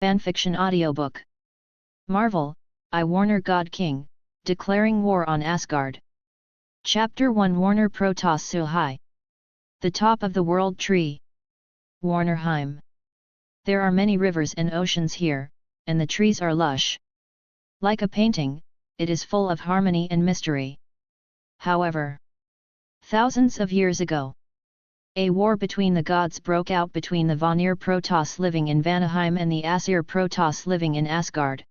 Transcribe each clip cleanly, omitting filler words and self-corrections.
Fanfiction audiobook. Marvel, I Warner God King, declaring war on Asgard. Chapter 1 Warner Protoss Suhai. The top of the world tree. Warnerheim. There are many rivers and oceans here, and the trees are lush. Like a painting, it is full of harmony and mystery. However, thousands of years ago, a war between the gods broke out between the Warner Protoss living in Warnerheim and the Aesir Protoss living in Asgard.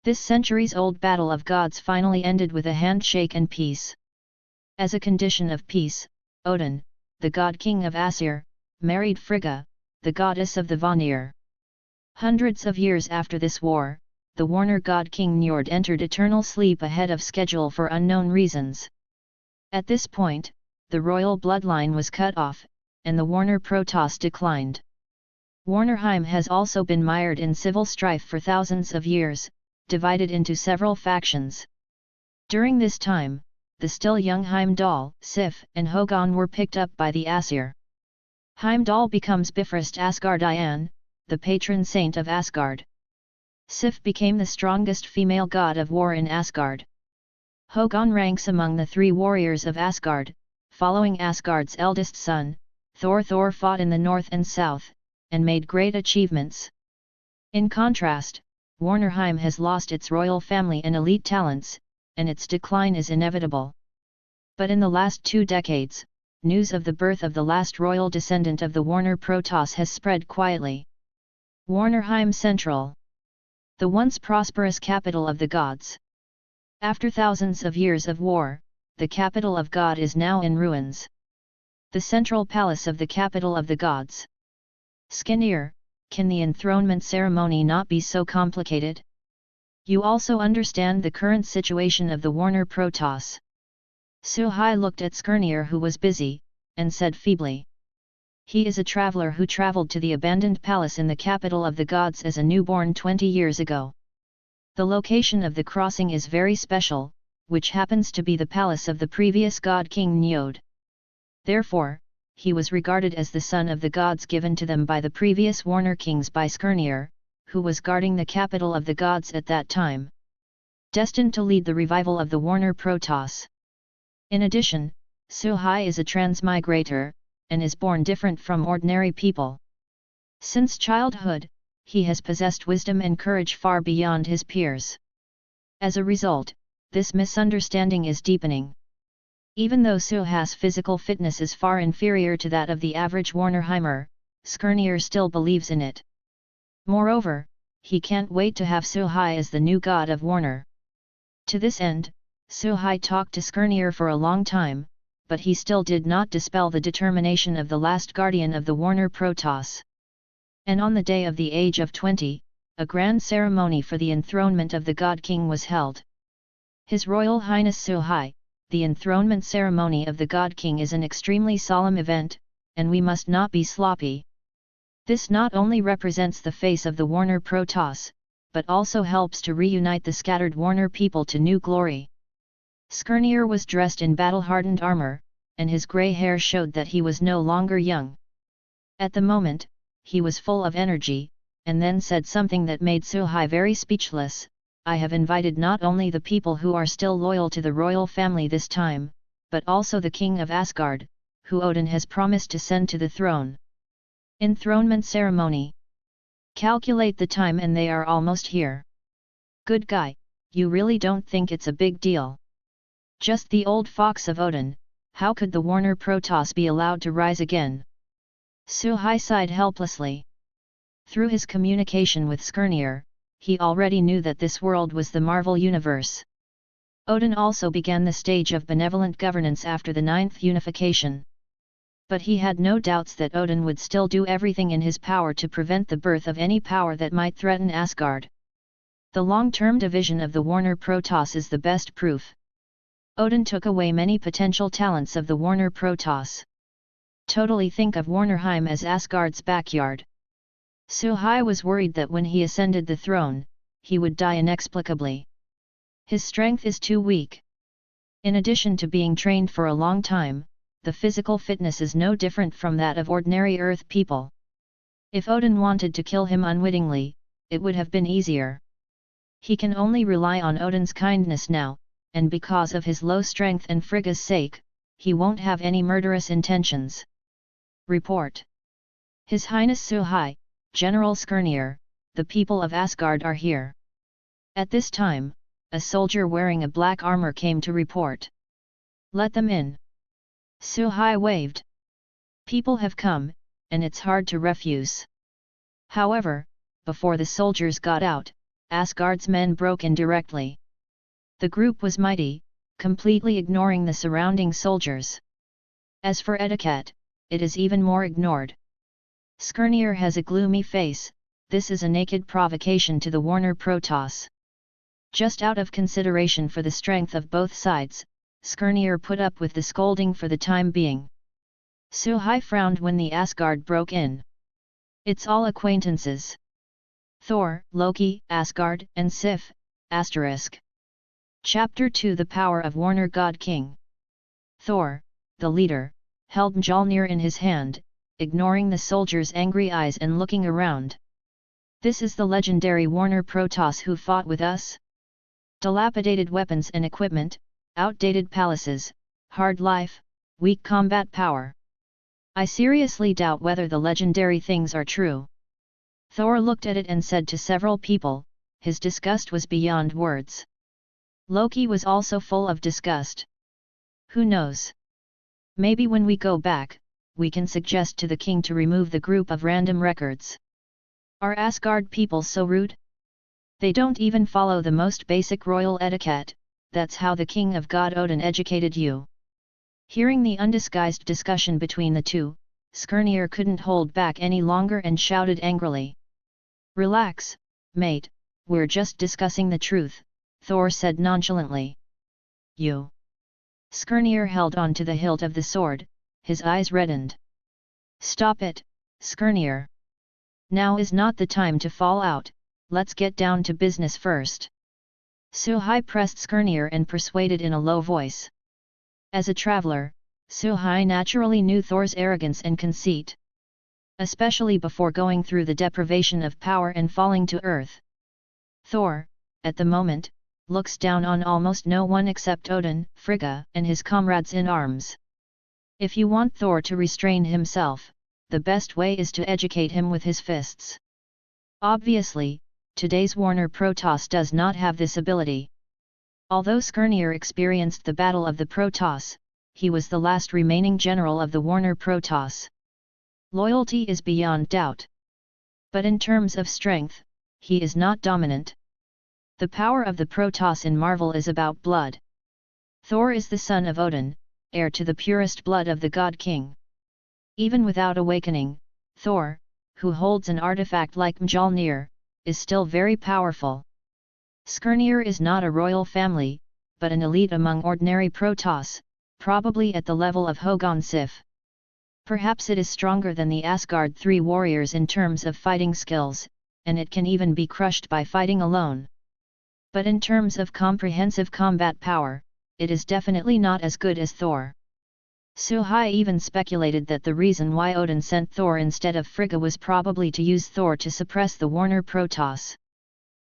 This centuries-old battle of gods finally ended with a handshake and peace. As a condition of peace, Odin, the god king of Aesir, married Frigga, the goddess of the Vanir. Hundreds of years after this war, the Warner god king Njord entered eternal sleep ahead of schedule for unknown reasons. At this point, the royal bloodline was cut off, and the Warner Protoss declined. Warnerheim has also been mired in civil strife for thousands of years, divided into several factions. During this time, the still young Heimdall, Sif, and Hogun were picked up by the Aesir. Heimdall becomes Bifrost Asgardian, the patron saint of Asgard. Sif became the strongest female god of war in Asgard. Hogun ranks among the three warriors of Asgard, following Asgard's eldest son, Thor. Thor fought in the north and south, and made great achievements. In contrast, Warnerheim has lost its royal family and elite talents, and its decline is inevitable. But in the last 2 decades, news of the birth of the last royal descendant of the Warner Protoss has spread quietly. Warnerheim Central. The once prosperous capital of the gods. After thousands of years of war, the capital of God is now in ruins. The central palace of the capital of the gods. Skirnir, can the enthronement ceremony not be so complicated? You also understand the current situation of the Warner Protoss. Suhai looked at Skirnir, who was busy, and said feebly. He is a traveler who traveled to the abandoned palace in the capital of the gods as a newborn 20 years ago. The location of the crossing is very special, which happens to be the palace of the previous god King Njord. Therefore, he was regarded as the son of the gods given to them by the previous Warner kings by Skirnir, who was guarding the capital of the gods at that time. Destined to lead the revival of the Warner Protoss. In addition, Suhai is a transmigrator, and is born different from ordinary people. Since childhood, he has possessed wisdom and courage far beyond his peers. As a result, this misunderstanding is deepening. Even though Suhai's physical fitness is far inferior to that of the average Warnerheimer, Skirnir still believes in it. Moreover, he can't wait to have Suhai as the new god of Warner. To this end, Suhai talked to Skirnir for a long time, but he still did not dispel the determination of the last guardian of the Warner Protoss. And on the day of the age of 20, a grand ceremony for the enthronement of the god king was held. His Royal Highness Suhai, the enthronement ceremony of the god king is an extremely solemn event, and we must not be sloppy. This not only represents the face of the Warner Protoss, but also helps to reunite the scattered Warner people to new glory. Skirnir was dressed in battle-hardened armor, and his grey hair showed that he was no longer young. At the moment, he was full of energy, and then said something that made Suhai very speechless. I have invited not only the people who are still loyal to the royal family this time, but also the king of Asgard, who Odin has promised to send to the throne. Enthronement ceremony. Calculate the time and they are almost here. Good guy, you really don't think it's a big deal? Just the old fox of Odin, how could the Warner Protoss be allowed to rise again? Suhai sighed helplessly. Through his communication with Skirnir, he already knew that this world was the Marvel Universe. Odin also began the stage of benevolent governance after the 9th unification. But he had no doubts that Odin would still do everything in his power to prevent the birth of any power that might threaten Asgard. The long-term division of the Warner Protoss is the best proof. Odin took away many potential talents of the Warner Protoss. Totally think of Warnerheim as Asgard's backyard. Suhai was worried that when he ascended the throne, he would die inexplicably. His strength is too weak. In addition to being trained for a long time, the physical fitness is no different from that of ordinary Earth people. If Odin wanted to kill him unwittingly, it would have been easier. He can only rely on Odin's kindness now, and because of his low strength and Frigga's sake, he won't have any murderous intentions. Report. His Highness Suhai, General Skirnir, the people of Asgard are here. At this time, a soldier wearing a black armor came to report. Let them in. Suhai waved. People have come, and it's hard to refuse. However, before the soldiers got out, Asgard's men broke in directly. The group was mighty, completely ignoring the surrounding soldiers. As for etiquette, it is even more ignored. Skirnir has a gloomy face. This is a naked provocation to the Warner Protoss. Just out of consideration for the strength of both sides, Skirnir put up with the scolding for the time being. Suhai frowned when the Asgard broke in. It's all acquaintances. Thor, Loki, Asgard, and Sif, ***. Chapter 2 The Power of Warner God King. Thor, the leader, held Mjolnir in his hand, ignoring the soldiers' angry eyes and looking around. This is the legendary Warner Protoss who fought with us? Dilapidated weapons and equipment, outdated palaces, hard life, weak combat power. I seriously doubt whether the legendary things are true. Thor looked at it and said to several people, his disgust was beyond words. Loki was also full of disgust. Who knows? Maybe when we go back, we can suggest to the king to remove the group of random records. Are Asgard people so rude? They don't even follow the most basic royal etiquette. That's how the king of God Odin educated you. Hearing the undisguised discussion between the two, Skirnir couldn't hold back any longer and shouted angrily. Relax, mate, we're just discussing the truth, Thor said nonchalantly. You. Skirnir held on to the hilt of the sword, his eyes reddened. Stop it, Skirnir. Now is not the time to fall out, let's get down to business first. Suhai pressed Skirnir and persuaded in a low voice. As a traveler, Suhai naturally knew Thor's arrogance and conceit. Especially before going through the deprivation of power and falling to earth. Thor, at the moment, looks down on almost no one except Odin, Frigga, and his comrades in arms. If you want Thor to restrain himself, the best way is to educate him with his fists. Obviously, today's Warner Protoss does not have this ability. Although Skirnir experienced the Battle of the Protoss, he was the last remaining general of the Warner Protoss. Loyalty is beyond doubt. But in terms of strength, he is not dominant. The power of the Protoss in Marvel is about blood. Thor is the son of Odin, heir to the purest blood of the God King. Even without awakening, Thor, who holds an artifact like Mjolnir, is still very powerful. Skirnir is not a royal family, but an elite among ordinary Protoss, probably at the level of Hogun Sif. Perhaps it is stronger than the Asgard 3 warriors in terms of fighting skills, and it can even be crushed by fighting alone. But in terms of comprehensive combat power, it is definitely not as good as Thor. Suhai even speculated that the reason why Odin sent Thor instead of Frigga was probably to use Thor to suppress the Warner Protoss.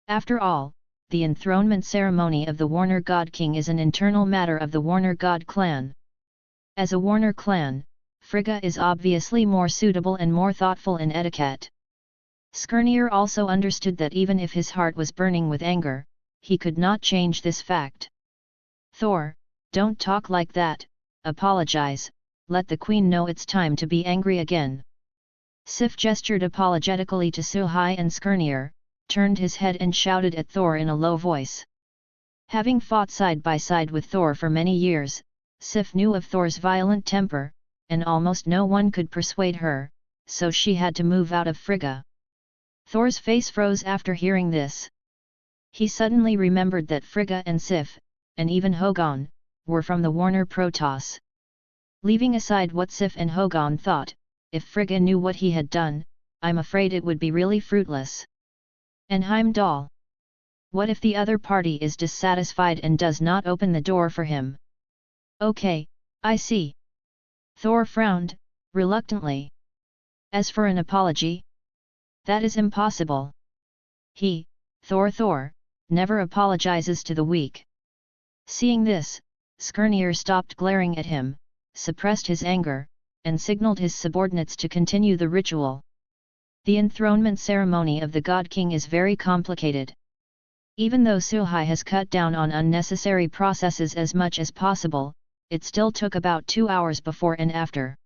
After all, the enthronement ceremony of the Warner God King is an internal matter of the Warner God clan. As a Warner clan, Frigga is obviously more suitable and more thoughtful in etiquette. Skirnir also understood that even if his heart was burning with anger, he could not change this fact. Thor, don't talk like that, apologize, let the queen know it's time to be angry again. Sif gestured apologetically to Suhai and Skirnir, turned his head and shouted at Thor in a low voice. Having fought side by side with Thor for many years, Sif knew of Thor's violent temper, and almost no one could persuade her, so she had to move out of Frigga. Thor's face froze after hearing this. He suddenly remembered that Frigga and Sif, and even Hogun, were from the Warner Protoss. Leaving aside what Sif and Hogun thought, if Frigga knew what he had done, I'm afraid it would be really fruitless. And Heimdall. What if the other party is dissatisfied and does not open the door for him? Okay, I see. Thor frowned, reluctantly. As for an apology? That is impossible. He, Thor, never apologizes to the weak. Seeing this, Skirnir stopped glaring at him, suppressed his anger, and signaled his subordinates to continue the ritual. The enthronement ceremony of the God King is very complicated. Even though Suhai has cut down on unnecessary processes as much as possible, it still took about 2 hours before and after.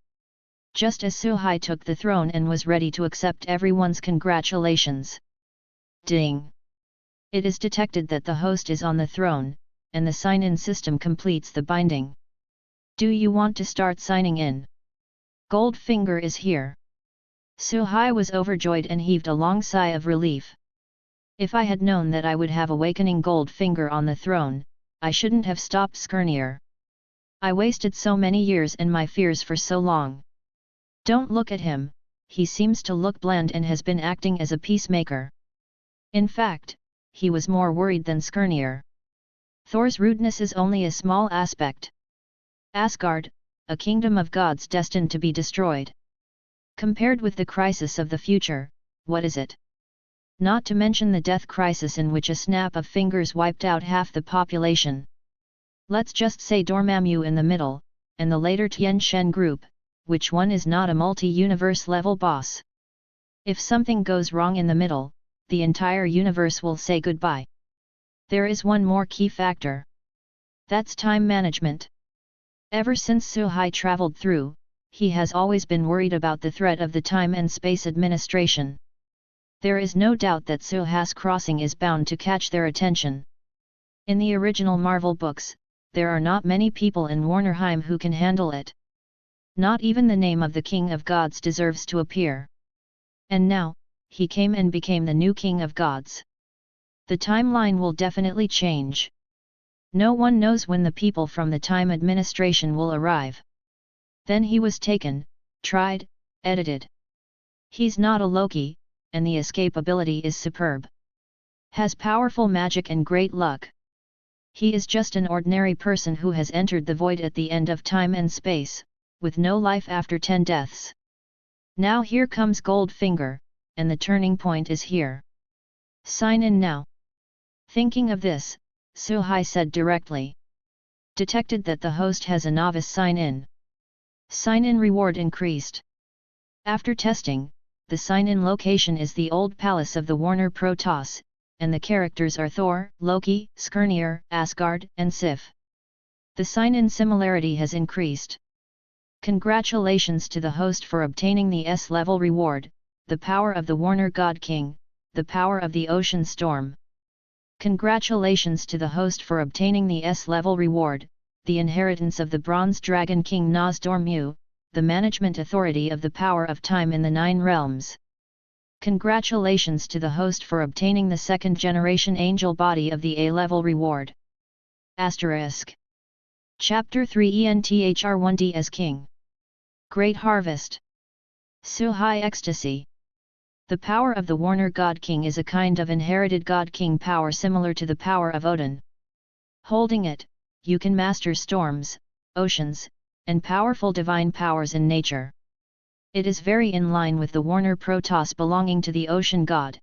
Just as Suhai took the throne and was ready to accept everyone's congratulations. Ding! It is detected that the host is on the throne, and the sign-in system completes the binding. Do you want to start signing in? Goldfinger is here. Suhai was overjoyed and heaved a long sigh of relief. If I had known that I would have awakening Goldfinger on the throne, I shouldn't have stopped Skirnir. I wasted so many years and my fears for so long. Don't look at him, he seems to look bland and has been acting as a peacemaker. In fact, he was more worried than Skirnir. Thor's rudeness is only a small aspect. Asgard, a kingdom of gods destined to be destroyed. Compared with the crisis of the future, what is it? Not to mention the death crisis in which a snap of fingers wiped out half the population. Let's just say Dormammu in the middle, and the later Tien Shen group, which one is not a multi-universe level boss? If something goes wrong in the middle, the entire universe will say goodbye. There is one more key factor. That's time management. Ever since Suhai traveled through, he has always been worried about the threat of the Time and Space Administration. There is no doubt that Suhai's crossing is bound to catch their attention. In the original Marvel books, there are not many people in Warnerheim who can handle it. Not even the name of the King of Gods deserves to appear. And now, he came and became the new King of Gods. The timeline will definitely change. No one knows when the people from the Time Administration will arrive. Then he was taken, tried, edited. He's not a Loki, and the escapability is superb. Has powerful magic and great luck. He is just an ordinary person who has entered the void at the end of time and space, with no life after 10 deaths. Now here comes Goldfinger, and the turning point is here. Sign in now. Thinking of this, Suhai said directly. Detected that the host has a novice sign-in. Sign-in reward increased. After testing, the sign-in location is the old palace of the Warner Protoss, and the characters are Thor, Loki, Skirnir, Asgard, and Sif. The sign-in similarity has increased. Congratulations to the host for obtaining the S-level reward, the power of the Warner God King, the power of the ocean storm. Congratulations to the host for obtaining the S-level reward, the inheritance of the Bronze Dragon King Dormammu, the management authority of the power of time in the 9 realms. Congratulations to the host for obtaining the 2nd generation angel body of the A-level reward. Asterisk. Chapter 3 ENTHR1D as King. Great Harvest. Suhai Ecstasy. The power of the Warner God King is a kind of inherited God King power similar to the power of Odin. Holding it, you can master storms, oceans, and powerful divine powers in nature. It is very in line with the Warner Protoss belonging to the ocean god.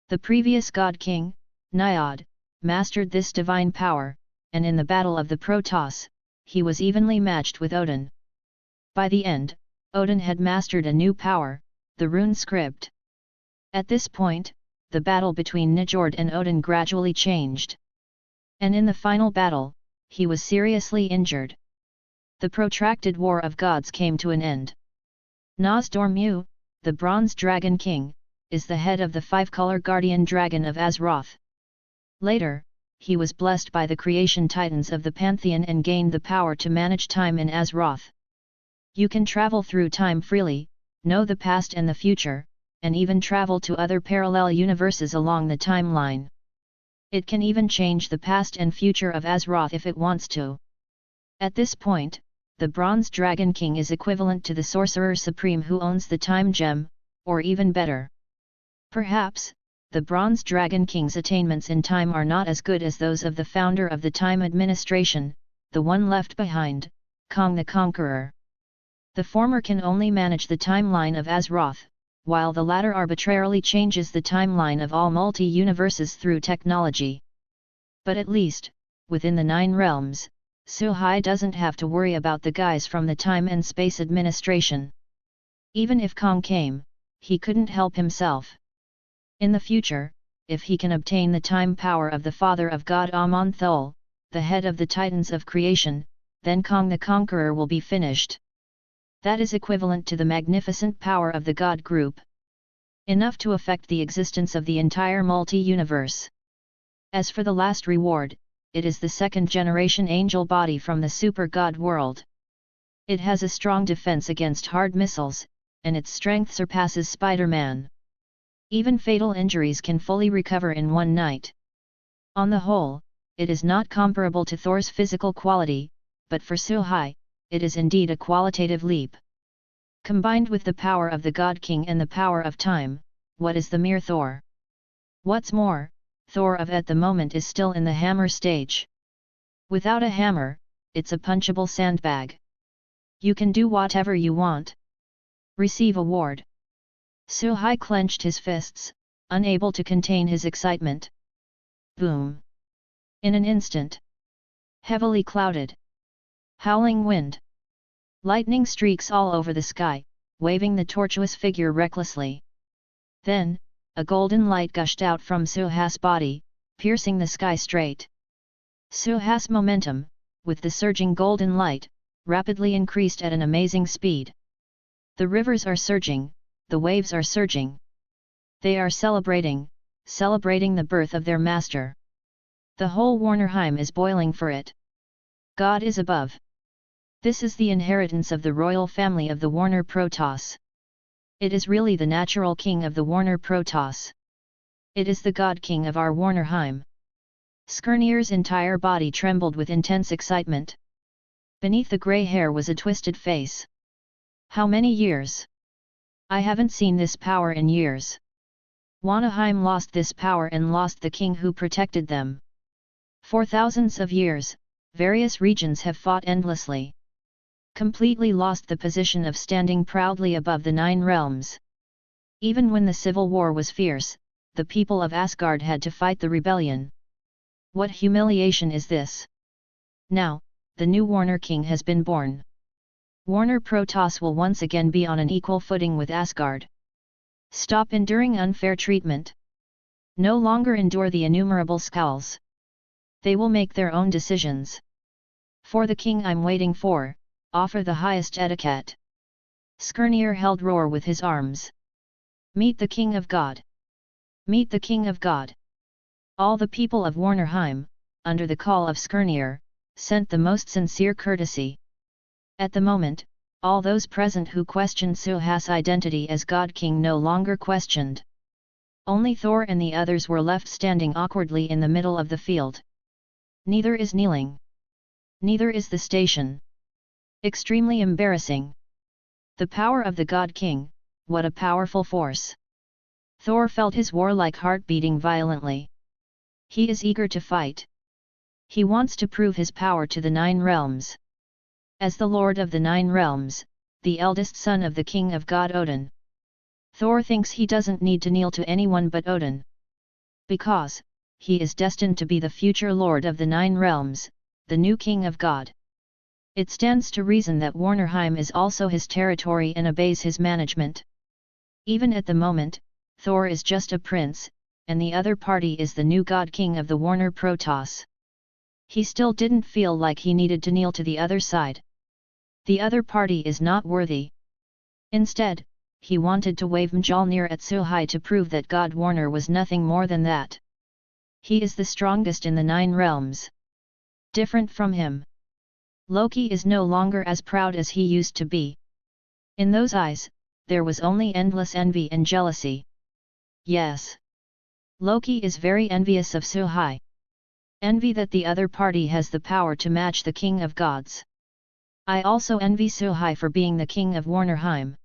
The previous God King, Niod, mastered this divine power, and in the Battle of the Protoss, he was evenly matched with Odin. By the end, Odin had mastered a new power, the rune script. At this point, the battle between Njord and Odin gradually changed. And in the final battle, he was seriously injured. The protracted War of Gods came to an end. Dormammu, the Bronze Dragon King, is the head of the 5-color guardian dragon of Azeroth. Later, he was blessed by the creation titans of the Pantheon and gained the power to manage time in Azeroth. You can travel through time freely, know the past and the future, and even travel to other parallel universes along the timeline. It can even change the past and future of Azeroth if it wants to. At this point, the Bronze Dragon King is equivalent to the Sorcerer Supreme who owns the Time Gem, or even better. Perhaps, the Bronze Dragon King's attainments in time are not as good as those of the founder of the Time Administration, the one left behind, Kong the Conqueror. The former can only manage the timeline of Azeroth, while the latter arbitrarily changes the timeline of all multi-universes through technology. But at least, within the 9 realms, Suhai doesn't have to worry about the guys from the Time and Space Administration. Even if Kong came, he couldn't help himself. In the future, if he can obtain the time power of the father of God Aman'Thul, the head of the Titans of creation, then Kong the Conqueror will be finished. That is equivalent to the magnificent power of the God group. Enough to affect the existence of the entire multi-universe. As for the last reward, it is the second-generation angel body from the super god world. It has a strong defense against hard missiles, and its strength surpasses Spider-Man. Even fatal injuries can fully recover in one night. On the whole, it is not comparable to Thor's physical quality, but for Suhai, it is indeed a qualitative leap. Combined with the power of the God King and the power of time, what is the mere Thor? What's more, Thor at the moment is still in the hammer stage. Without a hammer, it's a punchable sandbag. You can do whatever you want. Receive award. Suhai clenched his fists, unable to contain his excitement. Boom! In an instant. Heavily clouded. Howling wind. Lightning streaks all over the sky, waving the tortuous figure recklessly. Then, a golden light gushed out from Suhai's body, piercing the sky straight. Suhai's momentum, with the surging golden light, rapidly increased at an amazing speed. The rivers are surging, the waves are surging. They are celebrating the birth of their master. The whole Warnerheim is boiling for it. God is above. This is the inheritance of the royal family of the Warner Protoss. It is really the natural king of the Warner Protoss. It is the God King of our Warnerheim. Skirnir's entire body trembled with intense excitement. Beneath the grey hair was a twisted face. How many years? I haven't seen this power in years. Warnerheim lost this power and lost the king who protected them. For thousands of years, various regions have fought endlessly. Completely lost the position of standing proudly above the 9 realms. Even when the civil war was fierce, the people of Asgard had to fight the rebellion. What humiliation is this? Now, the new Warner King has been born. Warner Protoss will once again be on an equal footing with Asgard. Stop enduring unfair treatment. No longer endure the innumerable scowls. They will make their own decisions. For the king I'm waiting for, offer the highest etiquette. Skirnir held roar with his arms. Meet the King of God. Meet the King of God. All the people of Warnerheim, under the call of Skirnir, sent the most sincere courtesy. At the moment, all those present who questioned Suhai's identity as God King no longer questioned. Only Thor and the others were left standing awkwardly in the middle of the field. Neither is kneeling. Neither is the station. Extremely embarrassing. The power of the God King, what a powerful force. Thor felt his warlike heart beating violently. He is eager to fight. He wants to prove his power to the 9 realms. As the Lord of the 9 realms, the eldest son of the King of God Odin. Thor thinks he doesn't need to kneel to anyone but Odin. Because, he is destined to be the future Lord of the 9 realms, the new King of God. It stands to reason that Warnerheim is also his territory and obeys his management. Even at the moment, Thor is just a prince, and the other party is the new God King of the Warner Protoss. He still didn't feel like he needed to kneel to the other side. The other party is not worthy. Instead, he wanted to wave Mjolnir at Suhai to prove that God Warner was nothing more than that. He is the strongest in the 9 realms. Different from him. Loki is no longer as proud as he used to be. In those eyes, there was only endless envy and jealousy. Yes. Loki is very envious of Suhai. Envy that the other party has the power to match the King of Gods. I also envy Suhai for being the King of Warnerheim.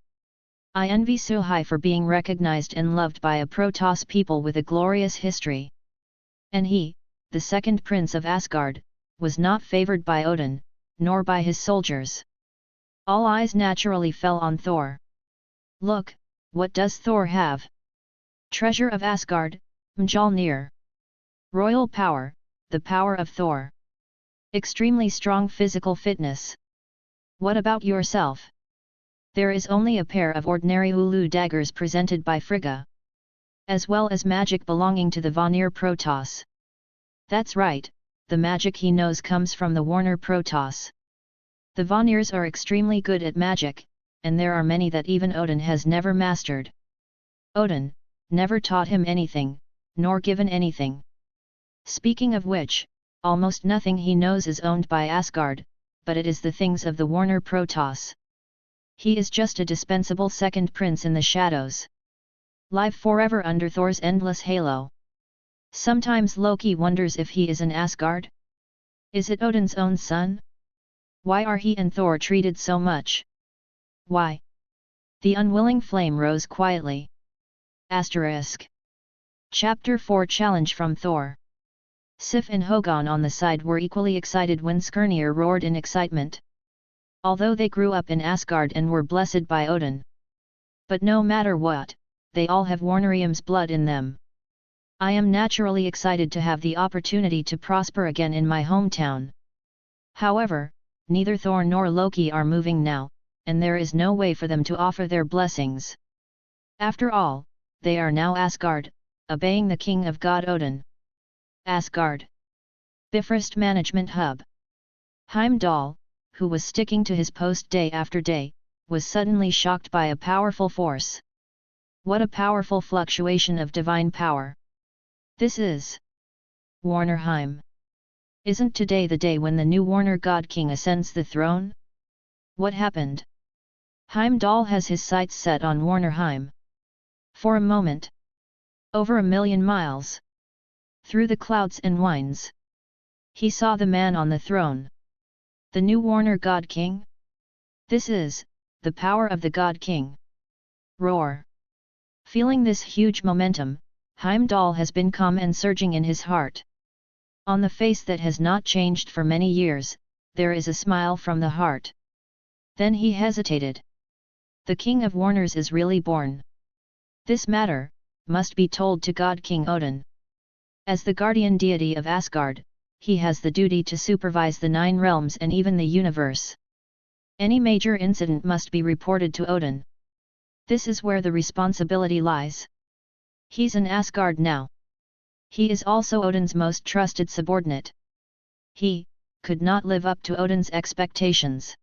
I envy Suhai for being recognized and loved by a Protoss people with a glorious history. And he, the second prince of Asgard, was not favored by Odin, nor by his soldiers. All eyes naturally fell on Thor. Look, what does Thor have? Treasure of Asgard, Mjolnir. Royal power, the power of Thor. Extremely strong physical fitness. What about yourself? There is only a pair of ordinary Ulu daggers presented by Frigga, as well as magic belonging to the Warner Protoss. That's right, the magic he knows comes from the Warner Protoss. The Vannirs are extremely good at magic, and there are many that even Odin has never mastered. Odin never taught him anything, nor given anything. Speaking of which, almost nothing he knows is owned by Asgard, but it is the things of the Warner Protoss. He is just a dispensable second prince in the shadows. Live forever under Thor's endless halo. Sometimes Loki wonders if he is an Asgard. Is it Odin's own son? Why are he and Thor treated so much? Why? The unwilling flame rose quietly. Asterisk. Chapter 4 Challenge from Thor. Sif and Hogun on the side were equally excited when Skirnir roared in excitement. Although they grew up in Asgard and were blessed by Odin. But no matter what, they all have Warnerheim's blood in them. I am naturally excited to have the opportunity to prosper again in my hometown. However, neither Thor nor Loki are moving now, and there is no way for them to offer their blessings. After all, they are now Asgard, obeying the king of God Odin. Asgard. Bifrost Management Hub. Heimdall, who was sticking to his post day after day, was suddenly shocked by a powerful force. What a powerful fluctuation of divine power! This is Warnerheim. Isn't today the day when the new Warner God King ascends the throne? What happened? Heimdall has his sights set on Warnerheim. For a moment. Over 1,000,000 miles. Through the clouds and winds. He saw the man on the throne. The new Warner God King? This is the power of the God King. Roar. Feeling this huge momentum, Heimdall has been calm and surging in his heart. On the face that has not changed for many years, there is a smile from the heart. Then he hesitated. The King of Warners is really born. This matter must be told to God King Odin. As the guardian deity of Asgard, he has the duty to supervise the 9 realms and even the universe. Any major incident must be reported to Odin. This is where the responsibility lies. He's in Asgard now. He is also Odin's most trusted subordinate. He could not live up to Odin's expectations.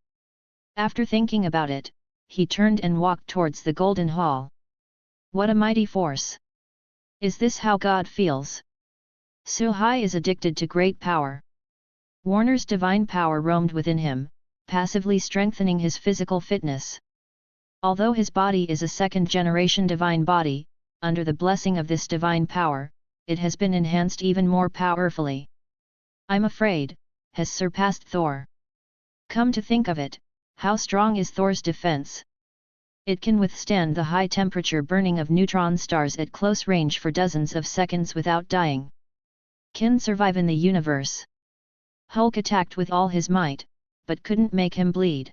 After thinking about it, he turned and walked towards the Golden Hall. What a mighty force! Is this how God feels? Suhai is addicted to great power. Warner's divine power roamed within him, passively strengthening his physical fitness. Although his body is a second-generation divine body, under the blessing of this divine power, it has been enhanced even more powerfully. I'm afraid, has surpassed Thor. Come to think of it, how strong is Thor's defense? It can withstand the high-temperature burning of neutron stars at close range for dozens of seconds without dying. Can survive in the universe. Hulk attacked with all his might, but couldn't make him bleed.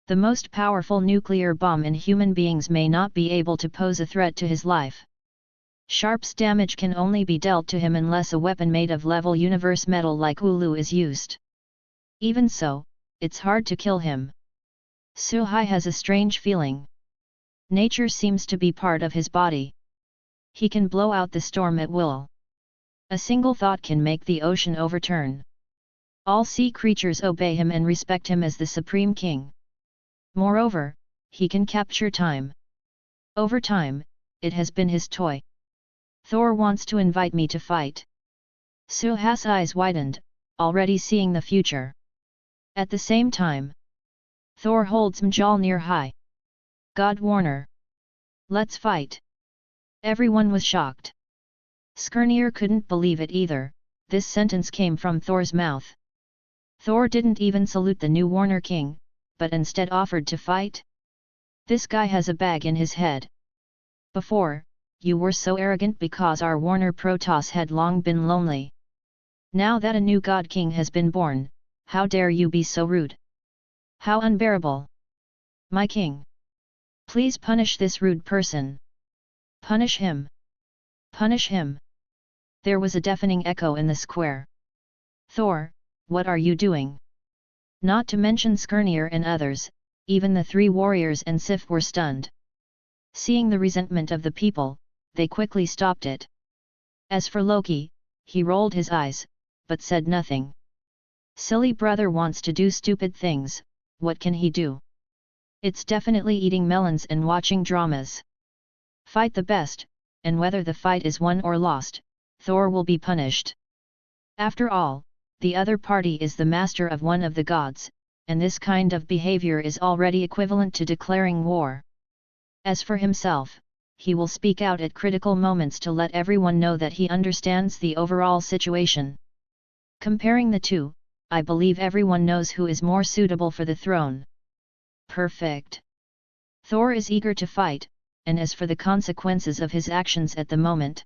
The most powerful nuclear bomb in human beings may not be able to pose a threat to his life. Sharp's damage can only be dealt to him unless a weapon made of level universe metal like Ulu is used. Even so, it's hard to kill him. Suhai has a strange feeling. Nature seems to be part of his body. He can blow out the storm at will. A single thought can make the ocean overturn. All sea creatures obey him and respect him as the supreme king. Moreover, he can capture time. Over time, it has been his toy. Thor wants to invite me to fight. Suhai's eyes widened, already seeing the future. At the same time, Thor holds Mjolnir high. God Warner. Let's fight. Everyone was shocked. Skirnir couldn't believe it either. This sentence came from Thor's mouth. Thor didn't even salute the new Warner King, but instead offered to fight? This guy has a bag in his head. Before, you were so arrogant because our Warner Protoss had long been lonely. Now that a new God King has been born, how dare you be so rude? How unbearable! My king! Please punish this rude person. Punish him. Punish him. There was a deafening echo in the square. Thor, what are you doing? Not to mention Skirnir and others, even the three warriors and Sif were stunned. Seeing the resentment of the people, they quickly stopped it. As for Loki, he rolled his eyes, but said nothing. Silly brother wants to do stupid things, what can he do? It's definitely eating melons and watching dramas. Fight the best, and whether the fight is won or lost, Thor will be punished. After all, the other party is the master of one of the gods, and this kind of behavior is already equivalent to declaring war. As for himself, he will speak out at critical moments to let everyone know that he understands the overall situation. Comparing the two, I believe everyone knows who is more suitable for the throne. Perfect. Thor is eager to fight, and as for the consequences of his actions at the moment,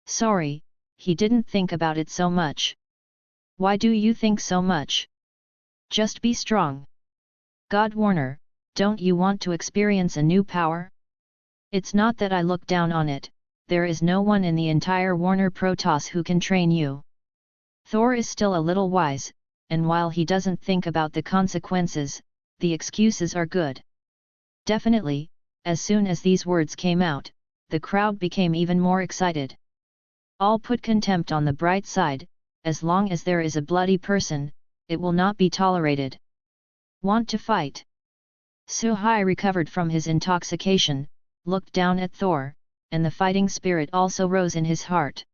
sorry, he didn't think about it so much. Why do you think so much? Just be strong. God Warner, don't you want to experience a new power? It's not that I look down on it, there is no one in the entire Warner Protoss who can train you. Thor is still a little wise, and while he doesn't think about the consequences, the excuses are good. Definitely, as soon as these words came out, the crowd became even more excited. All put contempt on the bright side, as long as there is a bloody person, it will not be tolerated. Want to fight? Suhai recovered from his intoxication, looked down at Thor, and the fighting spirit also rose in his heart.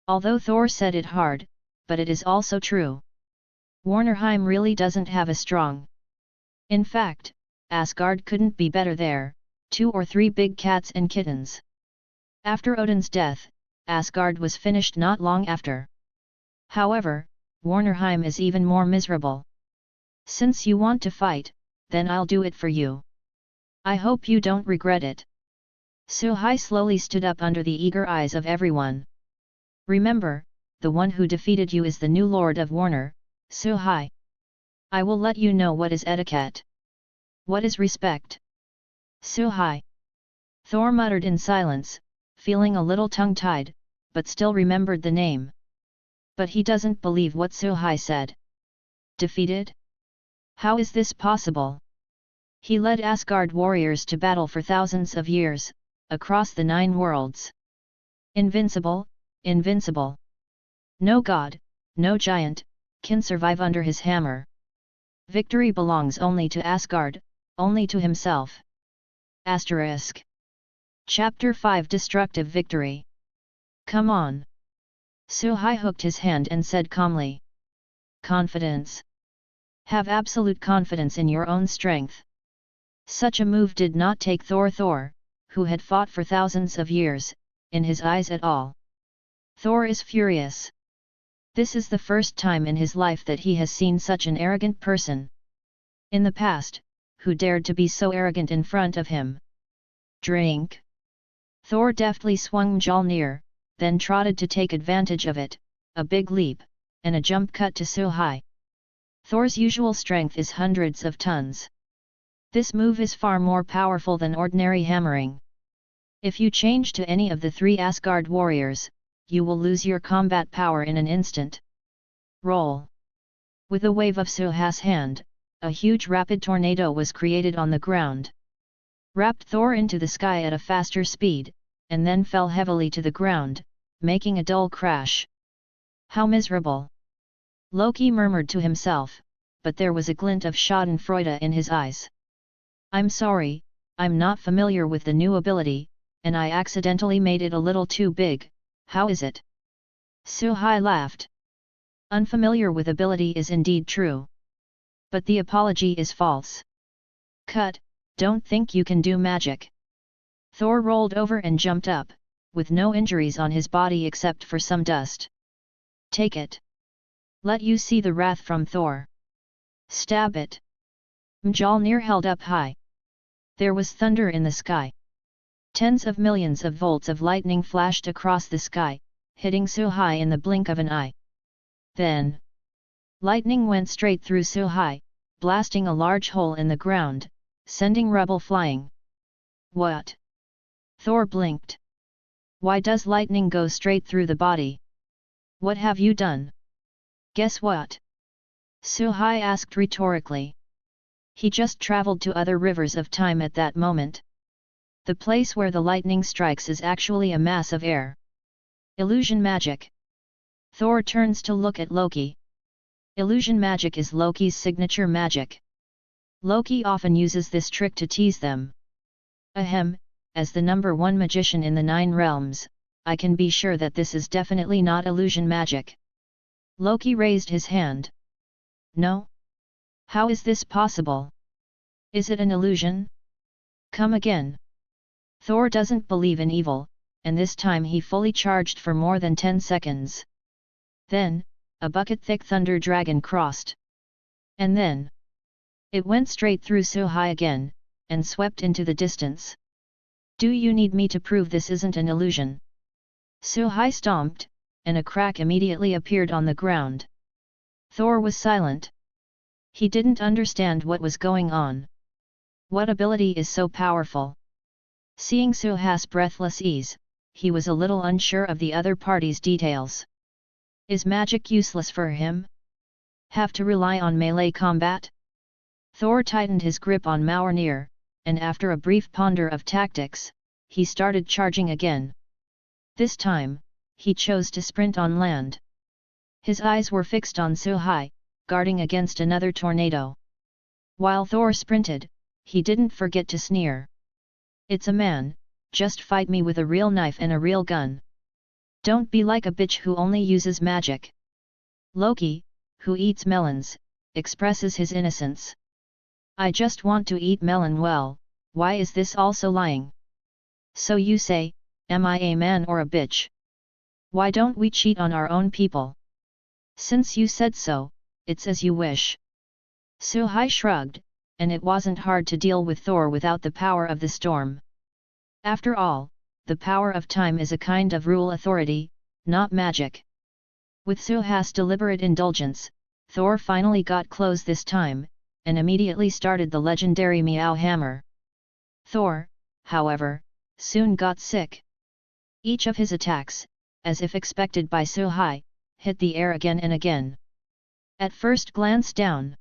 Although Thor said it hard, but it is also true. Warnerheim really doesn't have a strong. In fact, Asgard couldn't be better there, 2 or 3 big cats and kittens. After Odin's death, Asgard was finished not long after. However, Warnerheim is even more miserable. Since you want to fight, then I'll do it for you. I hope you don't regret it. Suhai slowly stood up under the eager eyes of everyone. Remember, the one who defeated you is the new Lord of Warner, Suhai. I will let you know what is etiquette. What is respect? Suhai. Thor muttered in silence, feeling a little tongue-tied, but still remembered the name. But he doesn't believe what Suhai said. Defeated? How is this possible? He led Asgard warriors to battle for thousands of years, across the 9 worlds. Invincible, invincible. No god, no giant, can survive under his hammer. Victory belongs only to Asgard, only to himself. Asterisk. Chapter 5 Destructive Victory. Come on. Suhai hooked his hand and said calmly. Confidence. Have absolute confidence in your own strength. Such a move did not take Thor, who had fought for thousands of years, in his eyes at all. Thor is furious. This is the first time in his life that he has seen such an arrogant person. In the past, who dared to be so arrogant in front of him? Drink. Thor deftly swung Mjolnir, then trotted to take advantage of it, a big leap, and a jump cut to Suhai. Thor's usual strength is hundreds of tons. This move is far more powerful than ordinary hammering. If you change to any of the 3 Asgard warriors, you will lose your combat power in an instant. Roll. With a wave of Suhai's hand, a huge rapid tornado was created on the ground. Wrapped Thor into the sky at a faster speed, and then fell heavily to the ground, making a dull crash. How miserable! Loki murmured to himself, but there was a glint of schadenfreude in his eyes. I'm sorry, I'm not familiar with the new ability, and I accidentally made it a little too big, how is it? Suhai laughed. Unfamiliar with ability is indeed true. But the apology is false. Cut, don't think you can do magic. Thor rolled over and jumped up, with no injuries on his body except for some dust. Take it. Let you see the wrath from Thor. Stab it. Mjolnir held up high. There was thunder in the sky. Tens of millions of volts of lightning flashed across the sky, hitting Suhai in the blink of an eye. Then, lightning went straight through Suhai, blasting a large hole in the ground, sending rubble flying. What? Thor blinked. Why does lightning go straight through the body? What have you done? Guess what? Suhai asked rhetorically. He just traveled to other rivers of time at that moment. The place where the lightning strikes is actually a mass of air. Illusion magic. Thor turns to look at Loki. Illusion magic is Loki's signature magic. Loki often uses this trick to tease them. Ahem, as the number one magician in the 9 realms, I can be sure that this is definitely not illusion magic. Loki raised his hand. No? How is this possible? Is it an illusion? Come again. Thor doesn't believe in evil, and this time he fully charged for more than 10 seconds. Then, a bucket-thick thunder dragon crossed. And then, it went straight through Suhai again, and swept into the distance. Do you need me to prove this isn't an illusion? Suhai stomped, and a crack immediately appeared on the ground. Thor was silent. He didn't understand what was going on. What ability is so powerful? Seeing Suhai's breathless ease, he was a little unsure of the other party's details. Is magic useless for him? Have to rely on melee combat? Thor tightened his grip on Mjolnir, and after a brief ponder of tactics, he started charging again. This time, he chose to sprint on land. His eyes were fixed on Suhai, guarding against another tornado. While Thor sprinted, he didn't forget to sneer. It's a man, just fight me with a real knife and a real gun. Don't be like a bitch who only uses magic. Loki, who eats melons, expresses his innocence. I just want to eat melon. Well, why is this also lying? So you say, am I a man or a bitch? Why don't we cheat on our own people? Since you said so, it's as you wish. Suhai shrugged, and it wasn't hard to deal with Thor without the power of the storm. After all, the power of time is a kind of rule authority, not magic. With Suhai's deliberate indulgence, Thor finally got close this time, and immediately started the legendary Meow Hammer. Thor, however, soon got sick. Each of his attacks, as if expected by Suhai, hit the air again and again. At first glance down,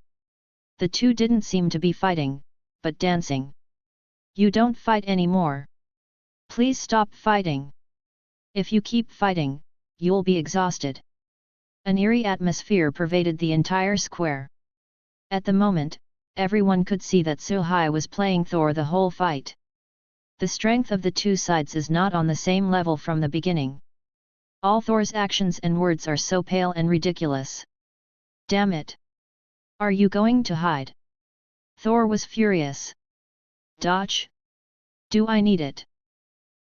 the two didn't seem to be fighting, but dancing. You don't fight anymore. Please stop fighting. If you keep fighting, you'll be exhausted. An eerie atmosphere pervaded the entire square. At the moment, everyone could see that Suhai was playing Thor the whole fight. The strength of the two sides is not on the same level from the beginning. All Thor's actions and words are so pale and ridiculous. Damn it! Are you going to hide? Thor was furious. Dodge? Do I need it?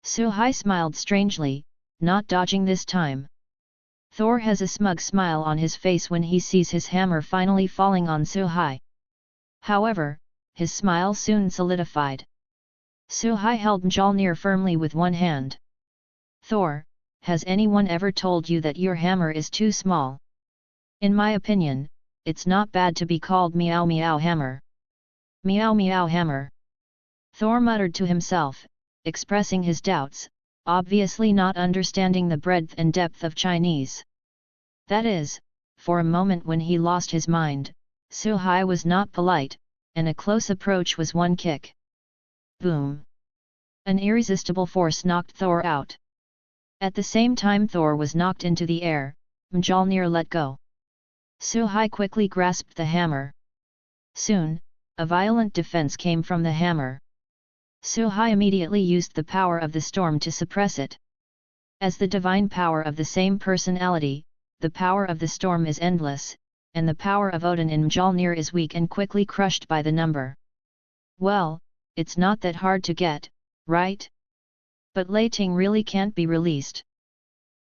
Suhai smiled strangely, not dodging this time. Thor has a smug smile on his face when he sees his hammer finally falling on Suhai. However, his smile soon solidified. Suhai held Mjolnir firmly with one hand. Thor, has anyone ever told you that your hammer is too small? In my opinion, it's not bad to be called Meow Meow Hammer. Meow Meow Hammer. Thor muttered to himself, expressing his doubts, obviously not understanding the breadth and depth of Chinese. That is, for a moment when he lost his mind, Suhai was not polite, and a close approach was one kick. Boom! An irresistible force knocked Thor out. At the same time Thor was knocked into the air, Mjolnir let go. Suhai quickly grasped the hammer. Soon, a violent defense came from the hammer. Suhai immediately used the power of the storm to suppress it. As the divine power of the same personality, the power of the storm is endless, and the power of Odin in Mjolnir is weak and quickly crushed by the number. Well, it's not that hard to get, right? But Leiting really can't be released.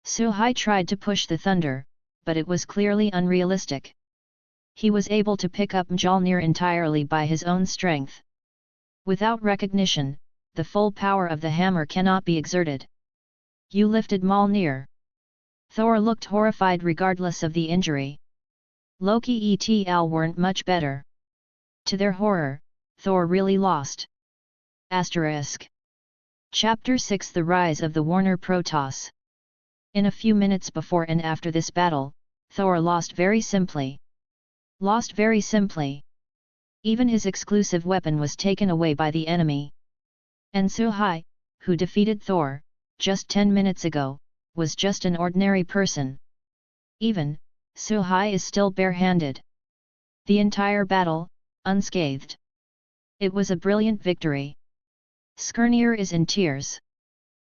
Suhai tried to push the thunder, but it was clearly unrealistic. He was able to pick up Mjolnir entirely by his own strength. Without recognition, the full power of the hammer cannot be exerted. You lifted Mjolnir. Thor looked horrified regardless of the injury. Loki et al. Weren't much better. To their horror, Thor really lost. Asterisk. Chapter 6: The Rise of the Warner Protoss. In a few minutes before and after this battle, Thor lost very simply. Lost very simply. Even his exclusive weapon was taken away by the enemy. And Suhai, who defeated Thor, just 10 minutes ago, was just an ordinary person. Even, Suhai is still barehanded. The entire battle, unscathed. It was a brilliant victory. Skirnir is in tears.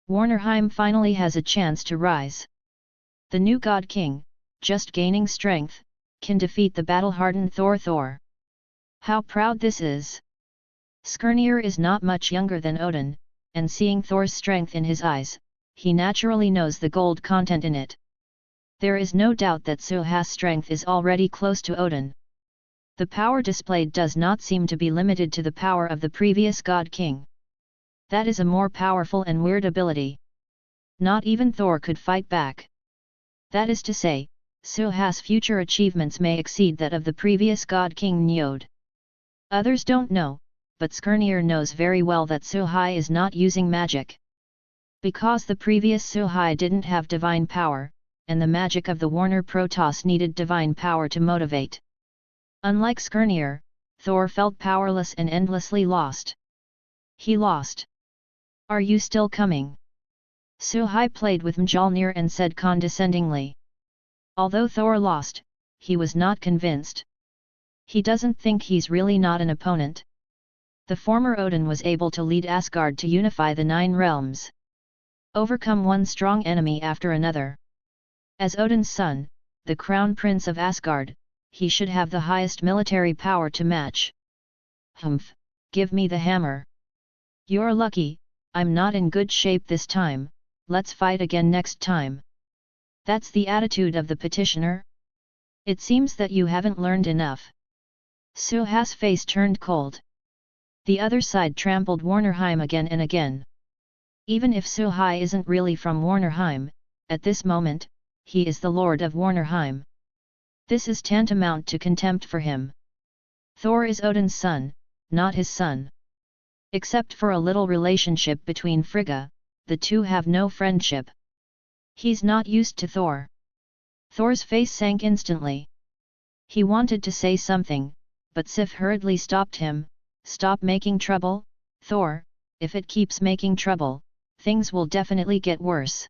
Warnerheim finally has a chance to rise. The new God King, just gaining strength, can defeat the battle-hardened Thor. How proud this is! Skirnir is not much younger than Odin, and seeing Thor's strength in his eyes, he naturally knows the gold content in it. There is no doubt that Suhai's strength is already close to Odin. The power displayed does not seem to be limited to the power of the previous God King. That is a more powerful and weird ability. Not even Thor could fight back. That is to say, Suhai's future achievements may exceed that of the previous God King Njord. Others don't know, but Skirnir knows very well that Suhai is not using magic. Because the previous Suhai didn't have divine power, and the magic of the Warner Protoss needed divine power to motivate. Unlike Skirnir, Thor felt powerless and endlessly lost. He lost. Are you still coming? Suhai played with Mjolnir and said condescendingly. Although Thor lost, he was not convinced. He doesn't think he's really not an opponent. The former Odin was able to lead Asgard to unify the 9 realms. Overcome one strong enemy after another. As Odin's son, the crown prince of Asgard, he should have the highest military power to match. Humph, give me the hammer. You're lucky, I'm not in good shape this time, let's fight again next time. That's the attitude of the petitioner? It seems that you haven't learned enough. Suhai's face turned cold. The other side trampled Warnerheim again and again. Even if Suhai isn't really from Warnerheim, at this moment, he is the Lord of Warnerheim. This is tantamount to contempt for him. Thor is Odin's son, not his son. Except for a little relationship between Frigga, the two have no friendship. He's not used to Thor. Thor's face sank instantly. He wanted to say something, but Sif hurriedly stopped him. Stop making trouble, Thor. If it keeps making trouble, things will definitely get worse.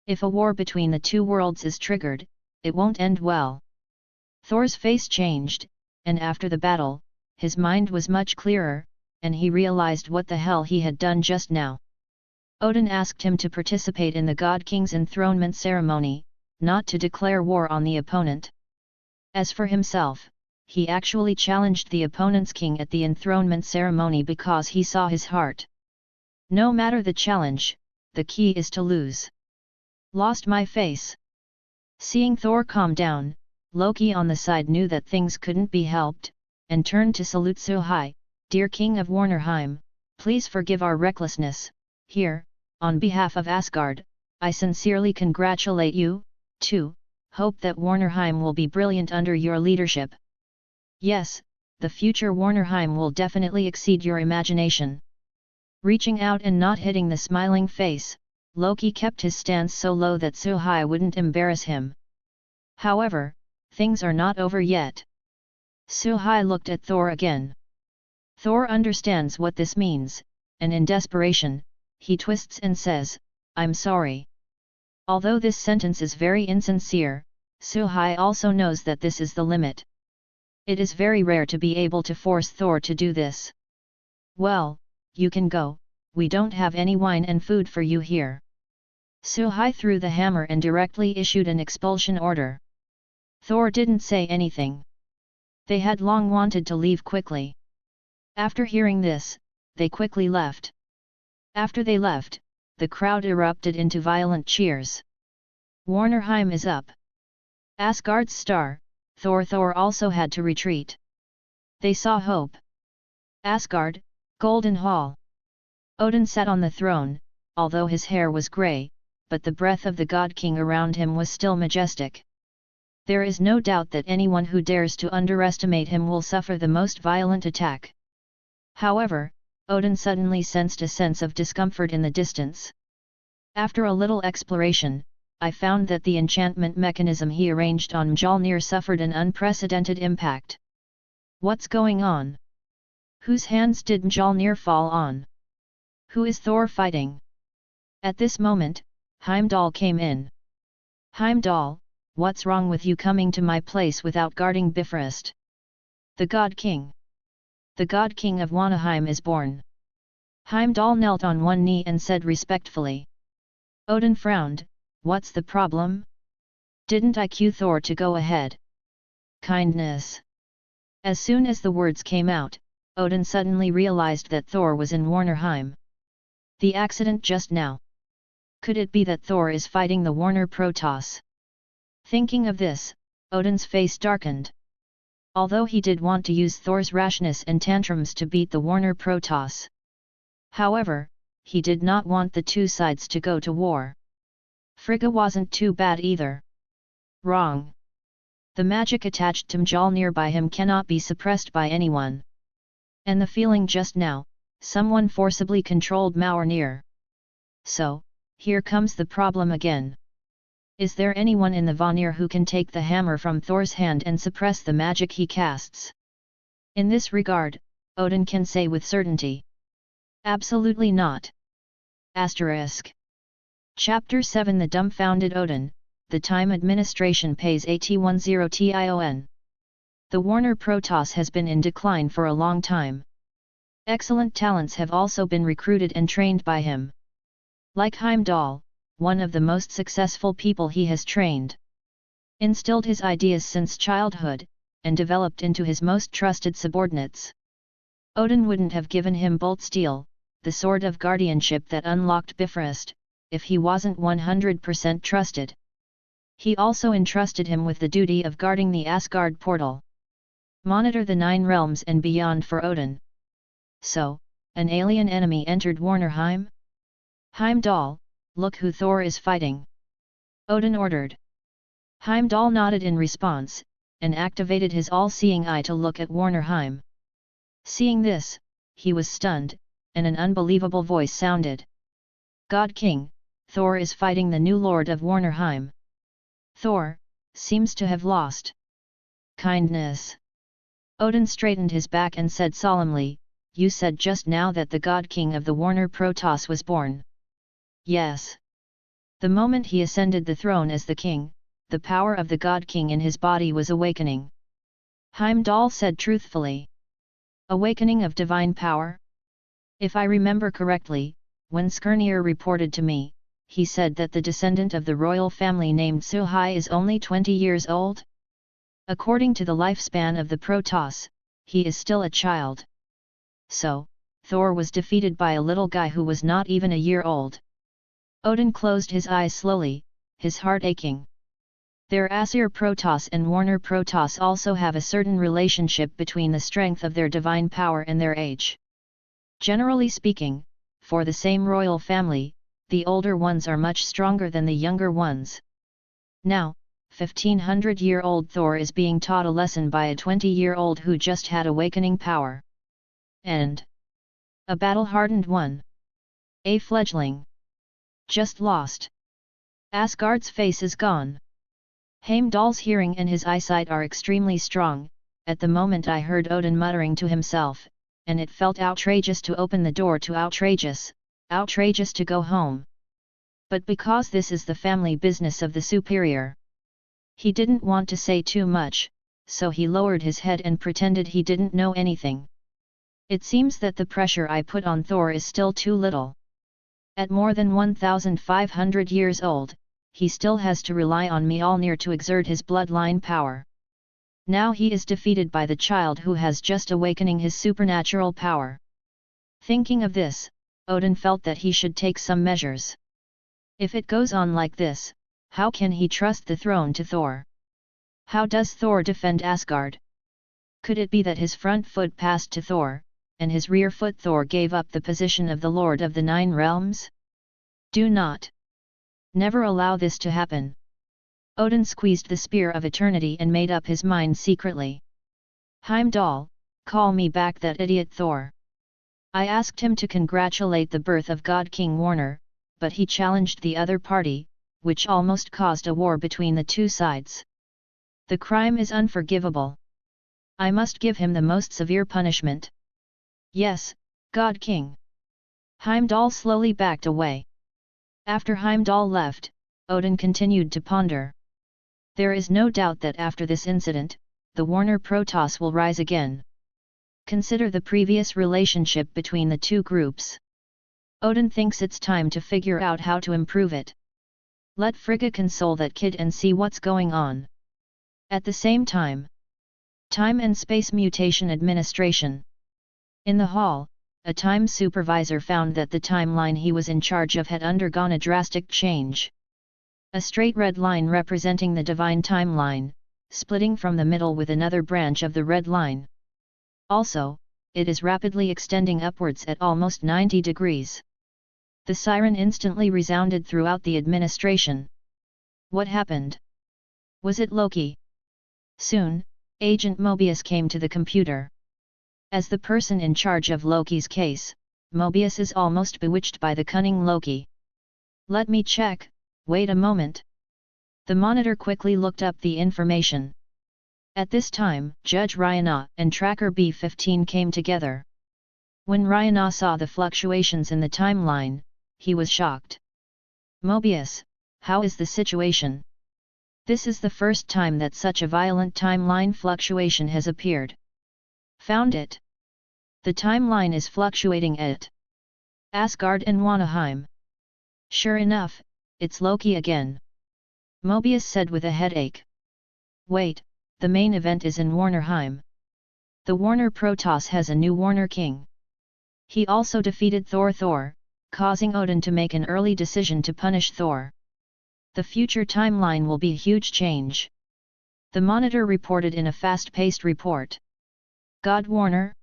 If a war between the two worlds is triggered, it won't end well. Thor's face changed, and after the battle, his mind was much clearer, and he realized what the hell he had done just now. Odin asked him to participate in the God King's enthronement ceremony, not to declare war on the opponent. As for himself, he actually challenged the opponent's king at the enthronement ceremony because he saw his heart. No matter the challenge, the key is to lose. Lost my face. Seeing Thor calm down, Loki on the side knew that things couldn't be helped, and turned to salute Suhai. Dear King of Warnerheim, please forgive our recklessness. Here, on behalf of Asgard, I sincerely congratulate you, too. Hope that Warnerheim will be brilliant under your leadership. Yes, the future Warnerheim will definitely exceed your imagination. Reaching out and not hitting the smiling face, Loki kept his stance so low that Suhai wouldn't embarrass him. However, things are not over yet. Suhai looked at Thor again. Thor understands what this means, and in desperation, he twists and says, I'm sorry. Although this sentence is very insincere, Suhai also knows that this is the limit. It is very rare to be able to force Thor to do this. Well, you can go, we don't have any wine and food for you here. Suhai threw the hammer and directly issued an expulsion order. Thor didn't say anything. They had long wanted to leave quickly. After hearing this, they quickly left. After they left, the crowd erupted into violent cheers. Warnerheim is up. Asgard's star, Thor also had to retreat. They saw hope. Asgard, Golden Hall. Odin sat on the throne, although his hair was grey, but the breath of the God King around him was still majestic. There is no doubt that anyone who dares to underestimate him will suffer the most violent attack. However, Odin suddenly sensed a sense of discomfort in the distance. After a little exploration, I found that the enchantment mechanism he arranged on Mjolnir suffered an unprecedented impact. What's going on? Whose hands did Mjolnir fall on? Who is Thor fighting? At this moment, Heimdall came in. Heimdall, what's wrong with you coming to my place without guarding Bifrost? The God King. The God King of Warnerheim is born. Heimdall knelt on one knee and said respectfully. Odin frowned, what's the problem? Didn't I cue Thor to go ahead? Kindness. As soon as the words came out, Odin suddenly realized that Thor was in Warnerheim. The accident just now. Could it be that Thor is fighting the Warner Protoss? Thinking of this, Odin's face darkened. Although he did want to use Thor's rashness and tantrums to beat the Warner Protoss. However, he did not want the two sides to go to war. Frigga wasn't too bad either. Wrong. The magic attached to Mjolnir by him cannot be suppressed by anyone. And the feeling just now, someone forcibly controlled Mjolnir. So, here comes the problem again. Is there anyone in the Vanir who can take the hammer from Thor's hand and suppress the magic he casts? In this regard, Odin can say with certainty. Absolutely not. Asterisk. Chapter 7 The Dumbfounded Odin, the Time Administration pays AT10TION. The Warner Protoss has been in decline for a long time. Excellent talents have also been recruited and trained by him. Like Heimdall, one of the most successful people he has trained. Instilled his ideas since childhood, and developed into his most trusted subordinates. Odin wouldn't have given him Bolt Steel, the sword of guardianship that unlocked Bifrost, if he wasn't 100% trusted. He also entrusted him with the duty of guarding the Asgard portal. Monitor the 9 realms and beyond for Odin. So, an alien enemy entered Warnerheim? Heimdall, look who Thor is fighting. Odin ordered. Heimdall nodded in response, and activated his all-seeing eye to look at Warnerheim. Seeing this, he was stunned, and an unbelievable voice sounded. God King, Thor is fighting the new Lord of Warnerheim. Thor, seems to have lost kindness. Odin straightened his back and said solemnly, you said just now that the God King of the Warner Protoss was born. Yes. The moment he ascended the throne as the king, the power of the God King in his body was awakening. Heimdall said truthfully. Awakening of divine power? If I remember correctly, when Skirnir reported to me, he said that the descendant of the royal family named Suhai is only 20 years old? According to the lifespan of the Protoss, he is still a child. So, Thor was defeated by a little guy who was not even a year old. Odin closed his eyes slowly, his heart aching. Their Aesir Protoss and Warner Protoss also have a certain relationship between the strength of their divine power and their age. Generally speaking, for the same royal family, the older ones are much stronger than the younger ones. Now, 1500-year-old Thor is being taught a lesson by a 20-year-old who just had awakening power. And a battle-hardened one. A fledgling. Just lost. Asgard's face is gone. Heimdall's hearing and his eyesight are extremely strong. At the moment I heard Odin muttering to himself, and it felt outrageous to open the door to outrageous to go home. But because this is the family business of the superior, he didn't want to say too much, so he lowered his head and pretended he didn't know anything. It seems that the pressure I put on Thor is still too little. At more than 1,500 years old, he still has to rely on Mjolnir to exert his bloodline power. Now he is defeated by the child who has just awakening his supernatural power. Thinking of this, Odin felt that he should take some measures. If it goes on like this, how can he trust the throne to Thor? How does Thor defend Asgard? Could it be that his front foot passed to Thor, and his rear foot Thor gave up the position of the Lord of the 9 realms? Do not. Never allow this to happen. Odin squeezed the spear of eternity and made up his mind secretly. Heimdall, call me back that idiot Thor. I asked him to congratulate the birth of God King Warner, but he challenged the other party, which almost caused a war between the two sides. The crime is unforgivable. I must give him the most severe punishment. Yes, God King. Heimdall slowly backed away. After Heimdall left, Odin continued to ponder. There is no doubt that after this incident, the Warner Protoss will rise again. Consider the previous relationship between the two groups. Odin thinks it's time to figure out how to improve it. Let Frigga console that kid and see what's going on. At the same time, Time and Space Mutation Administration. In the hall, a time supervisor found that the timeline he was in charge of had undergone a drastic change. A straight red line representing the divine timeline, splitting from the middle with another branch of the red line. Also, it is rapidly extending upwards at almost 90 degrees. The siren instantly resounded throughout the administration. What happened? Was it Loki? Soon, Agent Mobius came to the computer. As the person in charge of Loki's case, Mobius is almost bewitched by the cunning Loki. Let me check, wait a moment. The monitor quickly looked up the information. At this time, Judge Ryana and Tracker B-15 came together. When Ryana saw the fluctuations in the timeline, he was shocked. Mobius, how is the situation? This is the first time that such a violent timeline fluctuation has appeared. Found it. The timeline is fluctuating at Asgard and Warnerheim. Sure enough, it's Loki again. Mobius said with a headache. Wait, the main event is in Warnerheim. The Warner Protoss has a new Warner King. He also defeated Thor, causing Odin to make an early decision to punish Thor. The future timeline will be a huge change. The monitor reported in a fast-paced report. God Warner?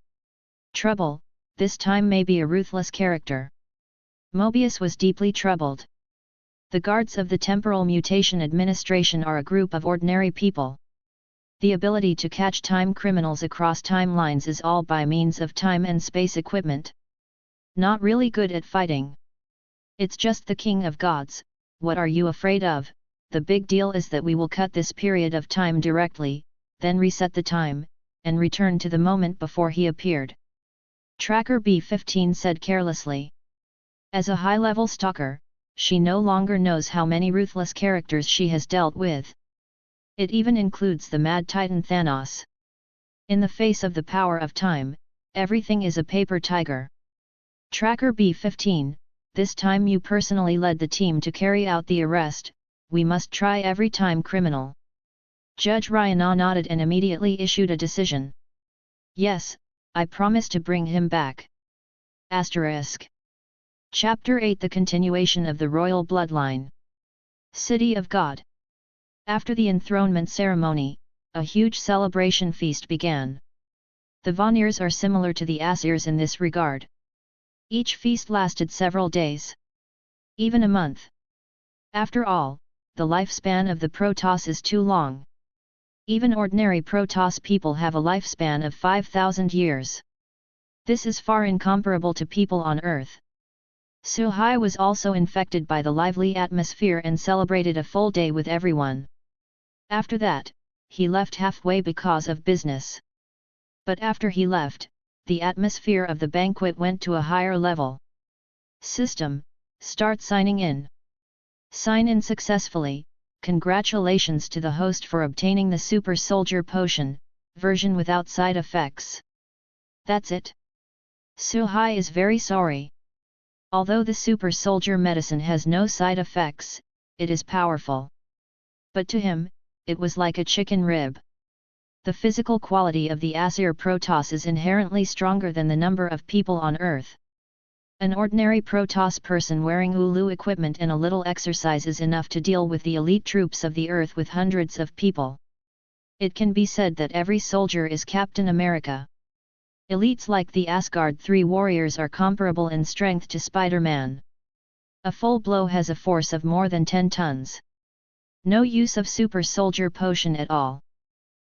Trouble, this time may be a ruthless character. Mobius was deeply troubled. The guards of the Temporal Mutation Administration are a group of ordinary people. The ability to catch time criminals across timelines is all by means of time and space equipment. Not really good at fighting. It's just the king of gods, what are you afraid of? The big deal is that we will cut this period of time directly, then reset the time, and return to the moment before he appeared. Tracker B-15 said carelessly. As a high-level stalker, she no longer knows how many ruthless characters she has dealt with. It even includes the mad titan Thanos. In the face of the power of time, everything is a paper tiger. Tracker B-15, this time you personally led the team to carry out the arrest, we must try every time criminal. Judge Ryana nodded and immediately issued a decision. Yes, I promise to bring him back. Asterisk. Chapter 8 The continuation of the royal bloodline. City of God. After the enthronement ceremony, a huge celebration feast began. The Vanirs are similar to the Aesir's in this regard. Each feast lasted several days. Even a month. After all, the lifespan of the Protoss is too long. Even ordinary Protoss people have a lifespan of 5,000 years. This is far incomparable to people on Earth. Suhai was also infected by the lively atmosphere and celebrated a full day with everyone. After that, he left halfway because of business. But after he left, the atmosphere of the banquet went to a higher level. System, start signing in. Sign in successfully. Congratulations to the host for obtaining the Super Soldier Potion, version without side effects. That's it. Suhai is very sorry. Although the Super Soldier medicine has no side effects, it is powerful. But to him, it was like a chicken rib. The physical quality of the Aesir Protoss is inherently stronger than the number of people on Earth. An ordinary Protoss person wearing Ulu equipment and a little exercise is enough to deal with the elite troops of the Earth with hundreds of people. It can be said that every soldier is Captain America. Elites like the Asgard 3 warriors are comparable in strength to Spider-Man. A full blow has a force of more than 10 tons. No use of super soldier potion at all.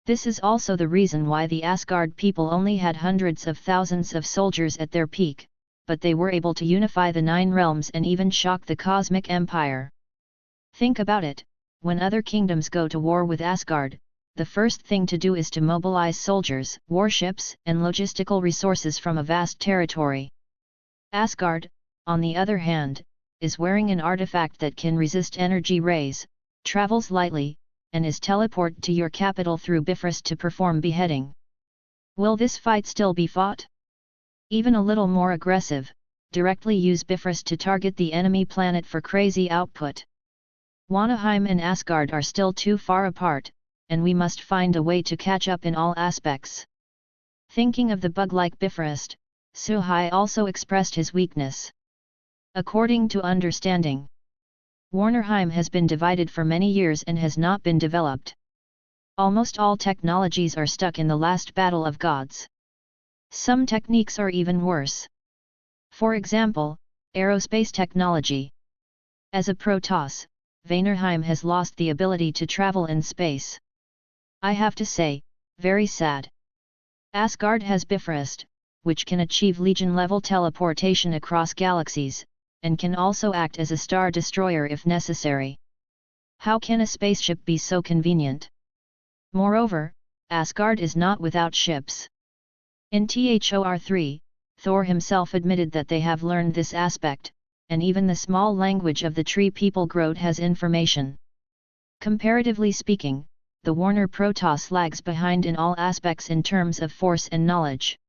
This is also the reason why the Asgard people only had hundreds of thousands of soldiers at their peak, but they were able to unify the 9 realms and even shock the cosmic empire. Think about it, when other kingdoms go to war with Asgard, the first thing to do is to mobilize soldiers, warships, and logistical resources from a vast territory. Asgard, on the other hand, is wearing an artifact that can resist energy rays, travels lightly, and is teleported to your capital through Bifrost to perform beheading. Will this fight still be fought? Even a little more aggressive, directly use Bifrost to target the enemy planet for crazy output. Warnerheim and Asgard are still too far apart, and we must find a way to catch up in all aspects. Thinking of the bug-like Bifrost, Suhai also expressed his weakness. According to understanding, Warnerheim has been divided for many years and has not been developed. Almost all technologies are stuck in the last battle of gods. Some techniques are even worse. For example, aerospace technology. As a Protoss, Warnerheim has lost the ability to travel in space. I have to say, very sad. Asgard has Bifrost, which can achieve Legion-level teleportation across galaxies, and can also act as a star destroyer if necessary. How can a spaceship be so convenient? Moreover, Asgard is not without ships. In Thor 3, Thor himself admitted that they have learned this aspect, and even the small language of the tree people Groot has information. Comparatively speaking, the Warner Protoss lags behind in all aspects in terms of force and knowledge.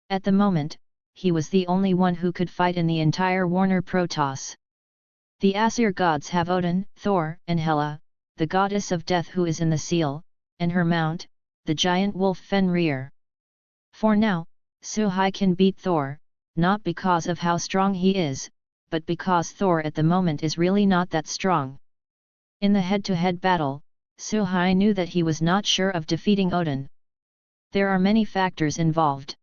At the moment, he was the only one who could fight in the entire Warner Protoss. The Aesir gods have Odin, Thor, and Hela, the goddess of death who is in the seal, and her mount, the giant wolf Fenrir. For now, Suhai can beat Thor, not because of how strong he is, but because Thor at the moment is really not that strong. In the head-to-head battle, Suhai knew that he was not sure of defeating Odin. There are many factors involved.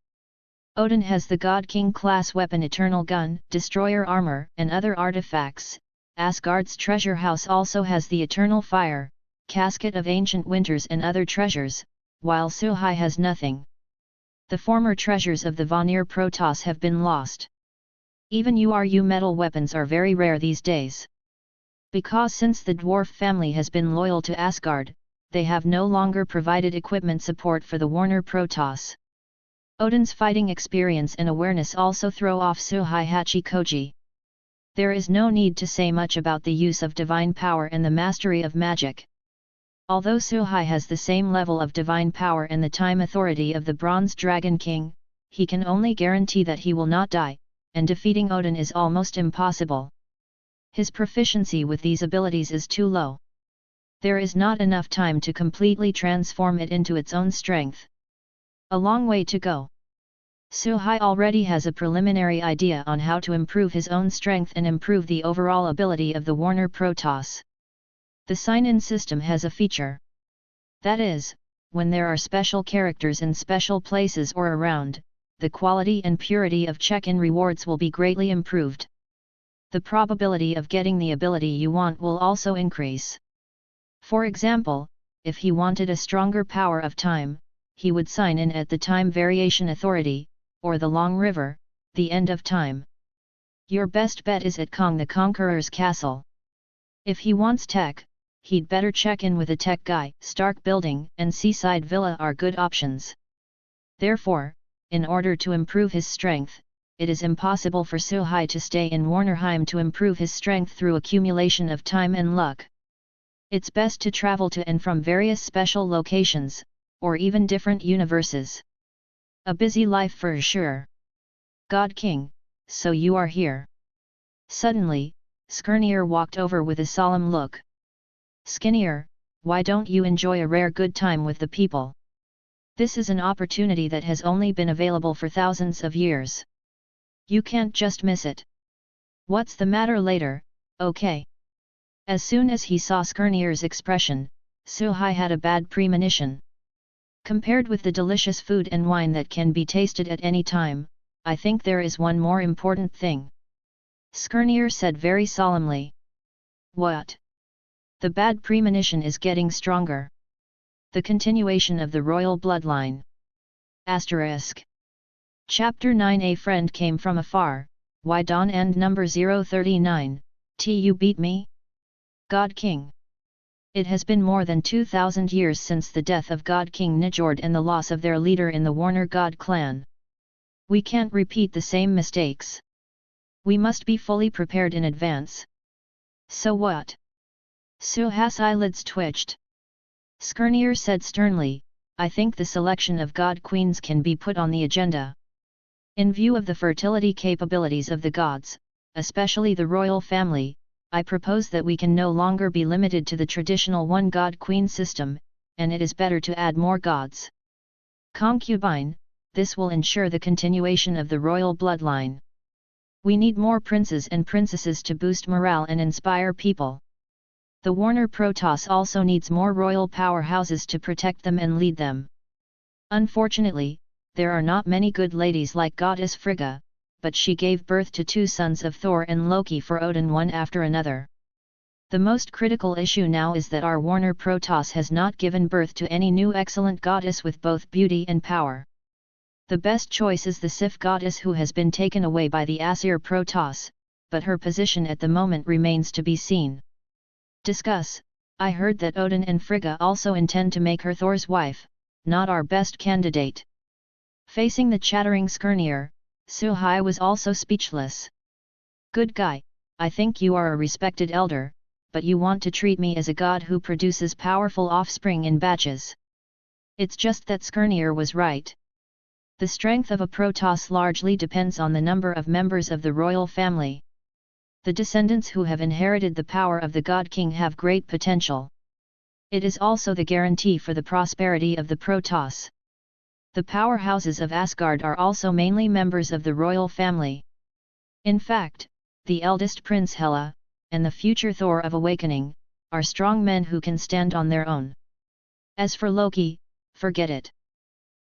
Odin has the God King class weapon Eternal Gun, Destroyer Armor, and other artifacts. Asgard's treasure house also has the Eternal Fire, Casket of Ancient Winters and other treasures, while Suhai has nothing. The former treasures of the Warner Protoss have been lost. Even URU metal weapons are very rare these days. Because since the dwarf family has been loyal to Asgard, they have no longer provided equipment support for the Warner Protoss. Odin's fighting experience and awareness also throw off Suhai Hachikoji. There is no need to say much about the use of divine power and the mastery of magic. Although Suhai has the same level of divine power and the time authority of the Bronze Dragon King, he can only guarantee that he will not die, and defeating Odin is almost impossible. His proficiency with these abilities is too low. There is not enough time to completely transform it into its own strength. A long way to go. Suhai already has a preliminary idea on how to improve his own strength and improve the overall ability of the Warner Protoss. The sign-in system has a feature. That is, when there are special characters in special places or around, the quality and purity of check-in rewards will be greatly improved. The probability of getting the ability you want will also increase. For example, if he wanted a stronger power of time, he would sign in at the Time Variation Authority, or the Long River, the End of Time. Your best bet is at Kong the Conqueror's castle. If he wants tech, he'd better check in with a tech guy. Stark Building and Seaside Villa are good options. Therefore, in order to improve his strength, it is impossible for Suhai to stay in Warnerheim to improve his strength through accumulation of time and luck. It's best to travel to and from various special locations, or even different universes. A busy life for sure. God King, so you are here. Suddenly, Skirnir walked over with a solemn look. Skirnir, why don't you enjoy a rare good time with the people? This is an opportunity that has only been available for thousands of years. You can't just miss it. What's the matter later, okay? As soon as he saw Skirnir's expression, Suhai had a bad premonition. Compared with the delicious food and wine that can be tasted at any time, I think there is one more important thing. Skirnir said very solemnly. What? The bad premonition is getting stronger. The continuation of the royal bloodline. Asterisk. Chapter 9. A friend came from afar, why Dawn and number 039, you beat me? God King. It has been more than 2,000 years since the death of God King Njord and the loss of their leader in the Warner God clan. We can't repeat the same mistakes. We must be fully prepared in advance. So what? Suha's eyelids twitched. Skirnir said sternly, I think the selection of god queens can be put on the agenda. In view of the fertility capabilities of the gods, especially the royal family, I propose that we can no longer be limited to the traditional one god queen system, and it is better to add more gods. Concubine, this will ensure the continuation of the royal bloodline. We need more princes and princesses to boost morale and inspire people. The Warner Protoss also needs more royal powerhouses to protect them and lead them. Unfortunately, there are not many good ladies like goddess Frigga, but she gave birth to 2 sons of Thor and Loki for Odin one after another. The most critical issue now is that our Warner Protoss has not given birth to any new excellent goddess with both beauty and power. The best choice is the Sif goddess who has been taken away by the Aesir Protoss, but her position at the moment remains to be seen. Discuss, I heard that Odin and Frigga also intend to make her Thor's wife, not our best candidate. Facing the chattering Skirnir, Suhai was also speechless. Good guy, I think you are a respected elder, but you want to treat me as a god who produces powerful offspring in batches. It's just that Skirnir was right. The strength of a Protoss largely depends on the number of members of the royal family. The descendants who have inherited the power of the God King have great potential. It is also the guarantee for the prosperity of the Protoss. The powerhouses of Asgard are also mainly members of the royal family. In fact, the eldest Prince Hela, and the future Thor of Awakening, are strong men who can stand on their own. As for Loki, forget it.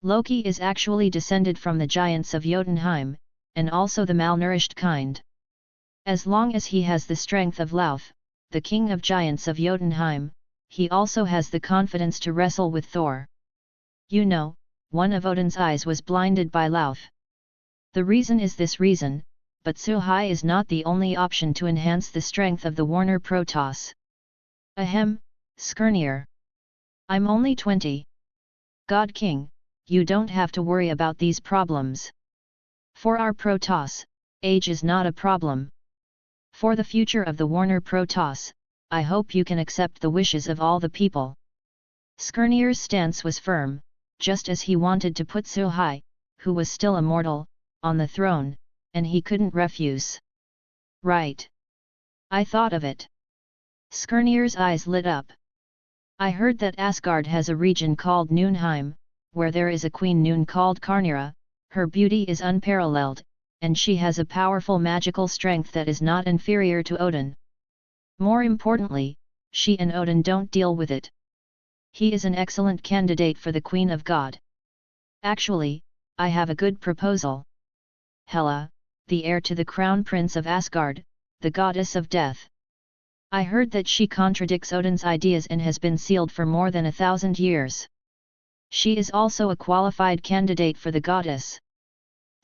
Loki is actually descended from the giants of Jotunheim, and also the malnourished kind. As long as he has the strength of Lauf, the king of giants of Jotunheim, he also has the confidence to wrestle with Thor. You know, one of Odin's eyes was blinded by Lauf. The reason is this reason, but Suhai is not the only option to enhance the strength of the Warner Protoss. Ahem, Skirnir. I'm only 20. God King, you don't have to worry about these problems. For our Protoss, age is not a problem. For the future of the Warner Protoss, I hope you can accept the wishes of all the people. Skirnir's stance was firm, just as he wanted to put Suhai, who was still a mortal, on the throne, and he couldn't refuse. Right. I thought of it. Skirnir's eyes lit up. I heard that Asgard has a region called Nunheim, where there is a queen Nun called Karnira. Her beauty is unparalleled, and she has a powerful magical strength that is not inferior to Odin. More importantly, she and Odin don't deal with it. He is an excellent candidate for the Queen of God. Actually, I have a good proposal. Hela, the heir to the crown prince of Asgard, the goddess of death. I heard that she contradicts Odin's ideas and has been sealed for more than 1,000 years. She is also a qualified candidate for the goddess.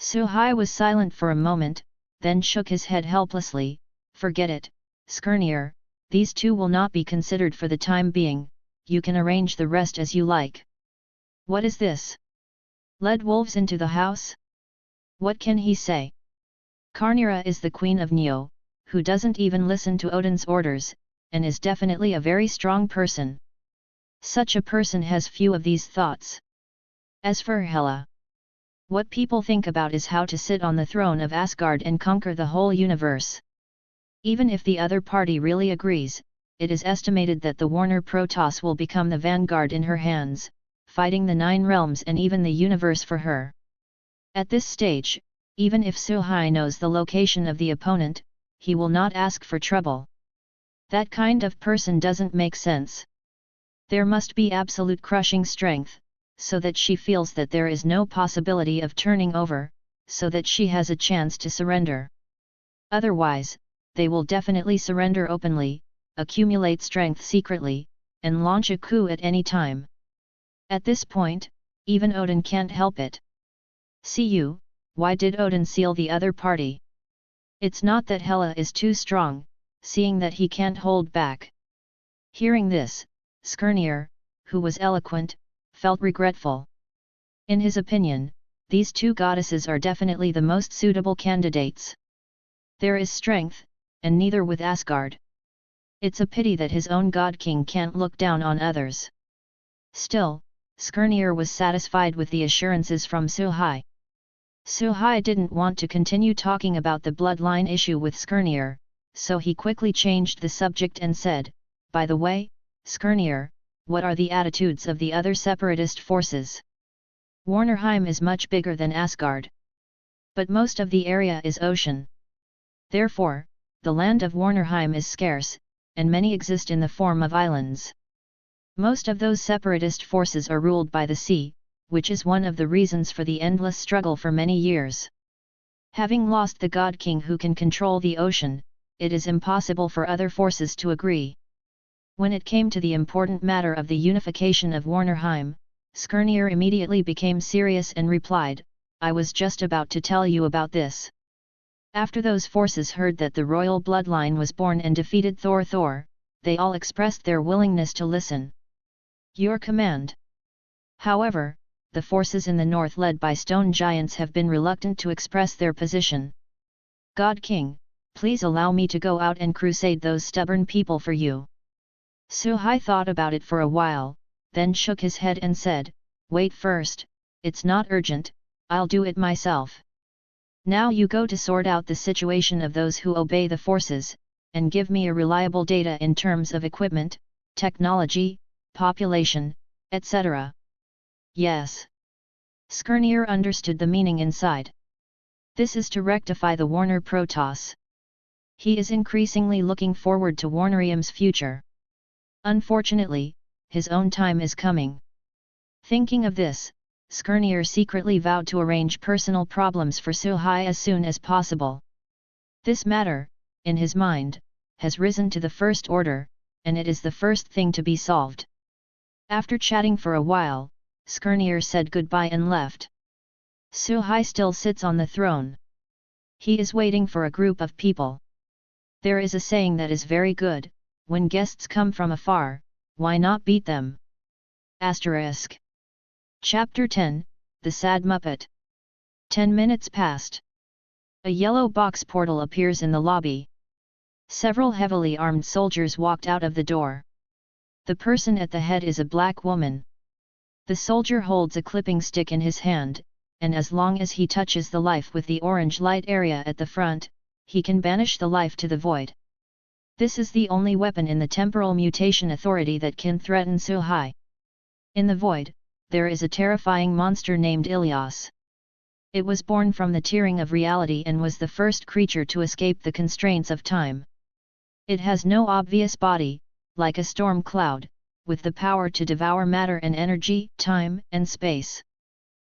Suhai was silent for a moment, then shook his head helplessly. Forget it, Skirnir, these two will not be considered for the time being, you can arrange the rest as you like. What is this? Led wolves into the house? What can he say? Karnira is the queen of Neo, who doesn't even listen to Odin's orders, and is definitely a very strong person. Such a person has few of these thoughts. As for Hela, what people think about is how to sit on the throne of Asgard and conquer the whole universe. Even if the other party really agrees, it is estimated that the Warner Protoss will become the vanguard in her hands, fighting the 9 realms and even the universe for her. At this stage, even if Suhai knows the location of the opponent, he will not ask for trouble. That kind of person doesn't make sense. There must be absolute crushing strength, so that she feels that there is no possibility of turning over, so that she has a chance to surrender. Otherwise, they will definitely surrender openly, accumulate strength secretly, and launch a coup at any time. At this point, even Odin can't help it. See you, why did Odin seal the other party? It's not that Hela is too strong, seeing that he can't hold back. Hearing this, Skirnir, who was eloquent, felt regretful. In his opinion, these two goddesses are definitely the most suitable candidates. There is strength, and neither with Asgard. It's a pity that his own god king can't look down on others. Still, Skirnir was satisfied with the assurances from Suhai. Suhai didn't want to continue talking about the bloodline issue with Skirnir, so he quickly changed the subject and said, "By the way, Skirnir, what are the attitudes of the other separatist forces? Warnerheim is much bigger than Asgard. But most of the area is ocean. Therefore, the land of Warnerheim is scarce, and many exist in the form of islands. Most of those separatist forces are ruled by the sea, which is one of the reasons for the endless struggle for many years. Having lost the god king who can control the ocean, it is impossible for other forces to agree." When it came to the important matter of the unification of Warnerheim, Skirnir immediately became serious and replied, "I was just about to tell you about this." After those forces heard that the royal bloodline was born and defeated Thor, they all expressed their willingness to listen. "Your command." However, the forces in the north led by stone giants have been reluctant to express their position. "God King, please allow me to go out and crusade those stubborn people for you." Suhai thought about it for a while, then shook his head and said, "Wait first, it's not urgent, I'll do it myself. Now you go to sort out the situation of those who obey the forces, and give me a reliable data in terms of equipment, technology, population, etc." "Yes." Skirnir understood the meaning inside. This is to rectify the Warner Protoss. He is increasingly looking forward to Warnerheim's future. Unfortunately, his own time is coming. Thinking of this, Skirnir secretly vowed to arrange personal problems for Suhai as soon as possible. This matter, in his mind, has risen to the first order, and it is the first thing to be solved. After chatting for a while, Skirnir said goodbye and left. Suhai still sits on the throne. He is waiting for a group of people. There is a saying that is very good: when guests come from afar, why not beat them? ***. Chapter 10, The Sad Muppet. 10 minutes passed. A yellow box portal appears in the lobby. Several heavily armed soldiers walked out of the door. The person at the head is a black woman. The soldier holds a clipping stick in his hand, and as long as he touches the life with the orange light area at the front, he can banish the life to the void. This is the only weapon in the temporal mutation authority that can threaten Suhai. In the void, there is a terrifying monster named Ilias. It was born from the tearing of reality and was the first creature to escape the constraints of time. It has no obvious body, like a storm cloud, with the power to devour matter and energy, time and space.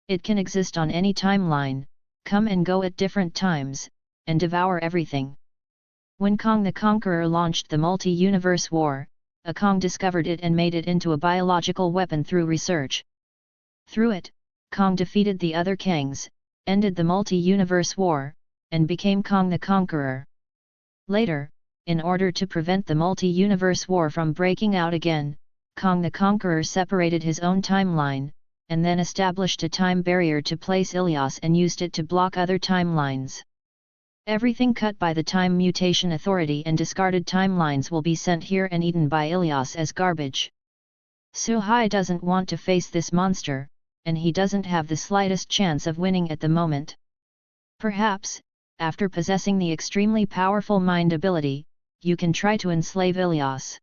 It can exist on any timeline, come and go at different times, and devour everything. When Kong the Conqueror launched the multi-universe war, Kong discovered it and made it into a biological weapon through research. Through it, Kong defeated the other Kangs, ended the multi-universe war, and became Kong the Conqueror. Later, in order to prevent the multi-universe war from breaking out again, Kong the Conqueror separated his own timeline, and then established a time barrier to place Ilias and used it to block other timelines. Everything cut by the Time Mutation Authority and discarded timelines will be sent here and eaten by Ilias as garbage. Suhai doesn't want to face this monster, and he doesn't have the slightest chance of winning at the moment. Perhaps, after possessing the extremely powerful mind ability, you can try to enslave Ilias.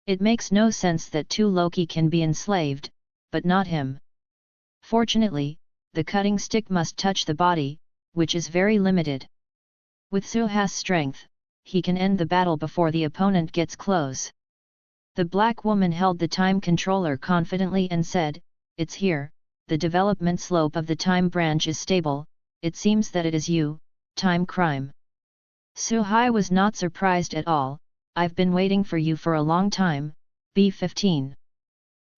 It makes no sense that two Loki can be enslaved, but not him. Fortunately, the cutting stick must touch the body, which is very limited. With Suhai's strength, he can end the battle before the opponent gets close. The black woman held the time controller confidently and said, "It's here, the development slope of the time branch is stable, it seems that it is you, time crime." Suhai was not surprised at all. "I've been waiting for you for a long time, B-15.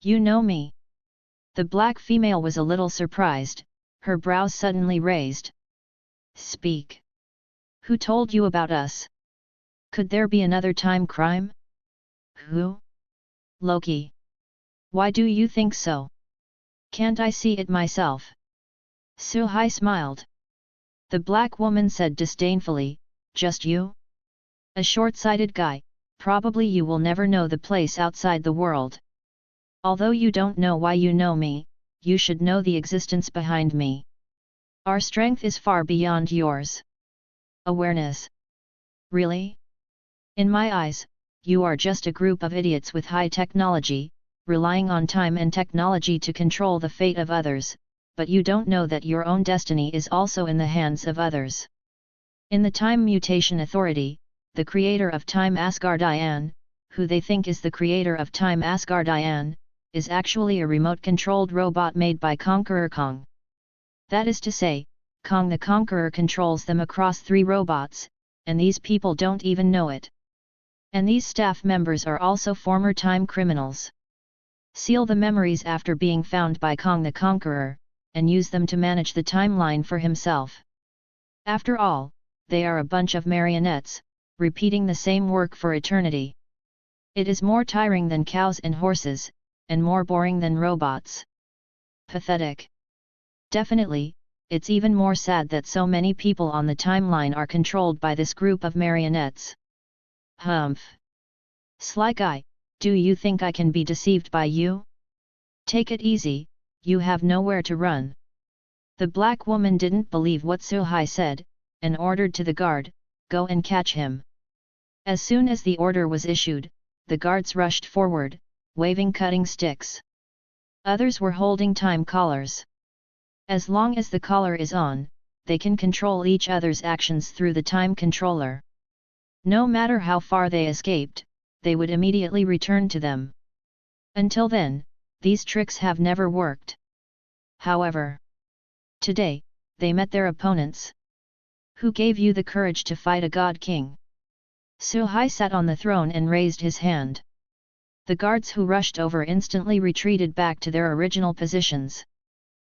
You know me." The black female was a little surprised, her brows suddenly raised. Speak. Who told you about us? Could there be another time crime? Who? Loki. Why do you think so? Can't I see it myself? Suhai smiled. The black woman said disdainfully, just you? A short-sighted guy, probably you will never know the place outside the world. Although you don't know why you know me, you should know the existence behind me. Our strength is far beyond yours. Awareness. Really? In my eyes, you are just a group of idiots with high technology, relying on time and technology to control the fate of others, but you don't know that your own destiny is also in the hands of others. In the Time Mutation Authority, the creator of Time Asgardian, who they think is the creator of Time Asgardian, is actually a remote-controlled robot made by Conqueror Kong. That is to say, Kong the Conqueror controls them across 3 robots, and these people don't even know it. And these staff members are also former time criminals. Seal the memories after being found by Kong the Conqueror, and use them to manage the timeline for himself. After all, they are a bunch of marionettes, repeating the same work for eternity. It is more tiring than cows and horses, and more boring than robots. Pathetic. Definitely, it's even more sad that so many people on the timeline are controlled by this group of marionettes. Humph. Sly guy, do you think I can be deceived by you? Take it easy, you have nowhere to run. The black woman didn't believe what Suhai said, and ordered to the guard, go and catch him. As soon as the order was issued, the guards rushed forward, waving cutting sticks. Others were holding time collars. As long as the collar is on, they can control each other's actions through the time controller. No matter how far they escaped, they would immediately return to them. Until then, these tricks have never worked. However, today, they met their opponents. Who gave you the courage to fight a god king? Suhai sat on the throne and raised his hand. The guards who rushed over instantly retreated back to their original positions.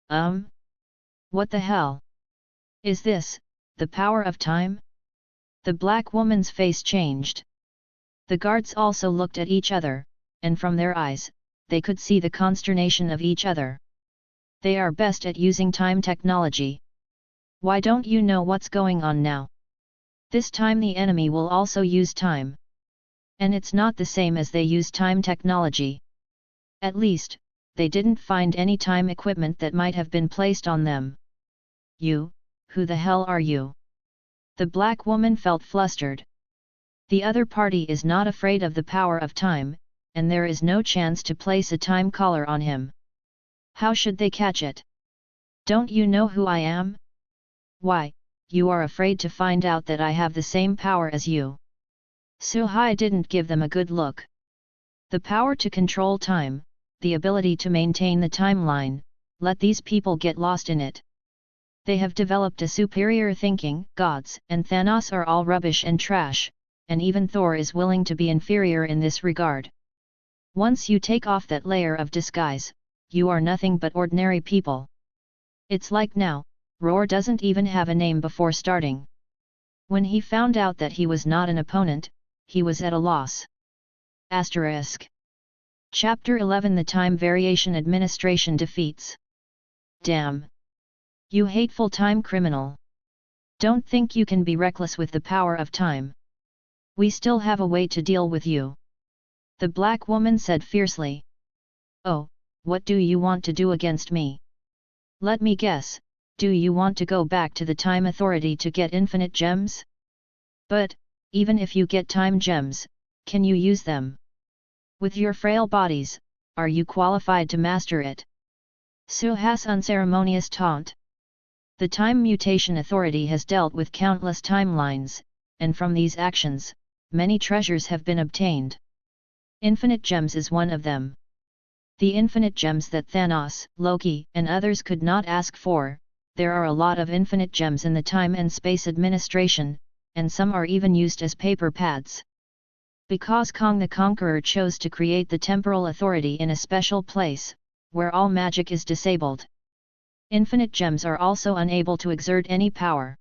What the hell? Is this, the power of time? The black woman's face changed. The guards also looked at each other, and from their eyes, they could see the consternation of each other. They are best at using time technology. Why don't you know what's going on now? This time the enemy will also use time. And it's not the same as they use time technology. At least, they didn't find any time equipment that might have been placed on them. You, who the hell are you? The black woman felt flustered. The other party is not afraid of the power of time, and there is no chance to place a time collar on him. How should they catch it? Don't you know who I am? Why, you are afraid to find out that I have the same power as you. Suhai didn't give them a good look. The power to control time, the ability to maintain the timeline, let these people get lost in it. They have developed a superior thinking. Gods and Thanos are all rubbish and trash, and even Thor is willing to be inferior in this regard. Once you take off that layer of disguise, you are nothing but ordinary people. It's like now, Roar doesn't even have a name before starting. When he found out that he was not an opponent, he was at a loss. Asterisk. Chapter 11 The Time Variation Administration defeats. Damn! You hateful time criminal! Don't think you can be reckless with the power of time. We still have a way to deal with you. The black woman said fiercely. Oh, what do you want to do against me? Let me guess, do you want to go back to the Time Authority to get infinite gems? But, even if you get time gems, can you use them? With your frail bodies, are you qualified to master it? Suhai's unceremonious taunt. The Time Mutation Authority has dealt with countless timelines, and from these actions, many treasures have been obtained. Infinite gems is one of them. The infinite gems that Thanos, Loki, and others could not ask for. There are a lot of infinite gems in the Time and Space Administration, and some are even used as paper pads. Because Kong the Conqueror chose to create the Temporal Authority in a special place, where all magic is disabled. Infinite gems are also unable to exert any power.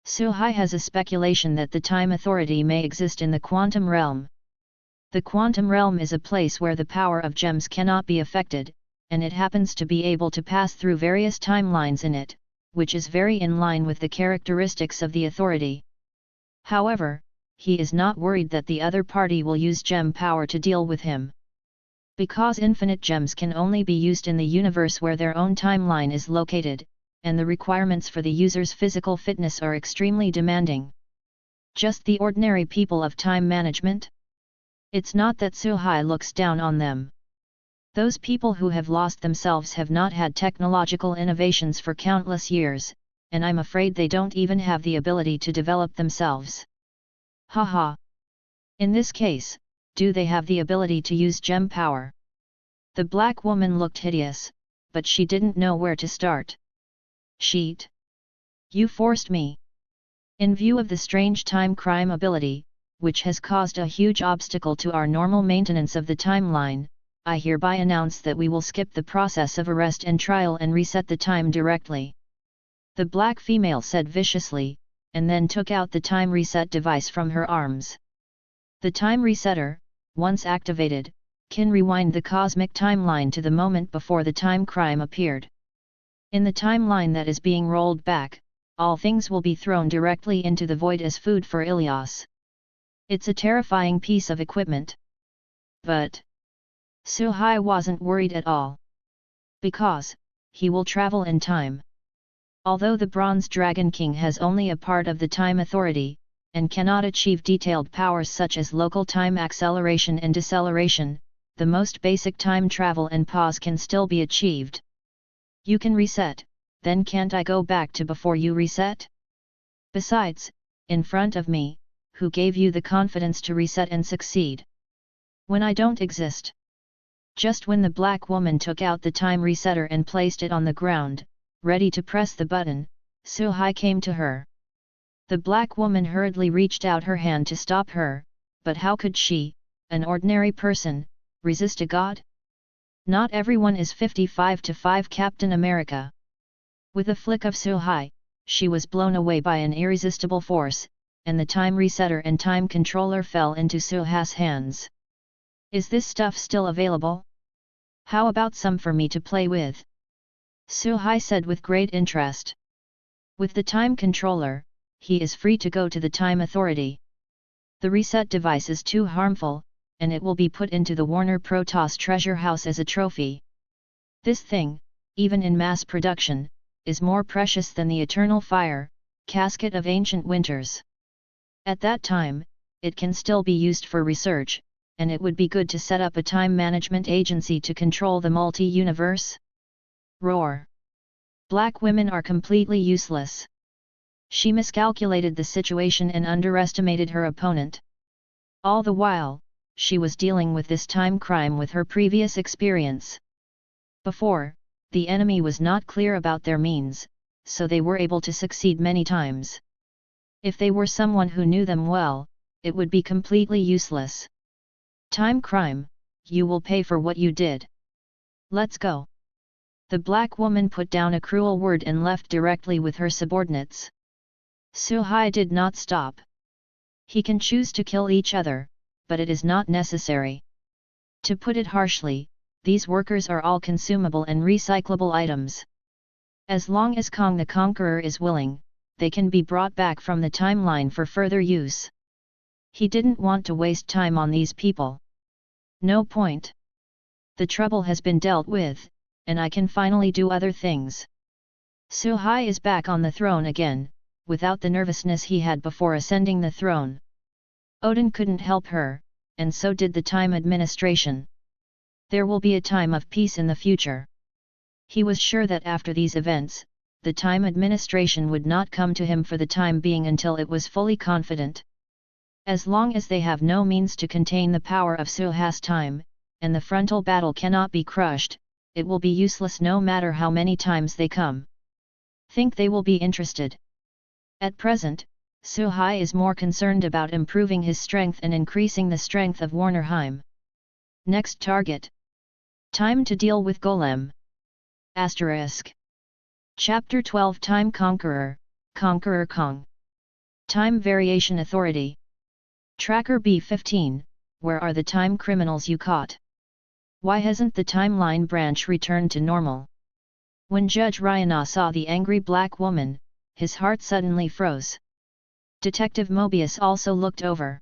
Suhai has a speculation that the Time Authority may exist in the quantum realm. The quantum realm is a place where the power of gems cannot be affected, and it happens to be able to pass through various timelines in it, which is very in line with the characteristics of the authority. However, he is not worried that the other party will use gem power to deal with him. Because infinite gems can only be used in the universe where their own timeline is located, and the requirements for the user's physical fitness are extremely demanding. Just the ordinary people of time management? It's not that Suhai looks down on them. Those people who have lost themselves have not had technological innovations for countless years, and I'm afraid they don't even have the ability to develop themselves. Haha. In this case, do they have the ability to use gem power? The black woman looked hideous, but she didn't know where to start. Sheet. You forced me. In view of the strange time crime ability, which has caused a huge obstacle to our normal maintenance of the timeline, I hereby announce that we will skip the process of arrest and trial and reset the time directly. The black female said viciously, and then took out the time reset device from her arms. The time resetter, once activated, can rewind the cosmic timeline to the moment before the time crime appeared. In the timeline that is being rolled back, all things will be thrown directly into the void as food for Ilias. It's a terrifying piece of equipment. But Suhai wasn't worried at all. Because he will travel in time. Although the Bronze Dragon King has only a part of the time authority, and cannot achieve detailed powers such as local time acceleration and deceleration, the most basic time travel and pause can still be achieved. You can reset, then can't I go back to before you reset? Besides, in front of me, who gave you the confidence to reset and succeed? When I don't exist. Just when the black woman took out the time resetter and placed it on the ground, ready to press the button, Suhai came to her. The black woman hurriedly reached out her hand to stop her, but how could she, an ordinary person, resist a god? Not everyone is 55-5 Captain America. With a flick of Suhai, she was blown away by an irresistible force, and the time resetter and time controller fell into Suhai's hands. Is this stuff still available? How about some for me to play with? Suhai said with great interest. With the time controller, he is free to go to the time authority. The reset device is too harmful, and it will be put into the Warner Protoss treasure house as a trophy. This thing, even in mass production, is more precious than the eternal fire, casket of ancient winters. At that time, it can still be used for research, and it would be good to set up a time management agency to control the multi-universe. Roar. Black women are completely useless. She miscalculated the situation and underestimated her opponent. All the while, she was dealing with this time crime with her previous experience. Before, the enemy was not clear about their means, so they were able to succeed many times. If they were someone who knew them well, it would be completely useless. Time crime, you will pay for what you did. Let's go. The black woman put down a cruel word and left directly with her subordinates. Suhai did not stop. He can choose to kill each other, but it is not necessary. To put it harshly, these workers are all consumable and recyclable items. As long as Kong the Conqueror is willing, they can be brought back from the timeline for further use. He didn't want to waste time on these people. No point. The trouble has been dealt with, and I can finally do other things. Suhai is back on the throne again, without the nervousness he had before ascending the throne. Odin couldn't help her, and so did the time administration. There will be a time of peace in the future. He was sure that after these events, the time administration would not come to him for the time being until it was fully confident. As long as they have no means to contain the power of Suhai's time, and the frontal battle cannot be crushed, it will be useless no matter how many times they come. Think they will be interested. At present, Suhai is more concerned about improving his strength and increasing the strength of Warnerheim. Next target. Time to deal with Golem. Asterisk. Chapter 12 Time Conqueror, Conqueror Kong. Time Variation Authority. Tracker B-15, where are the time criminals you caught? Why hasn't the timeline branch returned to normal? When Judge Ryana saw the angry black woman, his heart suddenly froze. Detective Mobius also looked over.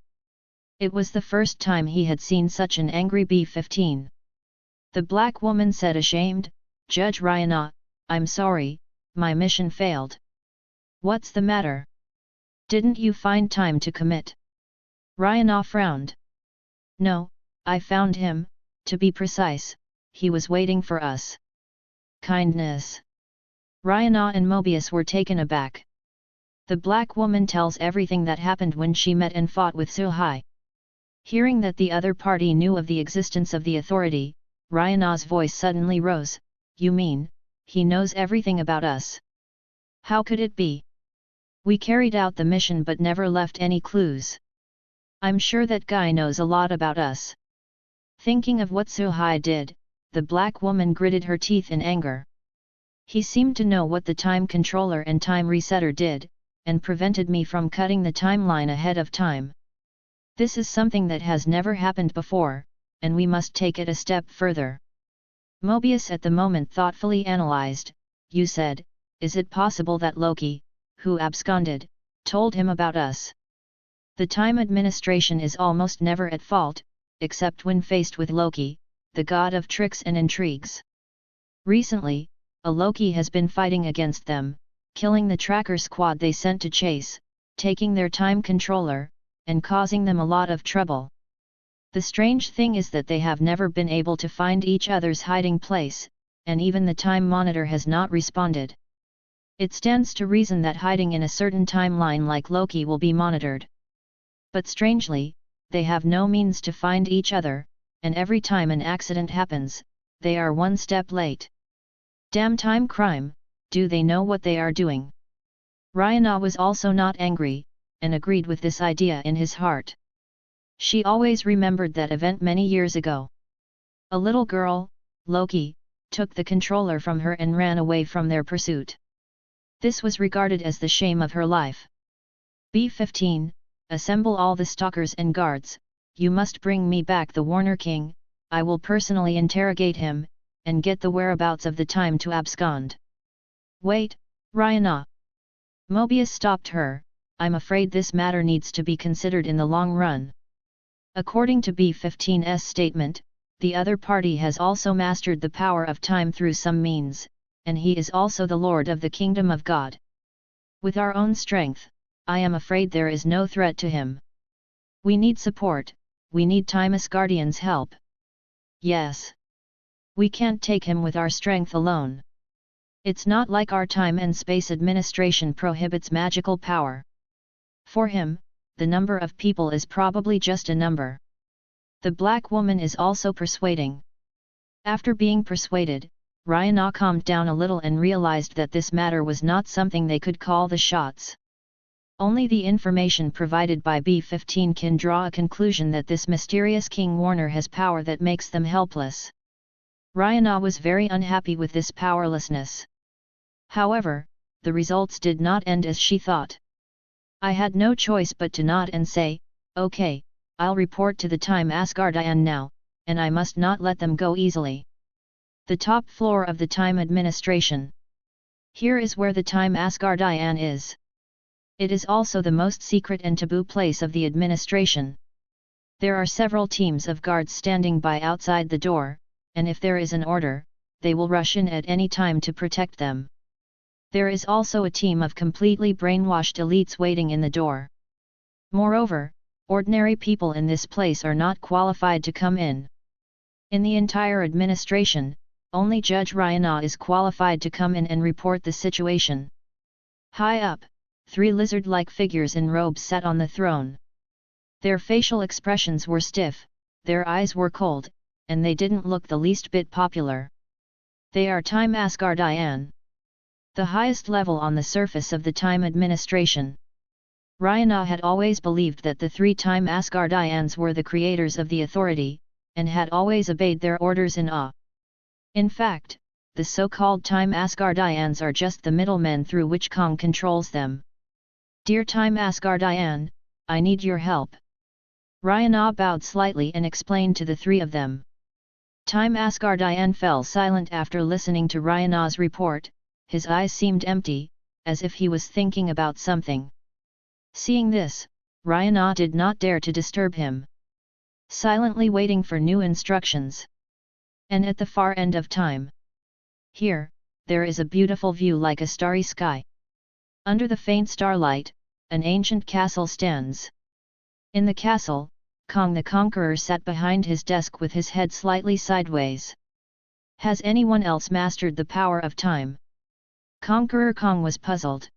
It was the first time he had seen such an angry B-15. The black woman said ashamed, "Judge Ryana, I'm sorry, my mission failed." "What's the matter? Didn't you find time to commit?" Ryana frowned. "No, I found him, to be precise, he was waiting for us." Kindness. Ryana and Mobius were taken aback. The black woman tells everything that happened when she met and fought with Suhai. Hearing that the other party knew of the existence of the authority, Ryana's voice suddenly rose. "You mean, he knows everything about us? How could it be? We carried out the mission but never left any clues. I'm sure that guy knows a lot about us." Thinking of what Suhai did, the black woman gritted her teeth in anger. "He seemed to know what the time controller and time resetter did, and prevented me from cutting the timeline ahead of time. This is something that has never happened before, and we must take it a step further." Mobius at the moment thoughtfully analyzed. "You said, is it possible that Loki, who absconded, told him about us? The time administration is almost never at fault, except when faced with Loki, the god of tricks and intrigues. Recently, a Loki has been fighting against them, killing the tracker squad they sent to chase, taking their time controller, and causing them a lot of trouble. The strange thing is that they have never been able to find each other's hiding place, and even the time monitor has not responded. It stands to reason that hiding in a certain timeline like Loki will be monitored. But strangely, they have no means to find each other, and every time an accident happens, they are one step late. Damn time crime, do they know what they are doing?" Ryana was also not angry, and agreed with this idea in his heart. She always remembered that event many years ago. A little girl, Loki, took the controller from her and ran away from their pursuit. This was regarded as the shame of her life. "B-15, assemble all the stalkers and guards, you must bring me back the Warner King, I will personally interrogate him, and get the whereabouts of the time to abscond." "Wait, Ryana." Mobius stopped her. "I'm afraid this matter needs to be considered in the long run. According to B-15's statement, the other party has also mastered the power of time through some means, and he is also the Lord of the Kingdom of God. With our own strength, I am afraid there is no threat to him. We need support, we need Time Asgardians' help. Yes. We can't take him with our strength alone. It's not like our time and space administration prohibits magical power. For him, the number of people is probably just a number." The black woman is also persuading. After being persuaded, Ryana calmed down a little and realized that this matter was not something they could call the shots. Only the information provided by B-15 can draw a conclusion that this mysterious King Warner has power that makes them helpless. Ryana was very unhappy with this powerlessness. However, the results did not end as she thought. "I had no choice but to nod and say, okay, I'll report to the Time Asgardian now, and I must not let them go easily." The top floor of the Time Administration. Here is where the Time Asgardian is. It is also the most secret and taboo place of the administration. There are several teams of guards standing by outside the door, and if there is an order, they will rush in at any time to protect them. There is also a team of completely brainwashed elites waiting in the door. Moreover, ordinary people in this place are not qualified to come in. In the entire administration, only Judge Ryana is qualified to come in and report the situation. High up, 3 lizard-like figures in robes sat on the throne. Their facial expressions were stiff, their eyes were cold, and they didn't look the least bit popular. They are Time Asgardian. The highest level on the surface of the time administration. Ryana had always believed that the 3 Time Asgardians were the creators of the authority, and had always obeyed their orders in awe. In fact, the so-called Time Asgardians are just the middlemen through which Kong controls them. Dear Time Asgardian, I need your help. Rayana bowed slightly and explained to the three of them. Time Asgardian fell silent after listening to Rayana's report. His eyes seemed empty, as if he was thinking about something. Seeing this, Rayana did not dare to disturb him. Silently waiting for new instructions. And at the far end of time. Here, there is a beautiful view like a starry sky. Under the faint starlight, an ancient castle stands. In the castle, Kong the Conqueror sat behind his desk with his head slightly sideways. Has anyone else mastered the power of time? Conqueror Kong was puzzled.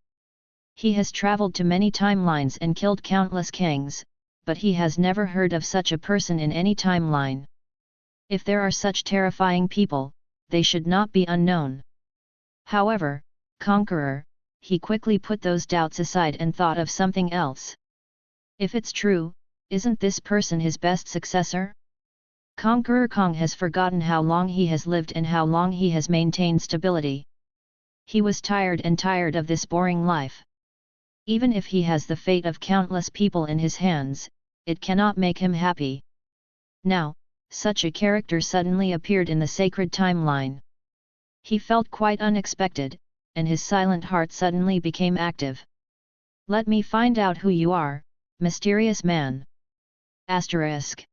He has traveled to many timelines and killed countless kings, but he has never heard of such a person in any timeline. If there are such terrifying people, they should not be unknown. However, Conqueror, he quickly put those doubts aside and thought of something else. If it's true, isn't this person his best successor? Conqueror Kong has forgotten how long he has lived and how long he has maintained stability. He was tired of this boring life. Even if he has the fate of countless people in his hands, it cannot make him happy. Now, such a character suddenly appeared in the sacred timeline. He felt quite unexpected, and his silent heart suddenly became active. Let me find out who you are, mysterious man. Asterisk.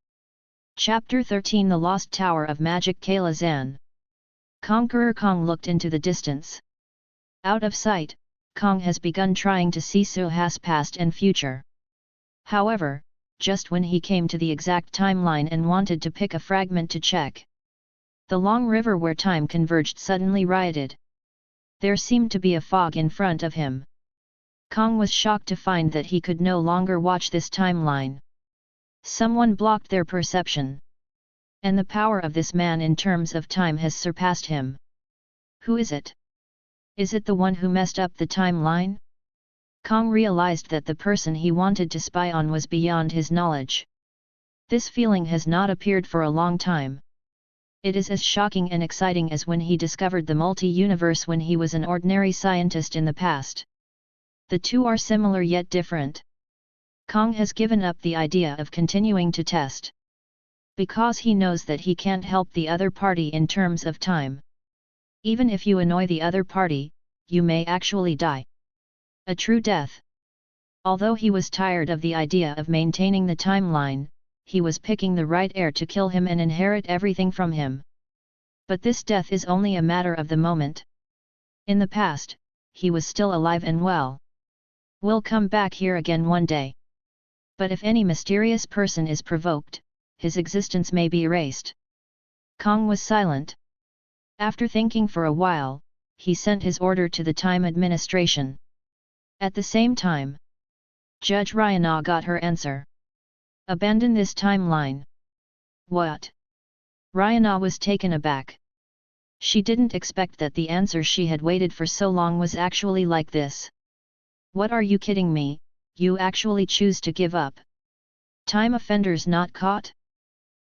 Chapter 13 The Lost Tower of Magic Kalazan. Conqueror Kong looked into the distance. Out of sight, Kong has begun trying to see Suha's past and future. However, just when he came to the exact timeline and wanted to pick a fragment to check, the long river where time converged suddenly rioted. There seemed to be a fog in front of him. Kong was shocked to find that he could no longer watch this timeline. Someone blocked their perception. And the power of this man in terms of time has surpassed him. Who is it? Is it the one who messed up the timeline? Kong realized that the person he wanted to spy on was beyond his knowledge. This feeling has not appeared for a long time. It is as shocking and exciting as when he discovered the multi-universe when he was an ordinary scientist in the past. The two are similar yet different. Kong has given up the idea of continuing to test. Because he knows that he can't help the other party in terms of time. Even if you annoy the other party, you may actually die. A true death. Although he was tired of the idea of maintaining the timeline, he was picking the right heir to kill him and inherit everything from him. But this death is only a matter of the moment. In the past, he was still alive and well. We'll come back here again one day. But if any mysterious person is provoked, his existence may be erased. Kong was silent. After thinking for a while, he sent his order to the Time Administration. At the same time, Judge Rayana got her answer. Abandon this timeline. What? Rayana was taken aback. She didn't expect that the answer she had waited for so long was actually like this. What are you kidding me, you actually choose to give up? Time offenders not caught?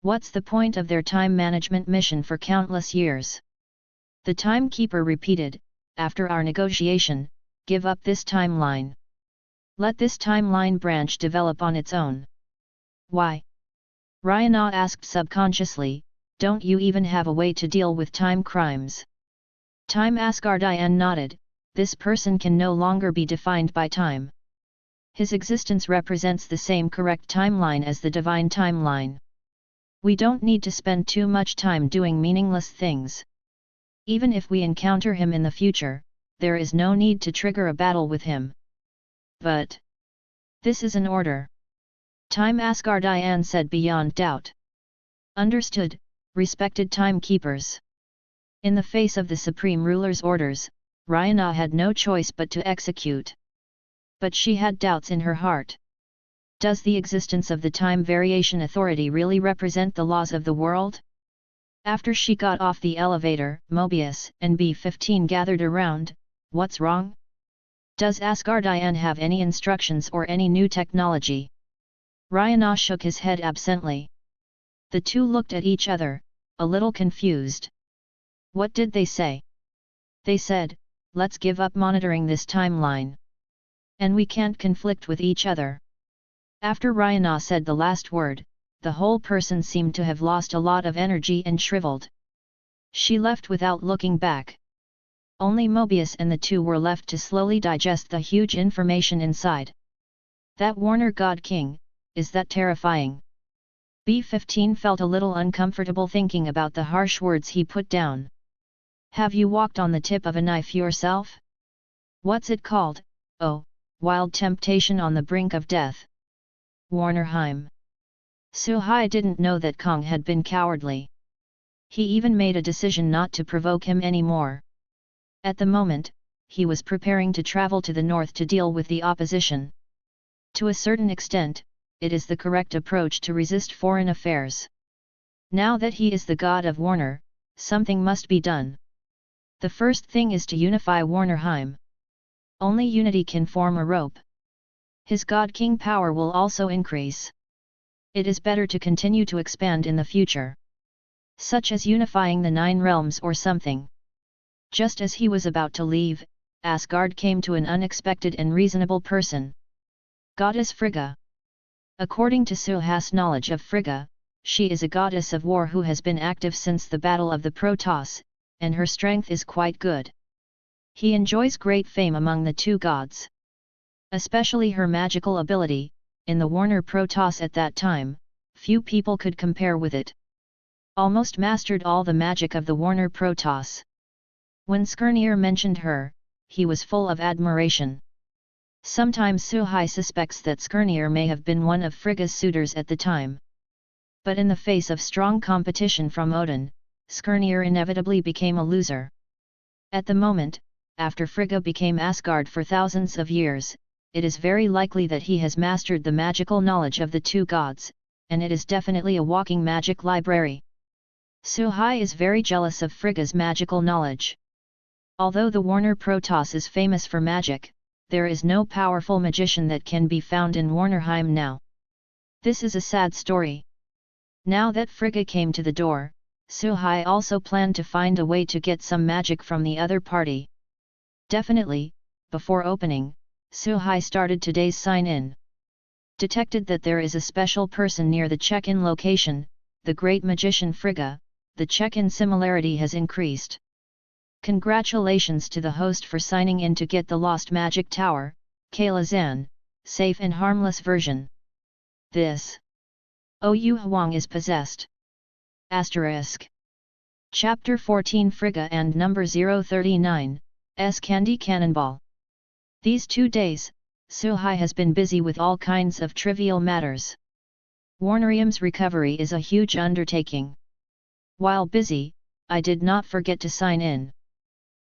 What's the point of their time management mission for countless years? The timekeeper repeated, after our negotiation, give up this timeline. Let this timeline branch develop on its own. Why? Rayana asked subconsciously, don't you even have a way to deal with time crimes? Time Asgardian nodded, this person can no longer be defined by time. His existence represents the same correct timeline as the divine timeline. We don't need to spend too much time doing meaningless things. Even if we encounter him in the future, there is no need to trigger a battle with him. But this is an order. Time Asgardian said beyond doubt. Understood, respected timekeepers. In the face of the Supreme Ruler's orders, Rayana had no choice but to execute. But she had doubts in her heart. Does the existence of the Time Variation Authority really represent the laws of the world? After she got off the elevator, Mobius and B-15 gathered around. What's wrong? Does Asgardian have any instructions or any new technology? Rayana shook his head absently. The two looked at each other, a little confused. What did they say? They said, let's give up monitoring this timeline. And we can't conflict with each other. After Ryana said the last word, the whole person seemed to have lost a lot of energy and shriveled. She left without looking back. Only Mobius and the two were left to slowly digest the huge information inside. That Warner God King, is that terrifying? B-15 felt a little uncomfortable thinking about the harsh words he put down. Have you walked on the tip of a knife yourself? What's it called? Oh, wild temptation on the brink of death. Warnerheim. Suhai didn't know that Kong had been cowardly. He even made a decision not to provoke him anymore. At the moment, he was preparing to travel to the north to deal with the opposition. To a certain extent, it is the correct approach to resist foreign affairs. Now that he is the god of Warner, something must be done. The first thing is to unify Warnerheim. Only unity can form a rope. His god-king power will also increase. It is better to continue to expand in the future. Such as unifying the 9 realms or something. Just as he was about to leave, Asgard came to an unexpected and reasonable person. Goddess Frigga. According to Suhas's knowledge of Frigga, she is a goddess of war who has been active since the Battle of the Protoss, and her strength is quite good. He enjoys great fame among the two gods. Especially her magical ability, in the Warner Protoss at that time, few people could compare with it. Almost mastered all the magic of the Warner Protoss. When Skirnir mentioned her, he was full of admiration. Sometimes Suhai suspects that Skirnir may have been one of Frigga's suitors at the time. But in the face of strong competition from Odin, Skirnir inevitably became a loser. At the moment, after Frigga became Asgard for thousands of years, it is very likely that he has mastered the magical knowledge of the two gods, and it is definitely a walking magic library. Suhai is very jealous of Frigga's magical knowledge. Although the Warner Protoss is famous for magic, there is no powerful magician that can be found in Warnerheim now. This is a sad story. Now that Frigga came to the door, Suhai also planned to find a way to get some magic from the other party. Definitely, before opening, Suhai started today's sign-in. Detected that there is a special person near the check-in location, the great magician Frigga. The check-in similarity has increased. Congratulations to the host for signing in to get the Lost Magic Tower, Kayla Zan, safe and harmless version. This Ou Huang is possessed. Asterisk. Chapter 14 Frigga and number 039, S Candy Cannonball. These 2 days, Suhai has been busy with all kinds of trivial matters. Warnerheim's recovery is a huge undertaking. While busy, I did not forget to sign in.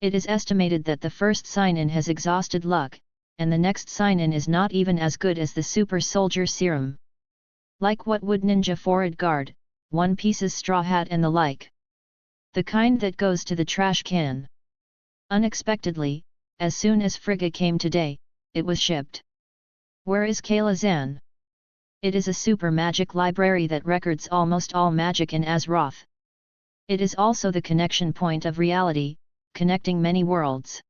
It is estimated that the first sign-in has exhausted luck, and the next sign-in is not even as good as the Super Soldier Serum. Like what would Ninja Forward Guard, One Piece's straw hat and the like. The kind that goes to the trash can. Unexpectedly, as soon as Frigga came today, it was shipped. Where is Kayla Zan? It is a super magic library that records almost all magic in Azeroth. It is also the connection point of reality, connecting many worlds.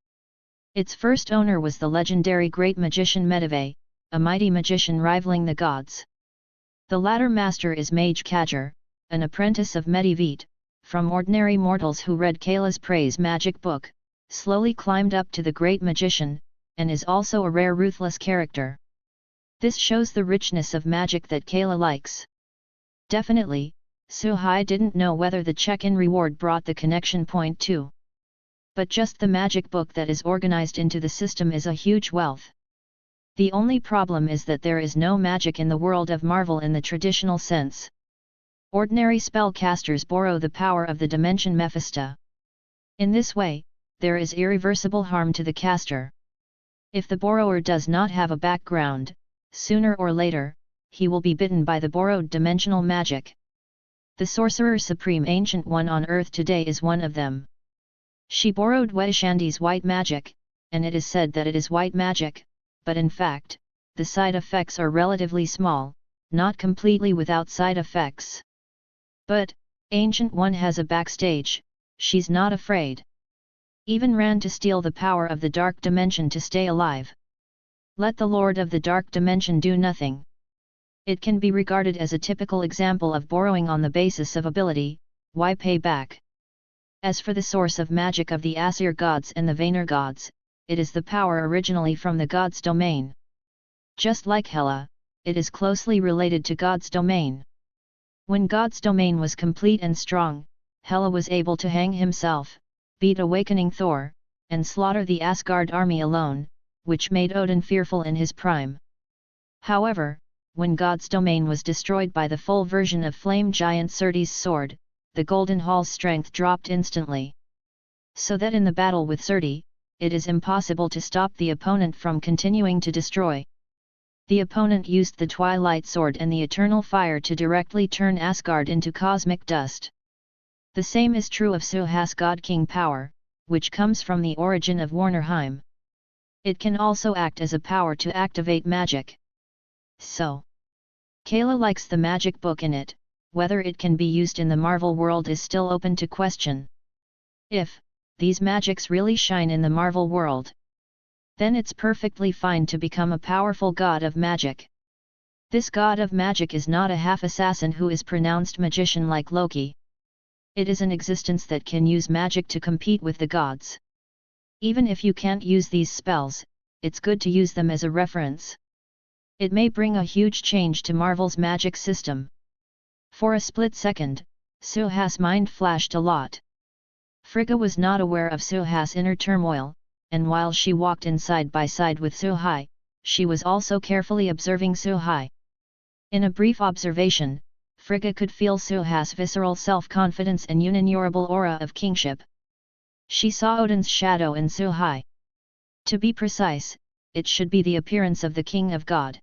Its first owner was the legendary great magician Medivh, a mighty magician rivaling the gods. The latter master is Mage Kajer, an apprentice of Medivh, from ordinary mortals who read Kayla's praise magic book, slowly climbed up to the great magician, and is also a rare ruthless character. This shows the richness of magic that Kayla likes. Definitely, Suhai didn't know whether the check-in reward brought the connection point too. But just the magic book that is organized into the system is a huge wealth. The only problem is that there is no magic in the world of Marvel in the traditional sense. Ordinary spellcasters borrow the power of the dimension Mephisto. In this way, there is irreversible harm to the caster. If the borrower does not have a background, sooner or later, he will be bitten by the borrowed dimensional magic. The Sorcerer Supreme Ancient One on Earth today is one of them. She borrowed Wedishandi's white magic, and it is said that it is white magic, but in fact, the side effects are relatively small, not completely without side effects. But, Ancient One has a backstage, she's not afraid. Even ran to steal the power of the dark dimension to stay alive. Let the Lord of the dark dimension do nothing. It can be regarded as a typical example of borrowing on the basis of ability, why pay back? As for the source of magic of the Asir gods and the Vanir gods, it is the power originally from the gods' domain. Just like Hela, it is closely related to God's domain. When God's domain was complete and strong, Hela was able to hang himself, beat awakening Thor, and slaughter the Asgard army alone, which made Odin fearful in his prime. However, when God's domain was destroyed by the full version of flame giant Surti's sword, the Golden Hall's strength dropped instantly. So that in the battle with Surti, it is impossible to stop the opponent from continuing to destroy. The opponent used the Twilight Sword and the Eternal Fire to directly turn Asgard into cosmic dust. The same is true of Suha's God King power, which comes from the origin of Warnerheim. It can also act as a power to activate magic. So, Kayla likes the magic book in it. Whether it can be used in the Marvel world is still open to question. If these magics really shine in the Marvel world, then it's perfectly fine to become a powerful god of magic. This god of magic is not a half-assassin who is pronounced magician like Loki. It is an existence that can use magic to compete with the gods. Even if you can't use these spells, it's good to use them as a reference. It may bring a huge change to Marvel's magic system. For a split second, Suha's mind flashed a lot. Frigga was not aware of Suha's inner turmoil, and while she walked in side by side with Suhai, she was also carefully observing Suhai. In a brief observation, Frigga could feel Suha's visceral self-confidence and unignorable aura of kingship. She saw Odin's shadow in Suhai. To be precise, it should be the appearance of the King of God.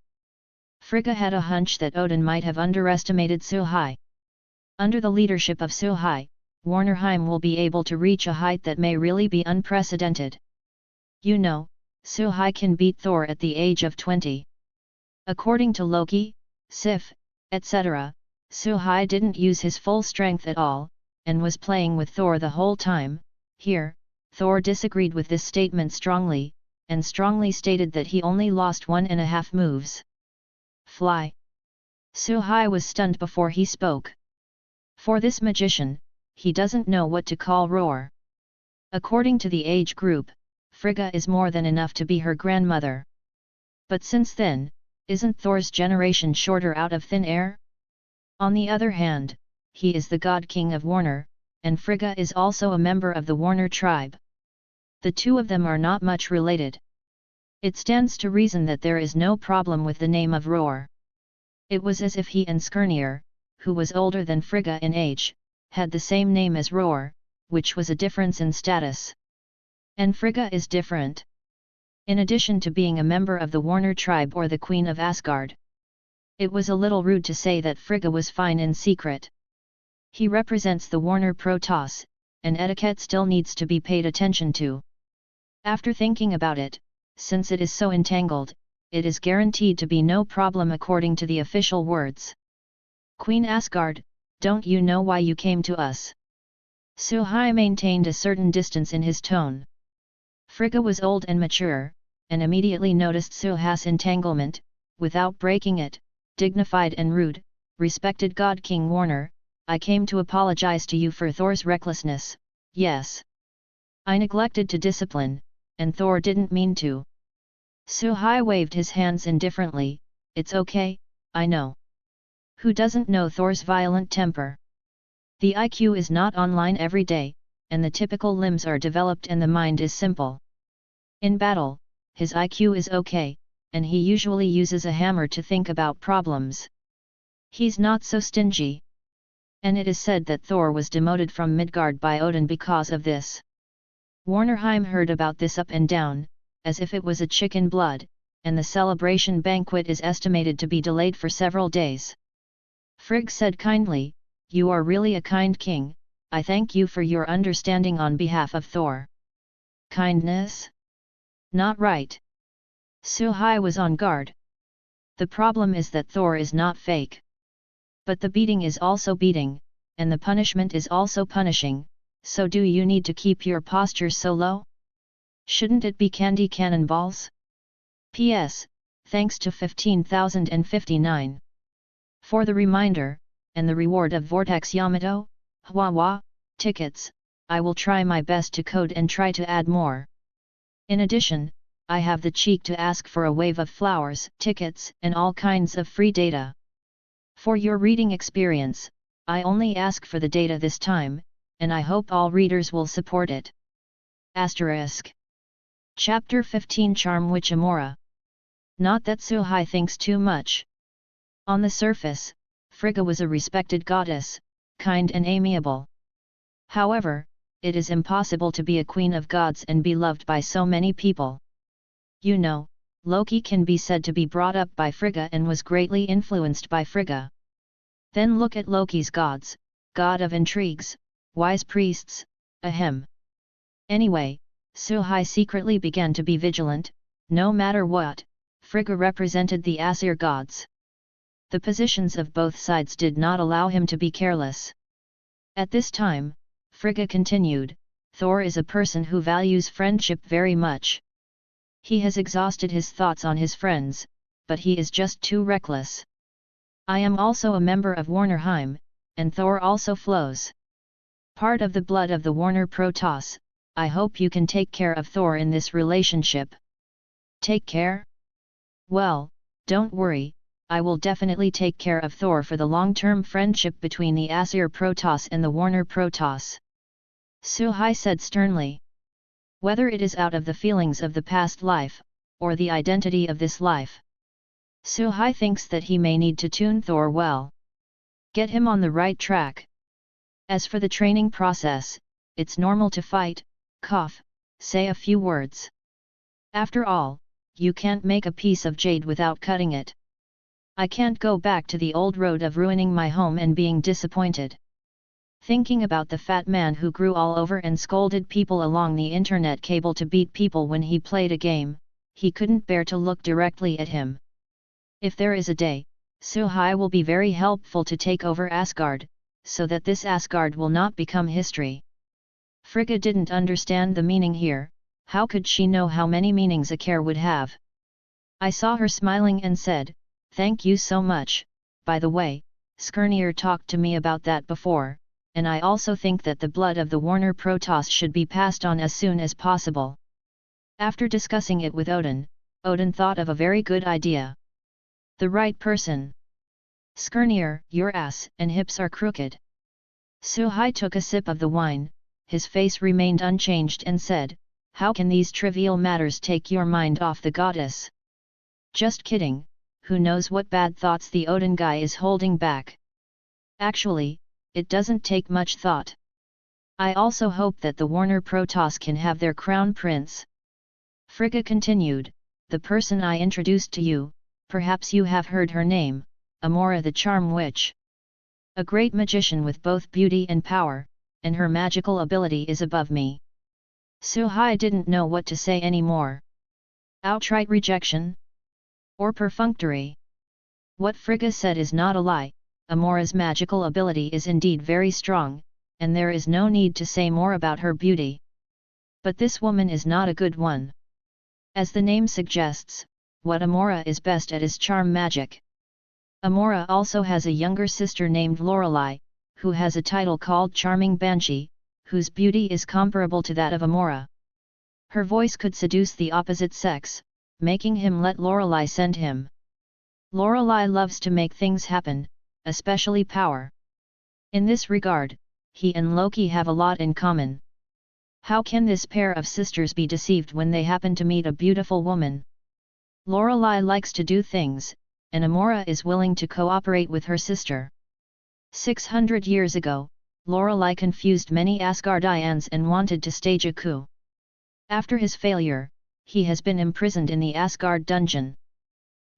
Frigga had a hunch that Odin might have underestimated Suhai. Under the leadership of Suhai, Warnerheim will be able to reach a height that may really be unprecedented. You know, Suhai can beat Thor at the age of 20. According to Loki, Sif, etc., Suhai didn't use his full strength at all, and was playing with Thor the whole time. Here, Thor disagreed with this statement strongly, and strongly stated that he only lost 1.5 moves. Fly. Suhai was stunned before he spoke. For this magician, he doesn't know what to call roar. According to the age group, Frigga is more than enough to be her grandmother. But since then, isn't Thor's generation shorter out of thin air? On the other hand, he is the god king of Warner, and Frigga is also a member of the Warner tribe. The two of them are not much related. It stands to reason that there is no problem with the name of Roar. It was as if he and Skirnir, who was older than Frigga in age, had the same name as Roar, which was a difference in status. And Frigga is different. In addition to being a member of the Warner tribe or the Queen of Asgard, it was a little rude to say that Frigga was fine in secret. He represents the Warner Protoss, and etiquette still needs to be paid attention to. After thinking about it, since it is so entangled, it is guaranteed to be no problem according to the official words. Queen Asgard, don't you know why you came to us? Suhai maintained a certain distance in his tone. Frigga was old and mature, and immediately noticed Suha's entanglement, without breaking it, dignified and rude. Respected God King Warner, I came to apologize to you for Thor's recklessness. Yes, I neglected to discipline, and Thor didn't mean to. Suhai waved his hands indifferently. It's okay, I know. Who doesn't know Thor's violent temper? The IQ is not online every day, and the typical limbs are developed and the mind is simple. In battle, his IQ is okay, and he usually uses a hammer to think about problems. He's not so stingy. And it is said that Thor was demoted from Midgard by Odin because of this. Warnerheim heard about this up and down, as if it was a chicken blood, and the celebration banquet is estimated to be delayed for several days. Frigg said kindly, "You are really a kind king, I thank you for your understanding on behalf of Thor." Kindness? Not right. Suhai was on guard. The problem is that Thor is not fake. But the beating is also beating, and the punishment is also punishing, so do you need to keep your posture so low? Shouldn't it be candy cannonballs? P.S. Thanks to 15,059 for the reminder, and the reward of Vortex Yamato, Hwawa, tickets. I will try my best to code and try to add more. In addition, I have the cheek to ask for a wave of flowers, tickets, and all kinds of free data. For your reading experience, I only ask for the data this time, and I hope all readers will support it. Asterisk. Chapter 15 Charm Witch Amora. Not that Suhai thinks too much. On the surface, Frigga was a respected goddess, kind and amiable. However, it is impossible to be a queen of gods and be loved by so many people. You know, Loki can be said to be brought up by Frigga and was greatly influenced by Frigga. Then look at Loki's gods, god of intrigues, wise priests, ahem. Anyway, Suhai secretly began to be vigilant. No matter what, Frigga represented the Aesir gods. The positions of both sides did not allow him to be careless. At this time, Frigga continued, Thor is a person who values friendship very much. He has exhausted his thoughts on his friends, but he is just too reckless. I am also a member of Warnerheim, and Thor also flows part of the blood of the Warner Protoss. I hope you can take care of Thor in this relationship. Take care? Well, don't worry, I will definitely take care of Thor for the long-term friendship between the Aesir Protoss and the Warner Protoss. Suhai said sternly. Whether it is out of the feelings of the past life, or the identity of this life. Suhai thinks that he may need to tune Thor well. Get him on the right track. As for the training process, it's normal to fight, cough, say a few words. After all, you can't make a piece of jade without cutting it. I can't go back to the old road of ruining my home and being disappointed. Thinking about the fat man who grew all over and scolded people along the internet cable to beat people when he played a game, he couldn't bear to look directly at him. If there is a day, Suhai will be very helpful to take over Asgard, so that this Asgard will not become history. Frigga didn't understand the meaning here. How could she know how many meanings a care would have? I saw her smiling and said, Thank you so much. By the way, Skirnir talked to me about that before, and I also think that the blood of the Warner Protoss should be passed on as soon as possible. After discussing it with Odin, Odin thought of a very good idea. The right person. Skirnir, your ass and hips are crooked. Suhai took a sip of the wine, his face remained unchanged and said, How can these trivial matters take your mind off the goddess? Just kidding, who knows what bad thoughts the Odin guy is holding back. Actually, it doesn't take much thought. I also hope that the Warner Protoss can have their crown prince. Frigga continued, the person I introduced to you, perhaps you have heard her name, Amora the Charm Witch. A great magician with both beauty and power, and her magical ability is above me. Suhai didn't know what to say anymore. Outright rejection? Or perfunctory? What Frigga said is not a lie, Amora's magical ability is indeed very strong, and there is no need to say more about her beauty. But this woman is not a good one. As the name suggests, what Amora is best at is charm magic. Amora also has a younger sister named Lorelei, who has a title called Charming Banshee, whose beauty is comparable to that of Amora. Her voice could seduce the opposite sex, making him let Lorelei send him. Lorelei loves to make things happen, especially power. In this regard, he and Loki have a lot in common. How can this pair of sisters be deceived when they happen to meet a beautiful woman? Lorelei likes to do things, and Amora is willing to cooperate with her sister. 600 years ago, Lorelei confused many Asgardians and wanted to stage a coup. After his failure, he has been imprisoned in the Asgard dungeon.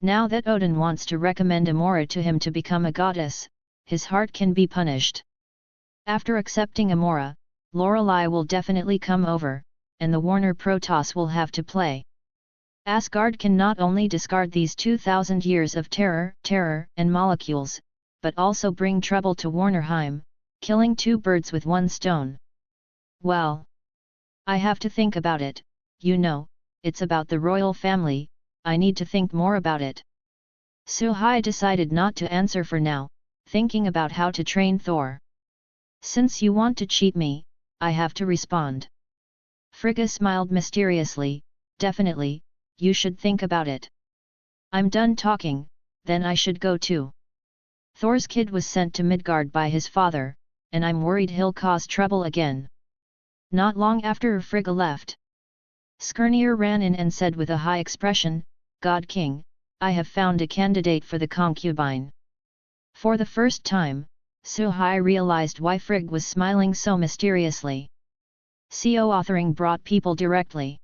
Now that Odin wants to recommend Amora to him to become a goddess, his heart can be punished. After accepting Amora, Lorelei will definitely come over, and the Warner Protoss will have to play. Asgard can not only discard these 2,000 years of terror and molecules, but also bring trouble to Warnerheim, killing two birds with one stone. Well, I have to think about it, it's about the royal family, I need to think more about it. Suhai decided not to answer for now, thinking about how to train Thor. Since you want to cheat me, I have to respond. Frigga smiled mysteriously, definitely, you should think about it. I'm done talking, then I should go too. Thor's kid was sent to Midgard by his father, and I'm worried he'll cause trouble again. Not long after Frigga left, Skirnir ran in and said with a high expression, God King, I have found a candidate for the concubine. For the first time, Suhai realized why Frigg was smiling so mysteriously. Co-authoring brought people directly.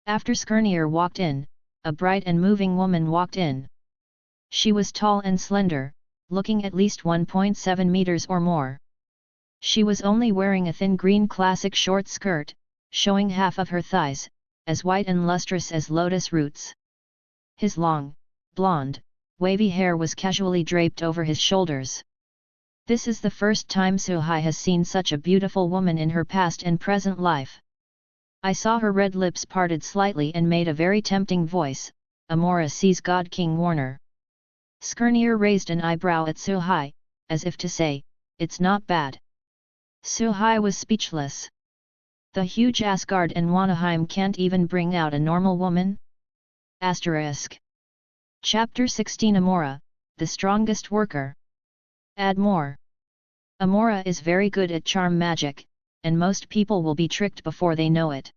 After Skirnir walked in, a bright and moving woman walked in. She was tall and slender, looking at least 1.7 meters or more. She was only wearing a thin green classic short skirt, showing half of her thighs, as white and lustrous as lotus roots. His long, blonde, wavy hair was casually draped over his shoulders. This is the first time Suhai has seen such a beautiful woman in her past and present life. I saw her red lips parted slightly and made a very tempting voice, Amora sees God King Warner. Skirnir raised an eyebrow at Suhai, as if to say, it's not bad. Suhai was speechless. The huge Asgard and Warnerheim can't even bring out a normal woman? Asterisk. Chapter 16 Amora, the strongest worker. Add more. Amora is very good at charm magic, and most people will be tricked before they know it.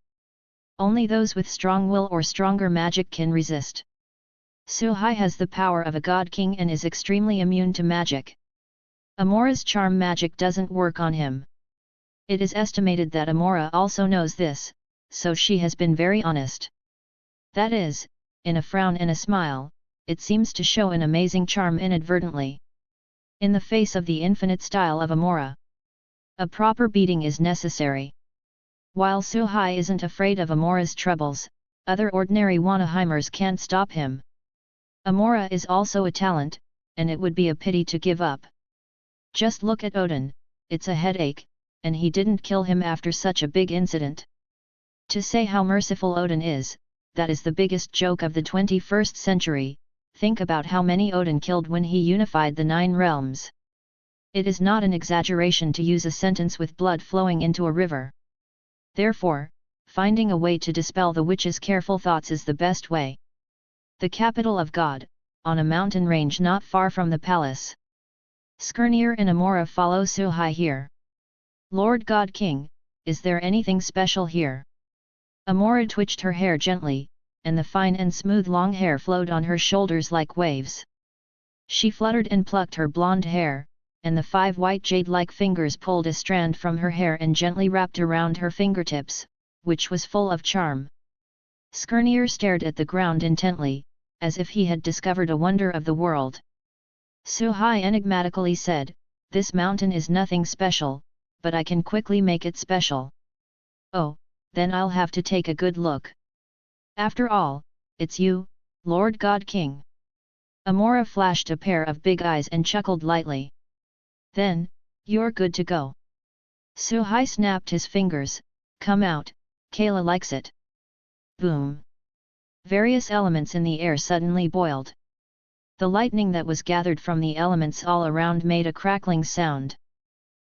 Only those with strong will or stronger magic can resist. Suhai has the power of a god king and is extremely immune to magic. Amora's charm magic doesn't work on him. It is estimated that Amora also knows this, so she has been very honest. That is, in a frown and a smile, it seems to show an amazing charm inadvertently. In the face of the infinite style of Amora, a proper beating is necessary. While Suhai isn't afraid of Amora's troubles, other ordinary Warnerheimers can't stop him. Amora is also a talent, and it would be a pity to give up. Just look at Odin, it's a headache, and he didn't kill him after such a big incident. To say how merciful Odin is, that is the biggest joke of the 21st century. Think about how many Odin killed when he unified the 9 realms. It is not an exaggeration to use a sentence with blood flowing into a river. Therefore, finding a way to dispel the witch's careful thoughts is the best way. The capital of God, on a mountain range not far from the palace. Skirnir and Amora follow Suhai here. Lord God King, is there anything special here? Amora twitched her hair gently, and the fine and smooth long hair flowed on her shoulders like waves. She fluttered and plucked her blonde hair, and the 5 white jade-like fingers pulled a strand from her hair and gently wrapped around her fingertips, which was full of charm. Skirnir stared at the ground intently, as if he had discovered a wonder of the world. Suhai enigmatically said, "This mountain is nothing special, but I can quickly make it special." "Oh, then I'll have to take a good look. After all, it's you, Lord God King." Amora flashed a pair of big eyes and chuckled lightly. "Then, you're good to go." Suhai snapped his fingers, "Come out, Kayla likes it." Boom! Various elements in the air suddenly boiled. The lightning that was gathered from the elements all around made a crackling sound.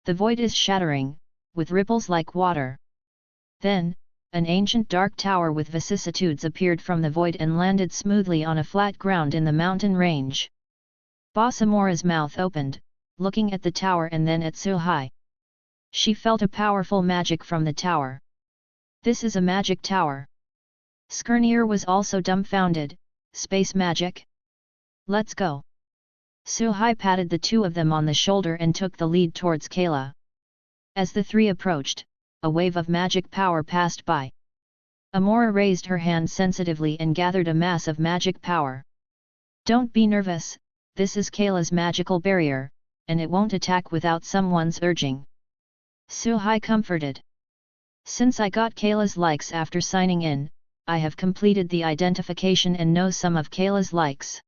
The void is shattering, with ripples like water. Then, an ancient dark tower with vicissitudes appeared from the void and landed smoothly on a flat ground in the mountain range. Boss Amora's mouth opened, looking at the tower and then at Suhai. She felt a powerful magic from the tower. This is a magic tower. Skirnir was also dumbfounded. Space magic? Let's go. Suhai patted the two of them on the shoulder and took the lead towards Kayla. As the three approached, a wave of magic power passed by. Amora raised her hand sensitively and gathered a mass of magic power. "Don't be nervous, this is Kayla's magical barrier, and it won't attack without someone's urging." Suhai comforted. "Since I got Kayla's likes after signing in, I have completed the identification and know some of Kayla's likes.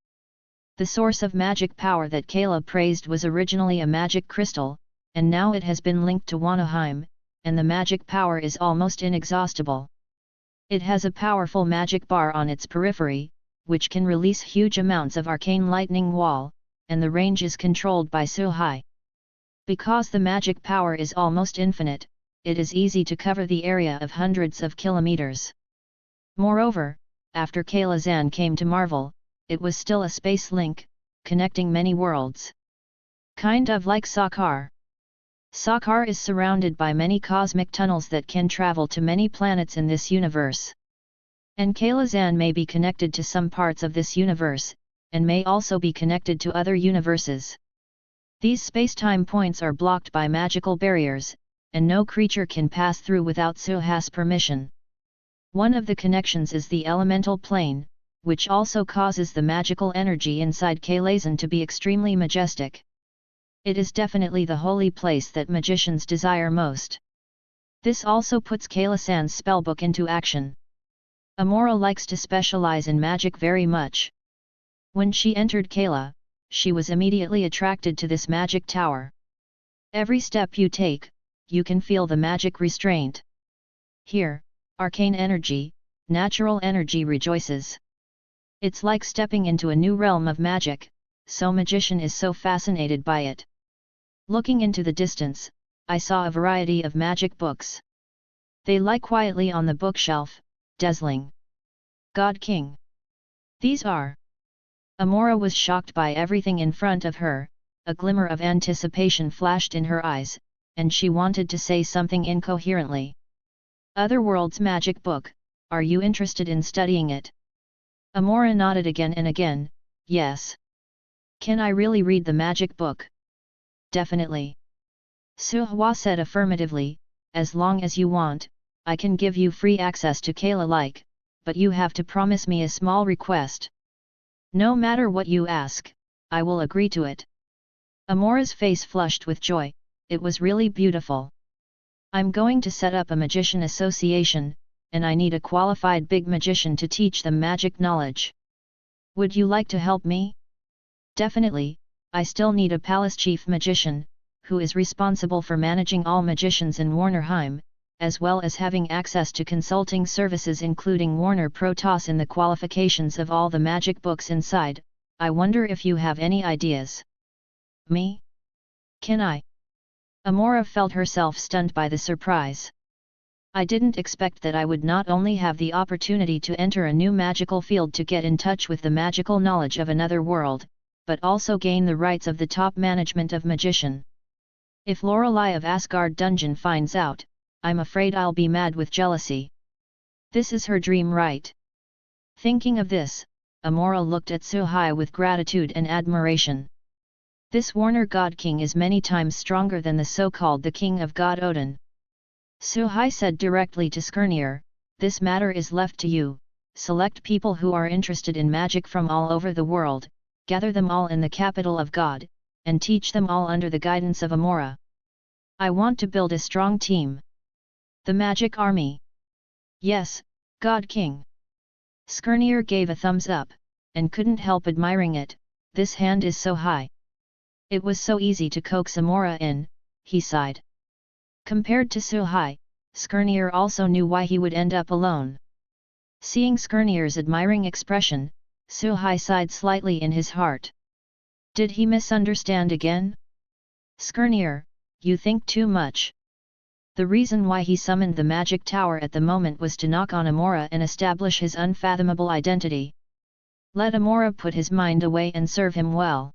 The source of magic power that Kayla praised was originally a magic crystal, and now it has been linked to Warnerheim, and the magic power is almost inexhaustible. It has a powerful magic bar on its periphery, which can release huge amounts of arcane lightning wall, and the range is controlled by Suhai. Because the magic power is almost infinite, it is easy to cover the area of hundreds of kilometers. Moreover, after Kailazan came to Marvel, it was still a space link, connecting many worlds. Kind of like Sakar. Sakar is surrounded by many cosmic tunnels that can travel to many planets in this universe. And Kailazan may be connected to some parts of this universe, and may also be connected to other universes. These space-time points are blocked by magical barriers, and no creature can pass through without Suha's permission. One of the connections is the elemental plane, which also causes the magical energy inside Kailazan to be extremely majestic. It is definitely the holy place that magicians desire most. This also puts Kailazan's spellbook into action. Amora likes to specialize in magic very much. When she entered Kaila, she was immediately attracted to this magic tower. Every step you take, you can feel the magic restraint. Here, arcane energy, natural energy rejoices. It's like stepping into a new realm of magic, so magician is so fascinated by it. Looking into the distance, I saw a variety of magic books. They lie quietly on the bookshelf, dazzling. God King. These are. Amora was shocked by everything in front of her, a glimmer of anticipation flashed in her eyes, and she wanted to say something incoherently. Otherworld's magic book, are you interested in studying it? Amora nodded again and again, yes. Can I really read the magic book? Definitely. Suhwa said affirmatively, as long as you want, I can give you free access to Kaila, but you have to promise me a small request. No matter what you ask, I will agree to it. Amora's face flushed with joy, it was really beautiful. I'm going to set up a magician association, and I need a qualified big magician to teach them magic knowledge. Would you like to help me? Definitely. I still need a palace chief magician, who is responsible for managing all magicians in Warnerheim, as well as having access to consulting services including Warner Protoss in the qualifications of all the magic books inside. I wonder if you have any ideas. Me? Can I? Amora felt herself stunned by the surprise. I didn't expect that I would not only have the opportunity to enter a new magical field to get in touch with the magical knowledge of another world, but also gain the rights of the top management of magician. If Lorelei of Asgard Dungeon finds out, I'm afraid I'll be mad with jealousy. This is her dream, right? Thinking of this, Amora looked at Suhai with gratitude and admiration. This Warner God King is many times stronger than the so-called the King of God Odin. Suhai said directly to Skirnir, this matter is left to you, select people who are interested in magic from all over the world, gather them all in the capital of God, and teach them all under the guidance of Amora. I want to build a strong team. The magic army. Yes, God King. Skirnir gave a thumbs up, and couldn't help admiring it, this hand is so high. It was so easy to coax Amora in, he sighed. Compared to Suhai, Skirnir also knew why he would end up alone. Seeing Skirnir's admiring expression, Suhai sighed slightly in his heart. Did he misunderstand again? Skirnir, you think too much. The reason why he summoned the magic tower at the moment was to knock on Amora and establish his unfathomable identity. Let Amora put his mind away and serve him well.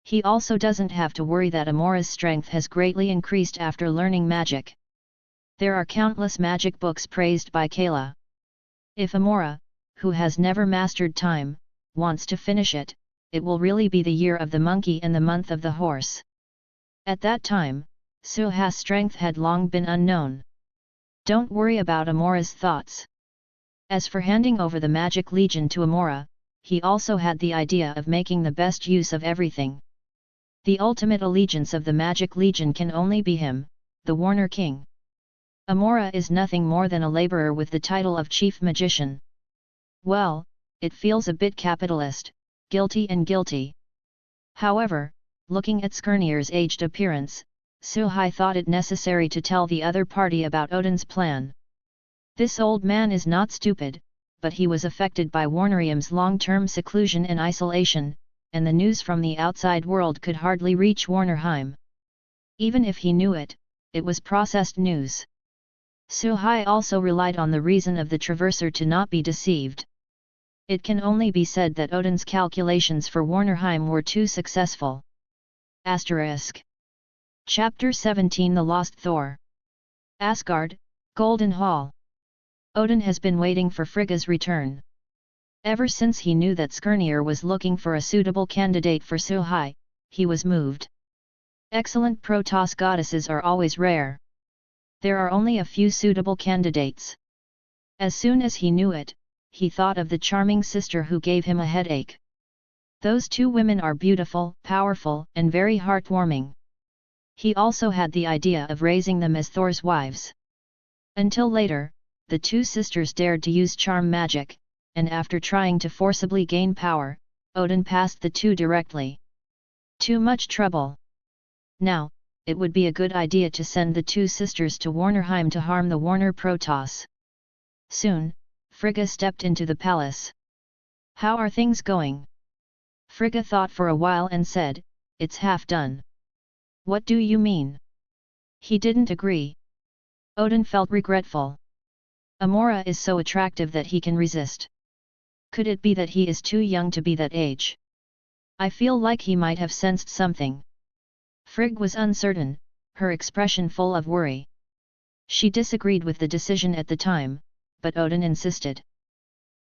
He also doesn't have to worry that Amora's strength has greatly increased after learning magic. There are countless magic books praised by Kaila. If Amora, who has never mastered time, wants to finish it, it will really be the year of the monkey and the month of the horse. At that time, Suha's strength had long been unknown. Don't worry about Amora's thoughts. As for handing over the Magic Legion to Amora, he also had the idea of making the best use of everything. The ultimate allegiance of the Magic Legion can only be him, the Warner King. Amora is nothing more than a laborer with the title of Chief Magician. Well, it feels a bit capitalist, guilty and guilty. However, looking at Skirnir's aged appearance, Suhai thought it necessary to tell the other party about Odin's plan. This old man is not stupid, but he was affected by Warnerheim's long-term seclusion and isolation, and the news from the outside world could hardly reach Warnerheim. Even if he knew it, it was processed news. Suhai also relied on the reason of the Traverser to not be deceived. It can only be said that Odin's calculations for Warnerheim were too successful. Asterisk. Chapter 17 The Lost Thor. Asgard, Golden Hall. Odin has been waiting for Frigga's return. Ever since he knew that Skirnir was looking for a suitable candidate for Suhai, he was moved. Excellent Protoss goddesses are always rare. There are only a few suitable candidates. As soon as he knew it, he thought of the charming sister who gave him a headache. Those two women are beautiful, powerful, and very heartwarming. He also had the idea of raising them as Thor's wives. Until later, the two sisters dared to use charm magic, and after trying to forcibly gain power, Odin passed the two directly. Too much trouble. Now, it would be a good idea to send the two sisters to Warnerheim to harm the Warner Protoss. Soon, Frigga stepped into the palace. How are things going? Frigga thought for a while and said, It's half done. What do you mean? He didn't agree. Odin felt regretful. Amora is so attractive that he can resist. Could it be that he is too young to be that age? I feel like he might have sensed something. Frigg was uncertain, her expression full of worry. She disagreed with the decision at the time, but Odin insisted.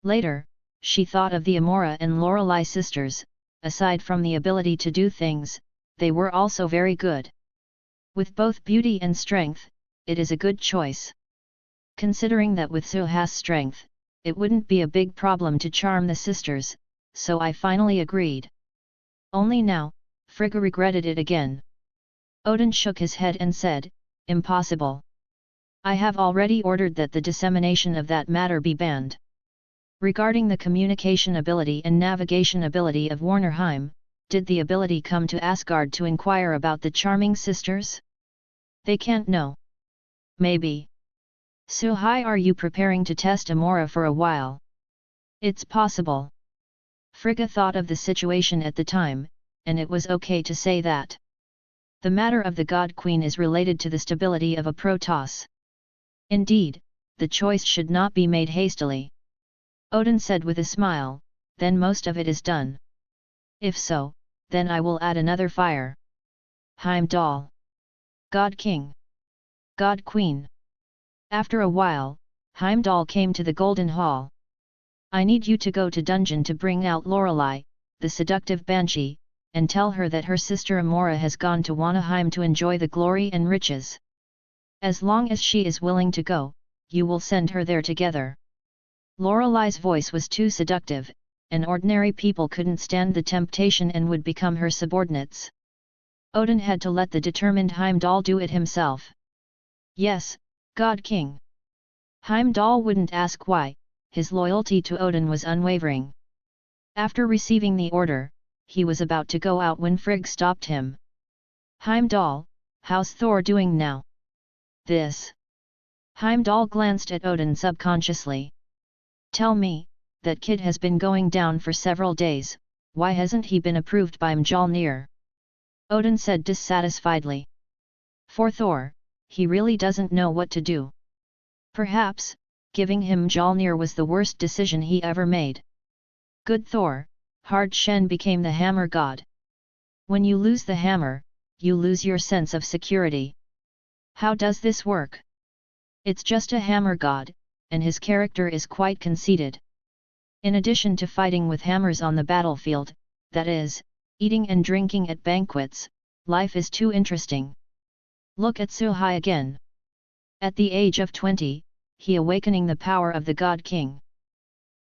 Later, she thought of the Amora and Lorelei sisters. Aside from the ability to do things, they were also very good. With both beauty and strength, it is a good choice. Considering that with Suhai's strength, it wouldn't be a big problem to charm the sisters, so I finally agreed. Only now, Frigga regretted it again. Odin shook his head and said, Impossible. I have already ordered that the dissemination of that matter be banned. Regarding the communication ability and navigation ability of Warnerheim, did the ability come to Asgard to inquire about the charming sisters? They can't know. Maybe. Suhai, are you preparing to test Amora for a while? It's possible. Frigga thought of the situation at the time, and it was okay to say that. The matter of the God Queen is related to the stability of a Protoss. Indeed, the choice should not be made hastily. Odin said with a smile, then most of it is done. If so, then I will add another fire. Heimdall. God King. God Queen. After a while, Heimdall came to the Golden Hall. I need you to go to dungeon to bring out Lorelei, the seductive banshee, and tell her that her sister Amora has gone to Warnerheim to enjoy the glory and riches. As long as she is willing to go, you will send her there together. Lorelei's voice was too seductive, and ordinary people couldn't stand the temptation and would become her subordinates. Odin had to let the determined Heimdall do it himself. Yes, God King. Heimdall wouldn't ask why, his loyalty to Odin was unwavering. After receiving the order, he was about to go out when Frigg stopped him. Heimdall, how's Thor doing now? This. Heimdall glanced at Odin subconsciously. Tell me, that kid has been going down for several days, why hasn't he been approved by Mjolnir? Odin said dissatisfiedly. For Thor, he really doesn't know what to do. Perhaps, giving him Mjolnir was the worst decision he ever made. Good Thor, Hard Shen became the hammer god. When you lose the hammer, you lose your sense of security. How does this work? It's just a hammer god, and his character is quite conceited. In addition to fighting with hammers on the battlefield, that is, eating and drinking at banquets, life is too interesting. Look at Suhai again. At the age of 20, he awakening the power of the God King.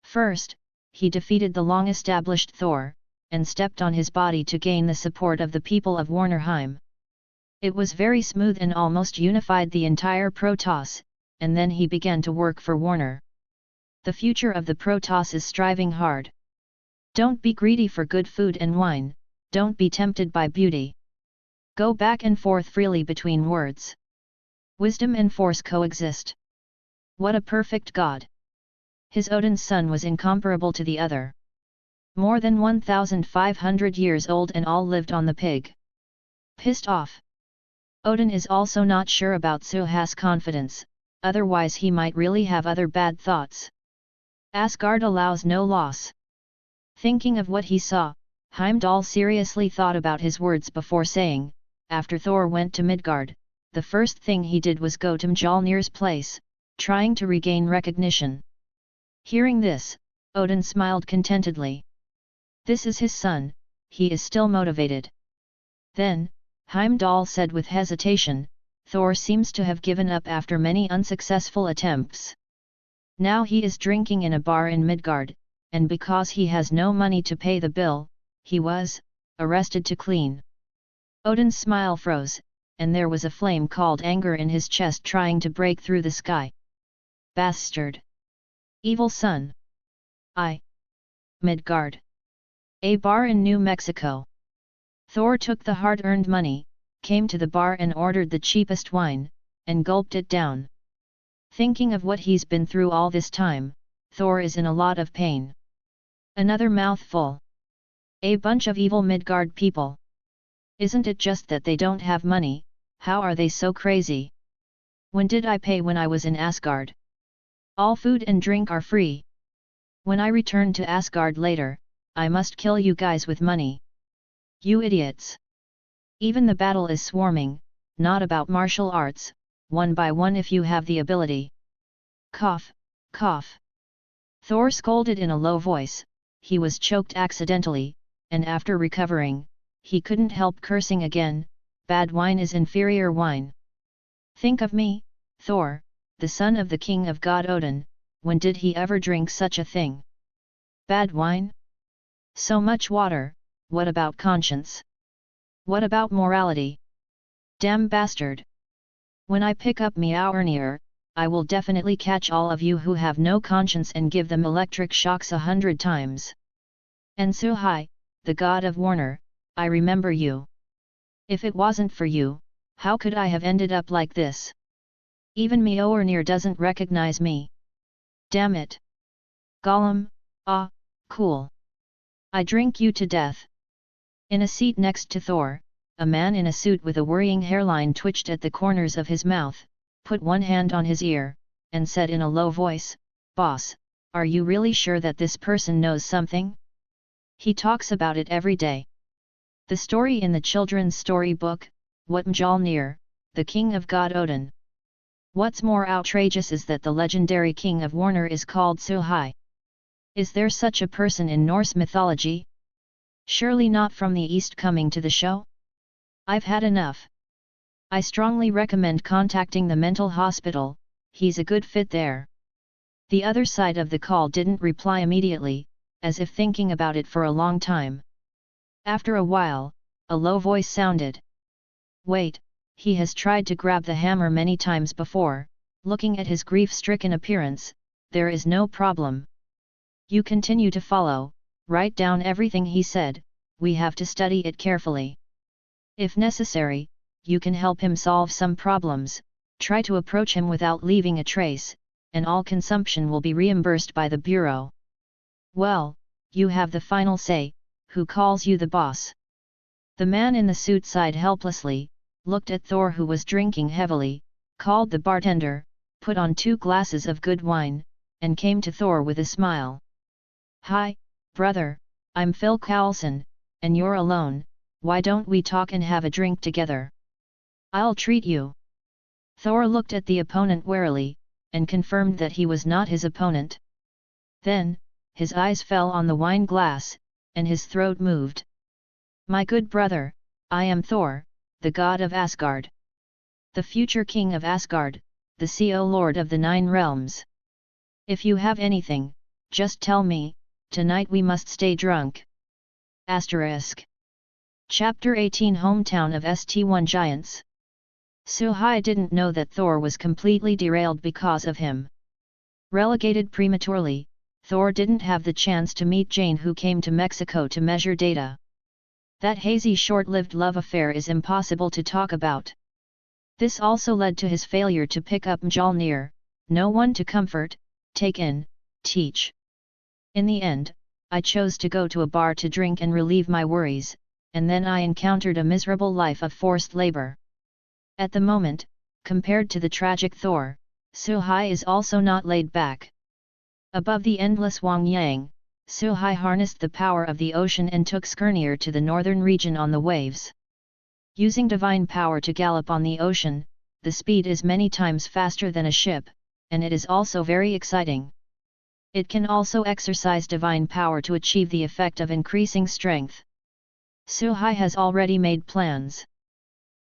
First, he defeated the long-established Thor, and stepped on his body to gain the support of the people of Warnerheim. It was very smooth and almost unified the entire Protoss, and then he began to work for Warner. The future of the Protoss is striving hard. Don't be greedy for good food and wine, don't be tempted by beauty. go back and forth freely between words. Wisdom and force coexist. What a perfect god! His Odin's son was incomparable to the other. More than 1,500 years old and all lived on the pig. Pissed off. Odin is also not sure about Suha's confidence, otherwise he might really have other bad thoughts. Asgard allows no loss. Thinking of what he saw, Heimdall seriously thought about his words before saying, after Thor went to Midgard, the first thing he did was go to Mjolnir's place, trying to regain recognition. Hearing this, Odin smiled contentedly. This is his son, he is still motivated. Then, Heimdall said with hesitation, Thor seems to have given up after many unsuccessful attempts. Now he is drinking in a bar in Midgard, and because he has no money to pay the bill, he was arrested to clean. Odin's smile froze, and there was a flame called anger in his chest trying to break through the sky. Bastard! Evil son! Midgard. A bar in New Mexico. Thor took the hard-earned money, came to the bar and ordered the cheapest wine, and gulped it down. Thinking of what he's been through all this time, Thor is in a lot of pain. Another mouthful. A bunch of evil Midgard people. Isn't it just that they don't have money, how are they so crazy? When did I pay when I was in Asgard? All food and drink are free. When I return to Asgard later, I must kill you guys with money. You idiots! Even the battle is swarming, not about martial arts, one by one if you have the ability. Cough, cough. Thor scolded in a low voice, he was choked accidentally, and after recovering, he couldn't help cursing again, bad wine is inferior wine. Think of me, Thor, the son of the king of god Odin, when did he ever drink such a thing? Bad wine? So much water, what about conscience? What about morality? Damn bastard! When I pick up Mjolnir, I will definitely catch all of you who have no conscience and give them electric shocks 100 times. And Suhai, the god of Warner, I remember you. If it wasn't for you, how could I have ended up like this? Even Mjolnir doesn't recognize me. Damn it! Gollum, cool. I drink you to death. In a seat next to Thor, a man in a suit with a worrying hairline twitched at the corners of his mouth, put one hand on his ear, and said in a low voice, Boss, are you really sure that this person knows something? He talks about it every day. The story in the children's storybook, What Mjolnir, the king of god Odin. What's more outrageous is that the legendary king of Warner is called Suhai. Is there such a person in Norse mythology? Surely not from the east coming to the show? I've had enough. I strongly recommend contacting the mental hospital, he's a good fit there. The other side of the call didn't reply immediately, as if thinking about it for a long time. After a while, a low voice sounded. Wait, he has tried to grab the hammer many times before, looking at his grief-stricken appearance, there is no problem. You continue to follow, write down everything he said, we have to study it carefully. If necessary, you can help him solve some problems, try to approach him without leaving a trace, and all consumption will be reimbursed by the Bureau. Well, you have the final say, who calls you the boss? The man in the suit sighed helplessly, looked at Thor who was drinking heavily, called the bartender, put on 2 glasses of good wine, and came to Thor with a smile. Hi, brother, I'm Phil Coulson, and you're alone, why don't we talk and have a drink together? I'll treat you. Thor looked at the opponent warily, and confirmed that he was not his opponent. Then, his eyes fell on the wine glass, and his throat moved. My good brother, I am Thor, the god of Asgard. The future king of Asgard, the CO Lord of the 9 realms. If you have anything, just tell me, tonight we must stay drunk. Asterisk. Chapter 18 Hometown of ST1 Giants. Suhai didn't know that Thor was completely derailed because of him. Relegated prematurely, Thor didn't have the chance to meet Jane who came to Mexico to measure data. That hazy short-lived love affair is impossible to talk about. This also led to his failure to pick up Mjolnir, no one to comfort, take in, teach. In the end, I chose to go to a bar to drink and relieve my worries, and then I encountered a miserable life of forced labor. At the moment, compared to the tragic Thor, Suhai is also not laid back. Above the endless Wang Yang, Suhai harnessed the power of the ocean and took Skirnir to the northern region on the waves. Using divine power to gallop on the ocean, the speed is many times faster than a ship, and it is also very exciting. It can also exercise divine power to achieve the effect of increasing strength. Suhai has already made plans.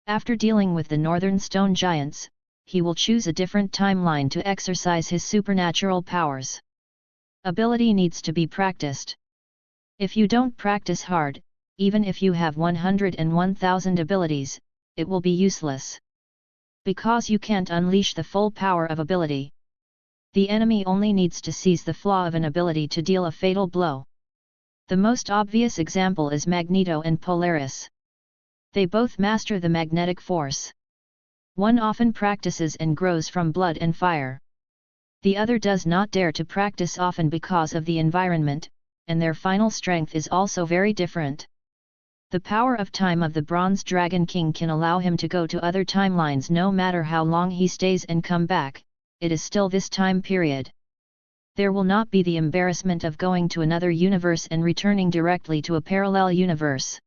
After dealing with the northern stone giants, he will choose a different timeline to exercise his supernatural powers. Ability needs to be practiced. If you don't practice hard, even if you have 101,000 abilities, it will be useless. Because you can't unleash the full power of ability. The enemy only needs to seize the flaw of an ability to deal a fatal blow. The most obvious example is Magneto and Polaris. They both master the magnetic force. One often practices and grows from blood and fire. The other does not dare to practice often because of the environment, and their final strength is also very different. The power of time of the Bronze Dragon King can allow him to go to other timelines no matter how long he stays and come back, it is still this time period. There will not be the embarrassment of going to another universe and returning directly to a parallel universe.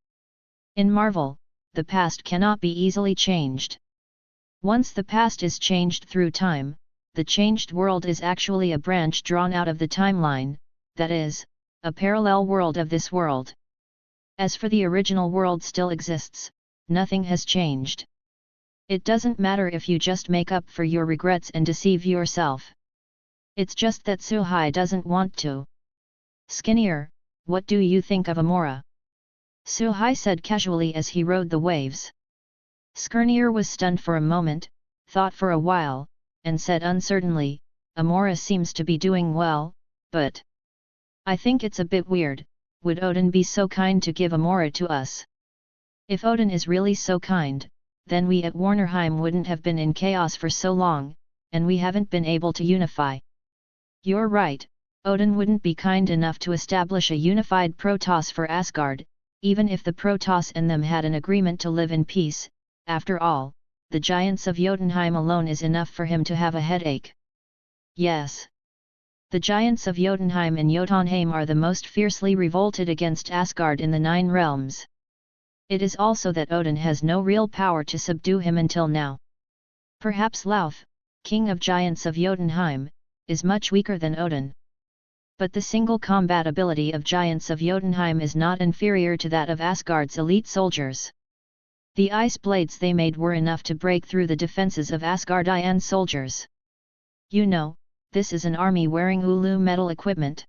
In Marvel, the past cannot be easily changed. Once the past is changed through time, the changed world is actually a branch drawn out of the timeline, that is, a parallel world of this world. As for the original world still exists, nothing has changed. It doesn't matter if you just make up for your regrets and deceive yourself. It's just that Suhai doesn't want to. Skirnir, what do you think of Amora? Suhai said casually as he rode the waves. Skirnir was stunned for a moment, thought for a while, and said uncertainly, Amora seems to be doing well, but I think it's a bit weird, would Odin be so kind to give Amora to us? If Odin is really so kind, then we at Warnerheim wouldn't have been in chaos for so long, and we haven't been able to unify. You're right, Odin wouldn't be kind enough to establish a unified Protoss for Asgard, even if the Protoss and them had an agreement to live in peace. After all, the giants of Jotunheim alone is enough for him to have a headache. Yes. The giants of Jotunheim and Jotunheim are the most fiercely revolted against Asgard in the 9 realms. It is also that Odin has no real power to subdue him until now. Perhaps Lauf, king of giants of Jotunheim, is much weaker than Odin. But the single combat ability of giants of Jotunheim is not inferior to that of Asgard's elite soldiers. The ice blades they made were enough to break through the defenses of Asgardian soldiers. You know, this is an army wearing Ulu metal equipment.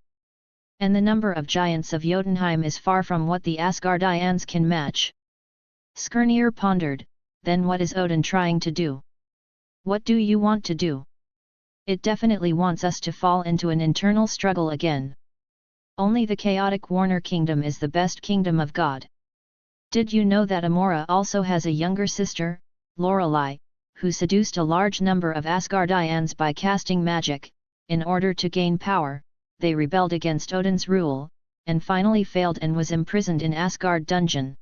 And the number of giants of Jotunheim is far from what the Asgardians can match. Skirnir pondered, then what is Odin trying to do? What do you want to do? It definitely wants us to fall into an internal struggle again. Only the chaotic Warner Kingdom is the best kingdom of God. Did you know that Amora also has a younger sister, Lorelei, who seduced a large number of Asgardians by casting magic? In order to gain power, they rebelled against Odin's rule, and finally failed and was imprisoned in Asgard dungeon.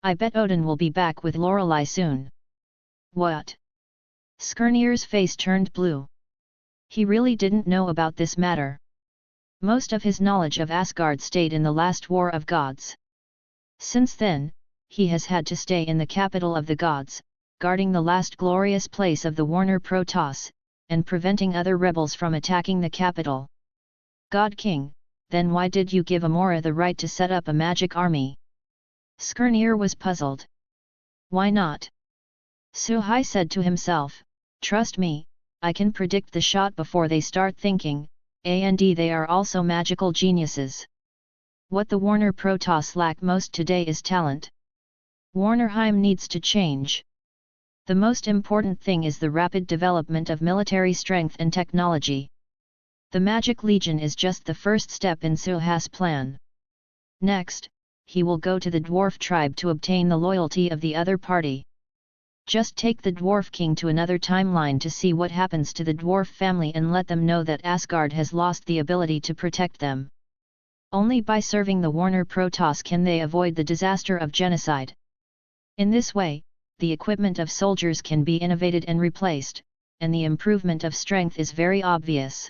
I bet Odin will be back with Lorelei soon. What? Skirnir's face turned blue. He really didn't know about this matter. Most of his knowledge of Asgard stayed in the last War of Gods. Since then, he has had to stay in the capital of the gods, guarding the last glorious place of the Warner Protoss, and preventing other rebels from attacking the capital. God King, then why did you give Amora the right to set up a magic army? Skirnir was puzzled. Why not? Suhai said to himself, trust me, I can predict the shot before they start thinking, and they are also magical geniuses. What the Warner Protoss lack most today is talent. Warnerheim needs to change. The most important thing is the rapid development of military strength and technology. The Magic Legion is just the first step in Suhai's plan. Next, he will go to the dwarf tribe to obtain the loyalty of the other party. Just take the dwarf king to another timeline to see what happens to the dwarf family and let them know that Asgard has lost the ability to protect them. Only by serving the Warner Protoss can they avoid the disaster of genocide. In this way, the equipment of soldiers can be innovated and replaced, and the improvement of strength is very obvious.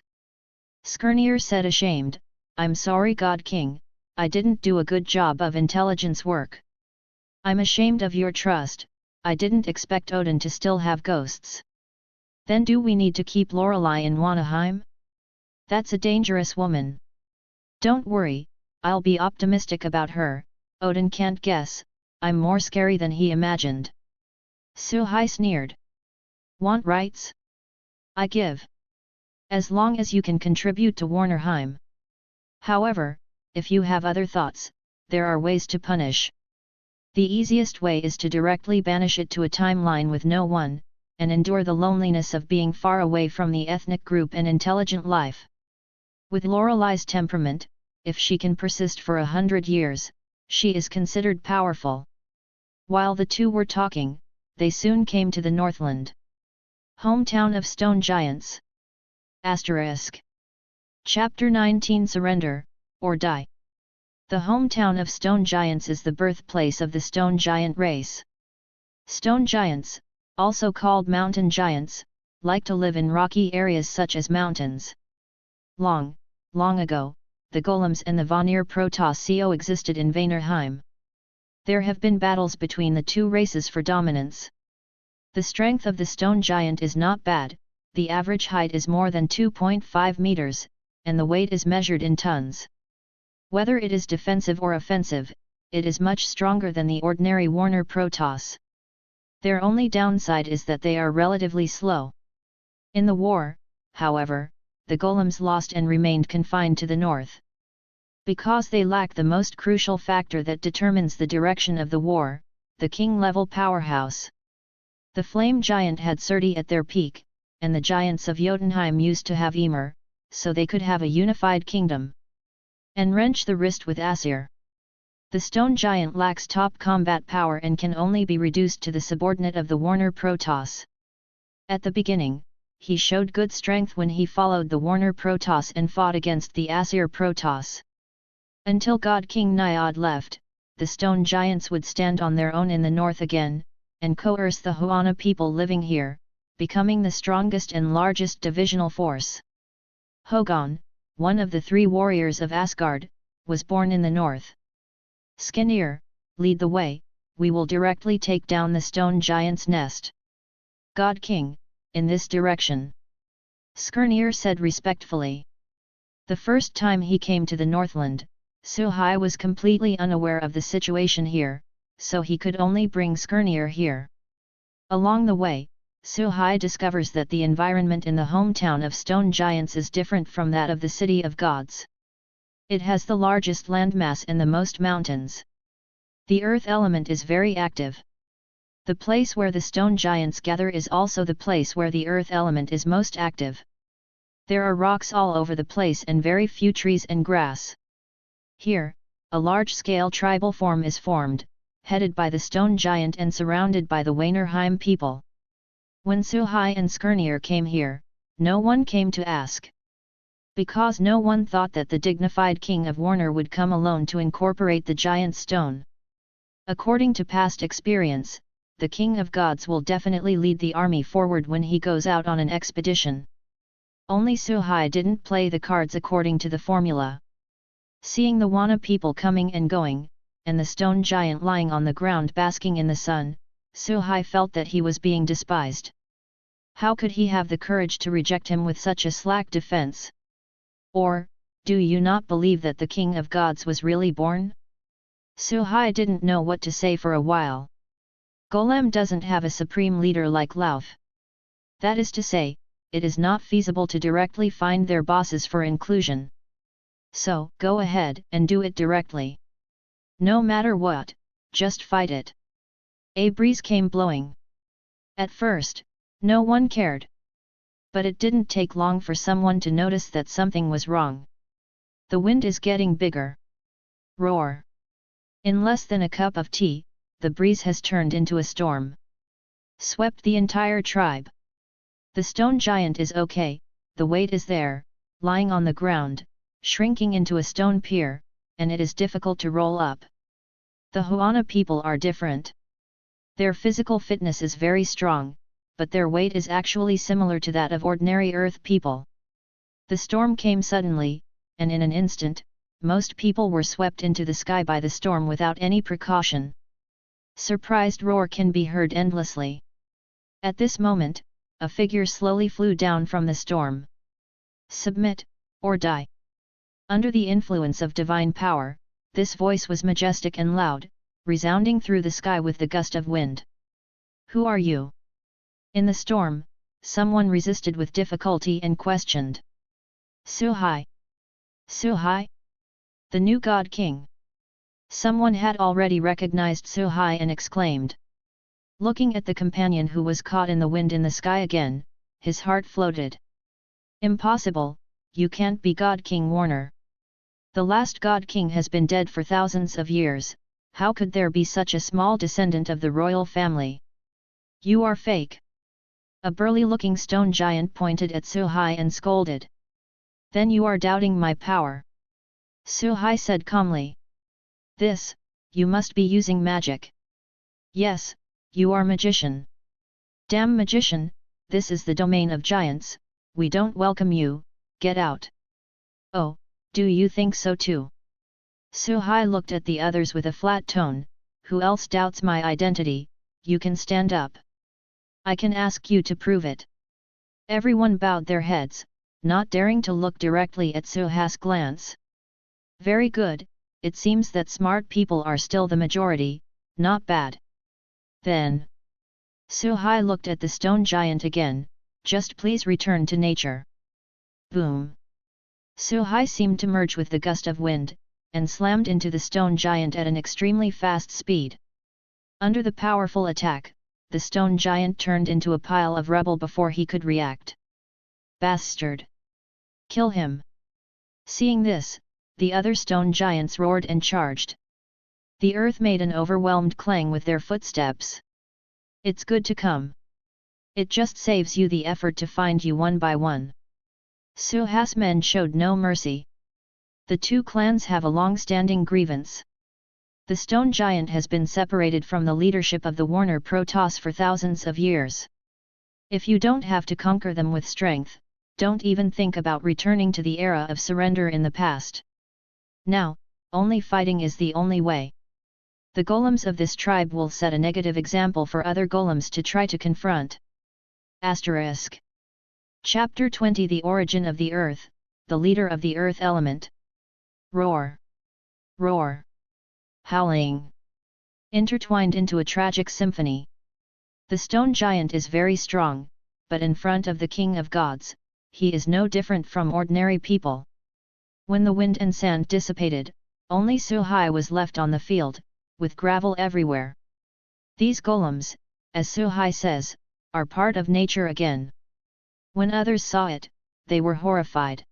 Skirnir said ashamed, "I'm sorry God King, I didn't do a good job of intelligence work. I'm ashamed of your trust, I didn't expect Odin to still have ghosts. Then do we need to keep Lorelei in Warnerheim? That's a dangerous woman. Don't worry, I'll be optimistic about her, Odin can't guess, I'm more scary than he imagined." Suhai sneered. "Want rights? I give. As long as you can contribute to Warnerheim. However, if you have other thoughts, there are ways to punish. The easiest way is to directly banish it to a timeline with no one, and endure the loneliness of being far away from the ethnic group and intelligent life. With Lorelei's temperament, if she can persist for 100 years, she is considered powerful." While the two were talking, they soon came to the Northland. Hometown of Stone Giants. **** Chapter 19 Surrender, or Die. The hometown of Stone Giants is the birthplace of the Stone Giant race. Stone Giants, also called Mountain Giants, like to live in rocky areas such as mountains. Long ago, the Golems and the Warner Protoss coexisted in Warnerheim. There have been battles between the two races for dominance. The strength of the Stone Giant is not bad, the average height is more than 2.5 meters, and the weight is measured in tons. Whether it is defensive or offensive, it is much stronger than the ordinary Warner Protoss. Their only downside is that they are relatively slow. In the war, however, the Golems lost and remained confined to the north. Because they lack the most crucial factor that determines the direction of the war, the king-level powerhouse. The Flame Giant had Surti at their peak, and the giants of Jotunheim used to have Ymir, so they could have a unified kingdom. And wrench the wrist with Aesir. The Stone Giant lacks top combat power and can only be reduced to the subordinate of the Warner Protoss. At the beginning, he showed good strength when he followed the Warner Protoss and fought against the Aesir Protoss. Until God King Niod left, the Stone Giants would stand on their own in the north again, and coerce the Huana people living here, becoming the strongest and largest divisional force. Hogon, one of the 3 warriors of Asgard, was born in the north. Skirnir, lead the way, we will directly take down the Stone Giant's nest. God King, in this direction. Skirnir said respectfully. The first time he came to the Northland, Suhai was completely unaware of the situation here, so he could only bring Skirnir here. Along the way, Suhai discovers that the environment in the hometown of Stone Giants is different from that of the City of Gods. It has the largest landmass and the most mountains. The earth element is very active. The place where the Stone Giants gather is also the place where the earth element is most active. There are rocks all over the place and very few trees and grass. Here, a large-scale tribal form is formed, headed by the Stone Giant and surrounded by the Warnerheim people. When Suhai and Skirnir came here, no one came to ask. Because no one thought that the dignified king of Warner would come alone to incorporate the giant stone. According to past experience, the King of Gods will definitely lead the army forward when he goes out on an expedition. Only Suhai didn't play the cards according to the formula. Seeing the Wana people coming and going, and the Stone Giant lying on the ground basking in the sun, Suhai felt that he was being despised. How could he have the courage to reject him with such a slack defense? Or, do you not believe that the King of Gods was really born? Suhai didn't know what to say for a while. Golem doesn't have a supreme leader like Lauf. That is to say, it is not feasible to directly find their bosses for inclusion. So, go ahead and do it directly. No matter what, just fight it. A breeze came blowing. At first, no one cared. But it didn't take long for someone to notice that something was wrong. The wind is getting bigger. Roar. In less than a cup of tea, the breeze has turned into a storm. Swept the entire tribe. The stone giant is okay, the weight is there, lying on the ground, shrinking into a stone pier, and it is difficult to roll up. The Huana people are different. Their physical fitness is very strong, but their weight is actually similar to that of ordinary earth people. The storm came suddenly, and in an instant, most people were swept into the sky by the storm without any precaution. Surprised roar can be heard endlessly. At this moment, a figure slowly flew down from the storm. Submit, or die. Under the influence of divine power, this voice was majestic and loud, resounding through the sky with the gust of wind. Who are you? In the storm, someone resisted with difficulty and questioned. Suhai. Suhai? The new god king. Someone had already recognized Suhai and exclaimed. Looking at the companion who was caught in the wind in the sky again, his heart floated. Impossible, you can't be God King Warner. The last God King has been dead for thousands of years, how could there be such a small descendant of the royal family? You are fake. A burly-looking stone giant pointed at Suhai and scolded. Then you are doubting my power. Suhai said calmly. You must be using magic. Yes, you are magician. Damn magician, this is the domain of giants, we don't welcome you, get out. Oh, do you think so too? Suhai looked at the others with a flat tone, who else doubts my identity, you can stand up. I can ask you to prove it. Everyone bowed their heads, not daring to look directly at Suhai's glance. Very good, it seems that smart people are still the majority, not bad. Then, Suhai looked at the stone giant again, just please return to nature. Boom! Suhai seemed to merge with the gust of wind, and slammed into the stone giant at an extremely fast speed. Under the powerful attack, the stone giant turned into a pile of rubble before he could react. Bastard! Kill him! Seeing this, the other stone giants roared and charged. The earth made an overwhelmed clang with their footsteps. It's good to come. It just saves you the effort to find you one by one. Suhai's men showed no mercy. The two clans have a long-standing grievance. The stone giant has been separated from the leadership of the Warner Protoss for thousands of years. If you don't have to conquer them with strength, don't even think about returning to the era of surrender in the past. Now, only fighting is the only way. The golems of this tribe will set a negative example for other golems to try to confront. Asterisk. Chapter 20 The Origin of the Earth, the leader of the Earth element. Roar! Roar! Howling! Intertwined into a tragic symphony. The stone giant is very strong, but in front of the king of gods, he is no different from ordinary people. When the wind and sand dissipated, only Suhai was left on the field, with gravel everywhere. These golems, as Suhai says, are part of nature again. When others saw it, they were horrified.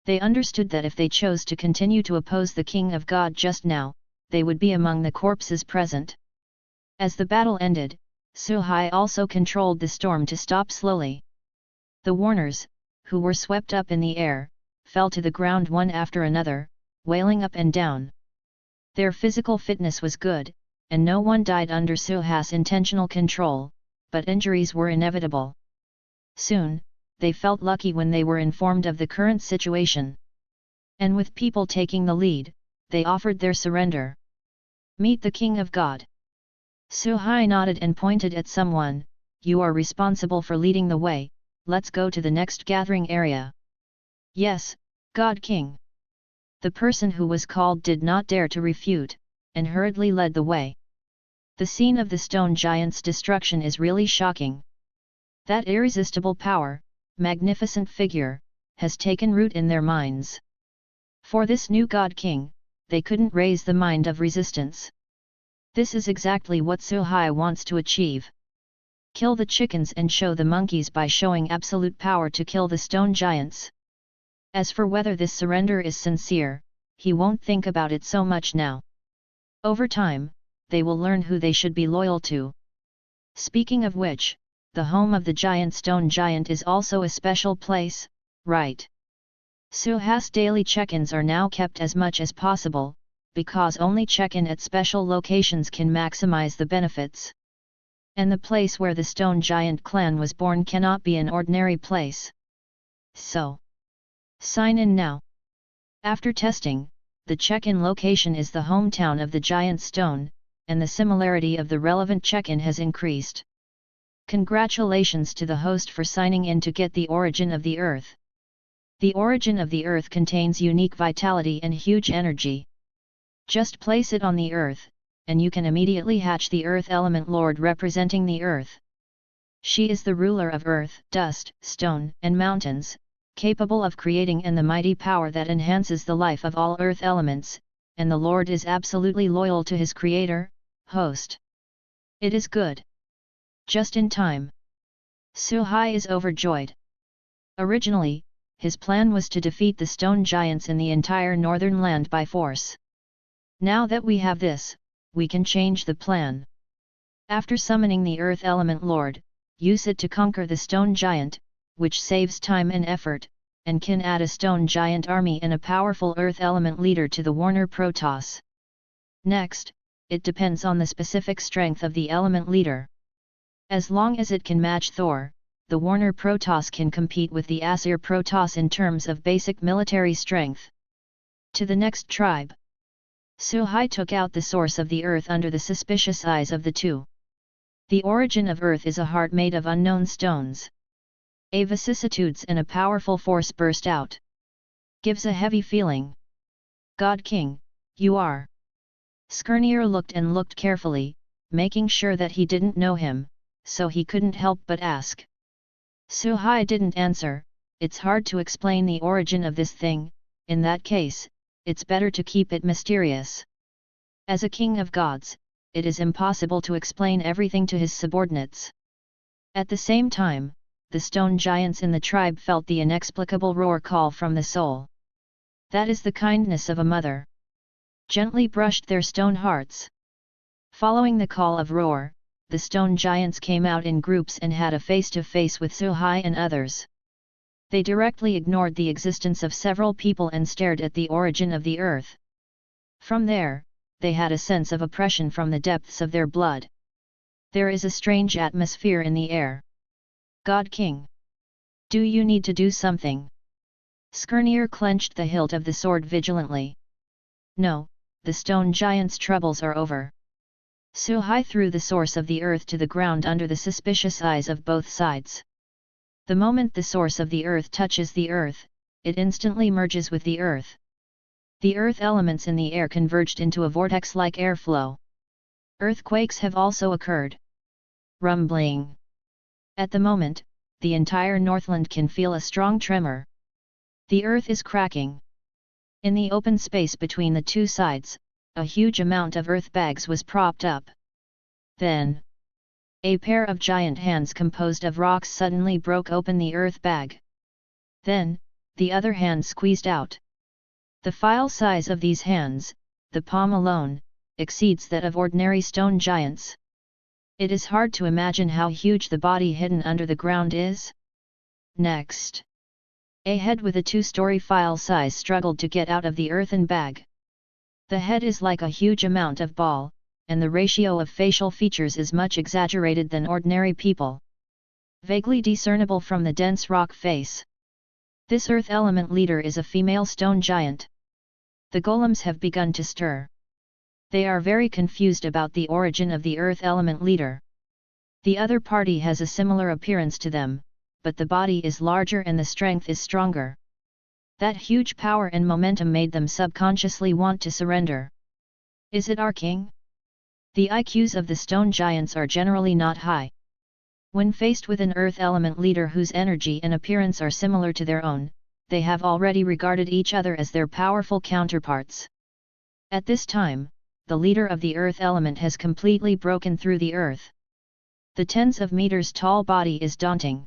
They understood that if they chose to continue to oppose the king of God just now, they would be among the corpses present. As the battle ended, Suhai also controlled the storm to stop slowly. The Warners, who were swept up in the air, fell to the ground one after another, wailing up and down. Their physical fitness was good, and no one died under Suhai's intentional control, but injuries were inevitable. Soon, they felt lucky when they were informed of the current situation. And with people taking the lead, they offered their surrender. Meet the King of God. Suhai nodded and pointed at someone, you are responsible for leading the way, let's go to the next gathering area. Yes, God King. The person who was called did not dare to refute, and hurriedly led the way. The scene of the stone giant's destruction is really shocking. That irresistible power, magnificent figure, has taken root in their minds. For this new God King, they couldn't raise the mind of resistance. This is exactly what Suhai wants to achieve. Kill the chickens and show the monkeys by showing absolute power to kill the stone giants. As for whether this surrender is sincere, he won't think about it so much now. Over time, they will learn who they should be loyal to. Speaking of which, the home of the giant stone giant is also a special place, right? Suha's daily check-ins are now kept as much as possible, because only check-in at special locations can maximize the benefits. And the place where the stone giant clan was born cannot be an ordinary place. So, sign in now. After testing, the check-in location is the hometown of the giant stone, and the similarity of the relevant check-in has increased. Congratulations to the host for signing in to get the origin of the Earth. The origin of the Earth contains unique vitality and huge energy. Just place it on the Earth, and you can immediately hatch the Earth Element Lord representing the Earth. She is the ruler of Earth, dust, stone, and mountains, capable of creating and the mighty power that enhances the life of all Earth elements, and the Lord is absolutely loyal to his creator, host. It is good. Just in time. Suhai is overjoyed. Originally, his plan was to defeat the stone giants in the entire northern land by force. Now that we have this, we can change the plan. After summoning the Earth Element Lord, use it to conquer the stone giant, which saves time and effort, and can add a stone giant army and a powerful Earth Element leader to the Warner Protoss. Next, it depends on the specific strength of the element leader. As long as it can match Thor, the Warner Protoss can compete with the Aesir Protoss in terms of basic military strength. To the next tribe. Suhai took out the source of the earth under the suspicious eyes of the two. The origin of earth is a heart made of unknown stones. A vicissitudes and a powerful force burst out. Gives a heavy feeling. God King, you are. Skirnir looked and looked carefully, making sure that he didn't know him, so he couldn't help but ask. Suhai didn't answer. It's hard to explain the origin of this thing. In that case, it's better to keep it mysterious. As a king of gods, it is impossible to explain everything to his subordinates. At the same time, the stone giants in the tribe felt the inexplicable roar call from the soul. That is the kindness of a mother. Gently brushed their stone hearts. Following the call of roar, the stone giants came out in groups and had a face-to-face with Suhai and others. They directly ignored the existence of several people and stared at the origin of the earth. From there, they had a sense of oppression from the depths of their blood. There is a strange atmosphere in the air. God King. Do you need to do something? Skirnir clenched the hilt of the sword vigilantly. No, the stone giant's troubles are over. Suhai threw the source of the earth to the ground under the suspicious eyes of both sides. The moment the source of the earth touches the earth, it instantly merges with the earth. The earth elements in the air converged into a vortex-like airflow. Earthquakes have also occurred. Rumbling. At the moment, the entire Northland can feel a strong tremor. The earth is cracking. In the open space between the two sides, a huge amount of earth bags was propped up. Then, a pair of giant hands composed of rocks suddenly broke open the earth bag. Then, the other hand squeezed out. The file size of these hands, the palm alone, exceeds that of ordinary stone giants. It is hard to imagine how huge the body hidden under the ground is. Next, a head with a 2-story file size struggled to get out of the earthen bag. The head is like a huge amount of ball, and the ratio of facial features is much exaggerated than ordinary people. Vaguely discernible from the dense rock face. This earth element leader is a female stone giant. The golems have begun to stir. They are very confused about the origin of the earth element leader. The other party has a similar appearance to them, but the body is larger and the strength is stronger. That huge power and momentum made them subconsciously want to surrender. Is it our king? The IQs of the stone giants are generally not high. When faced with an earth element leader whose energy and appearance are similar to their own, they have already regarded each other as their powerful counterparts. At this time, the leader of the earth element has completely broken through the earth. The tens of meters tall body is daunting.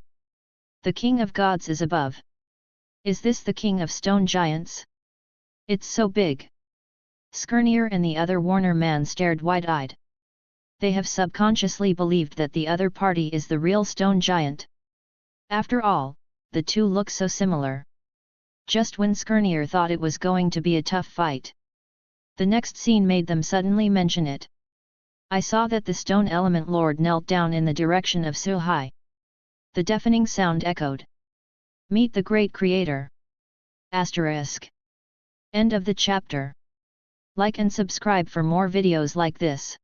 The king of gods is above. Is this the king of stone giants? It's so big. Skirnir and the other Warner man stared wide-eyed. They have subconsciously believed that the other party is the real stone giant. After all, the two look so similar. Just when Skirnir thought it was going to be a tough fight, the next scene made them suddenly mention it. I saw that the stone element lord knelt down in the direction of Suhai. The deafening sound echoed. Meet the great creator. **. End of the chapter. Like and subscribe for more videos like this.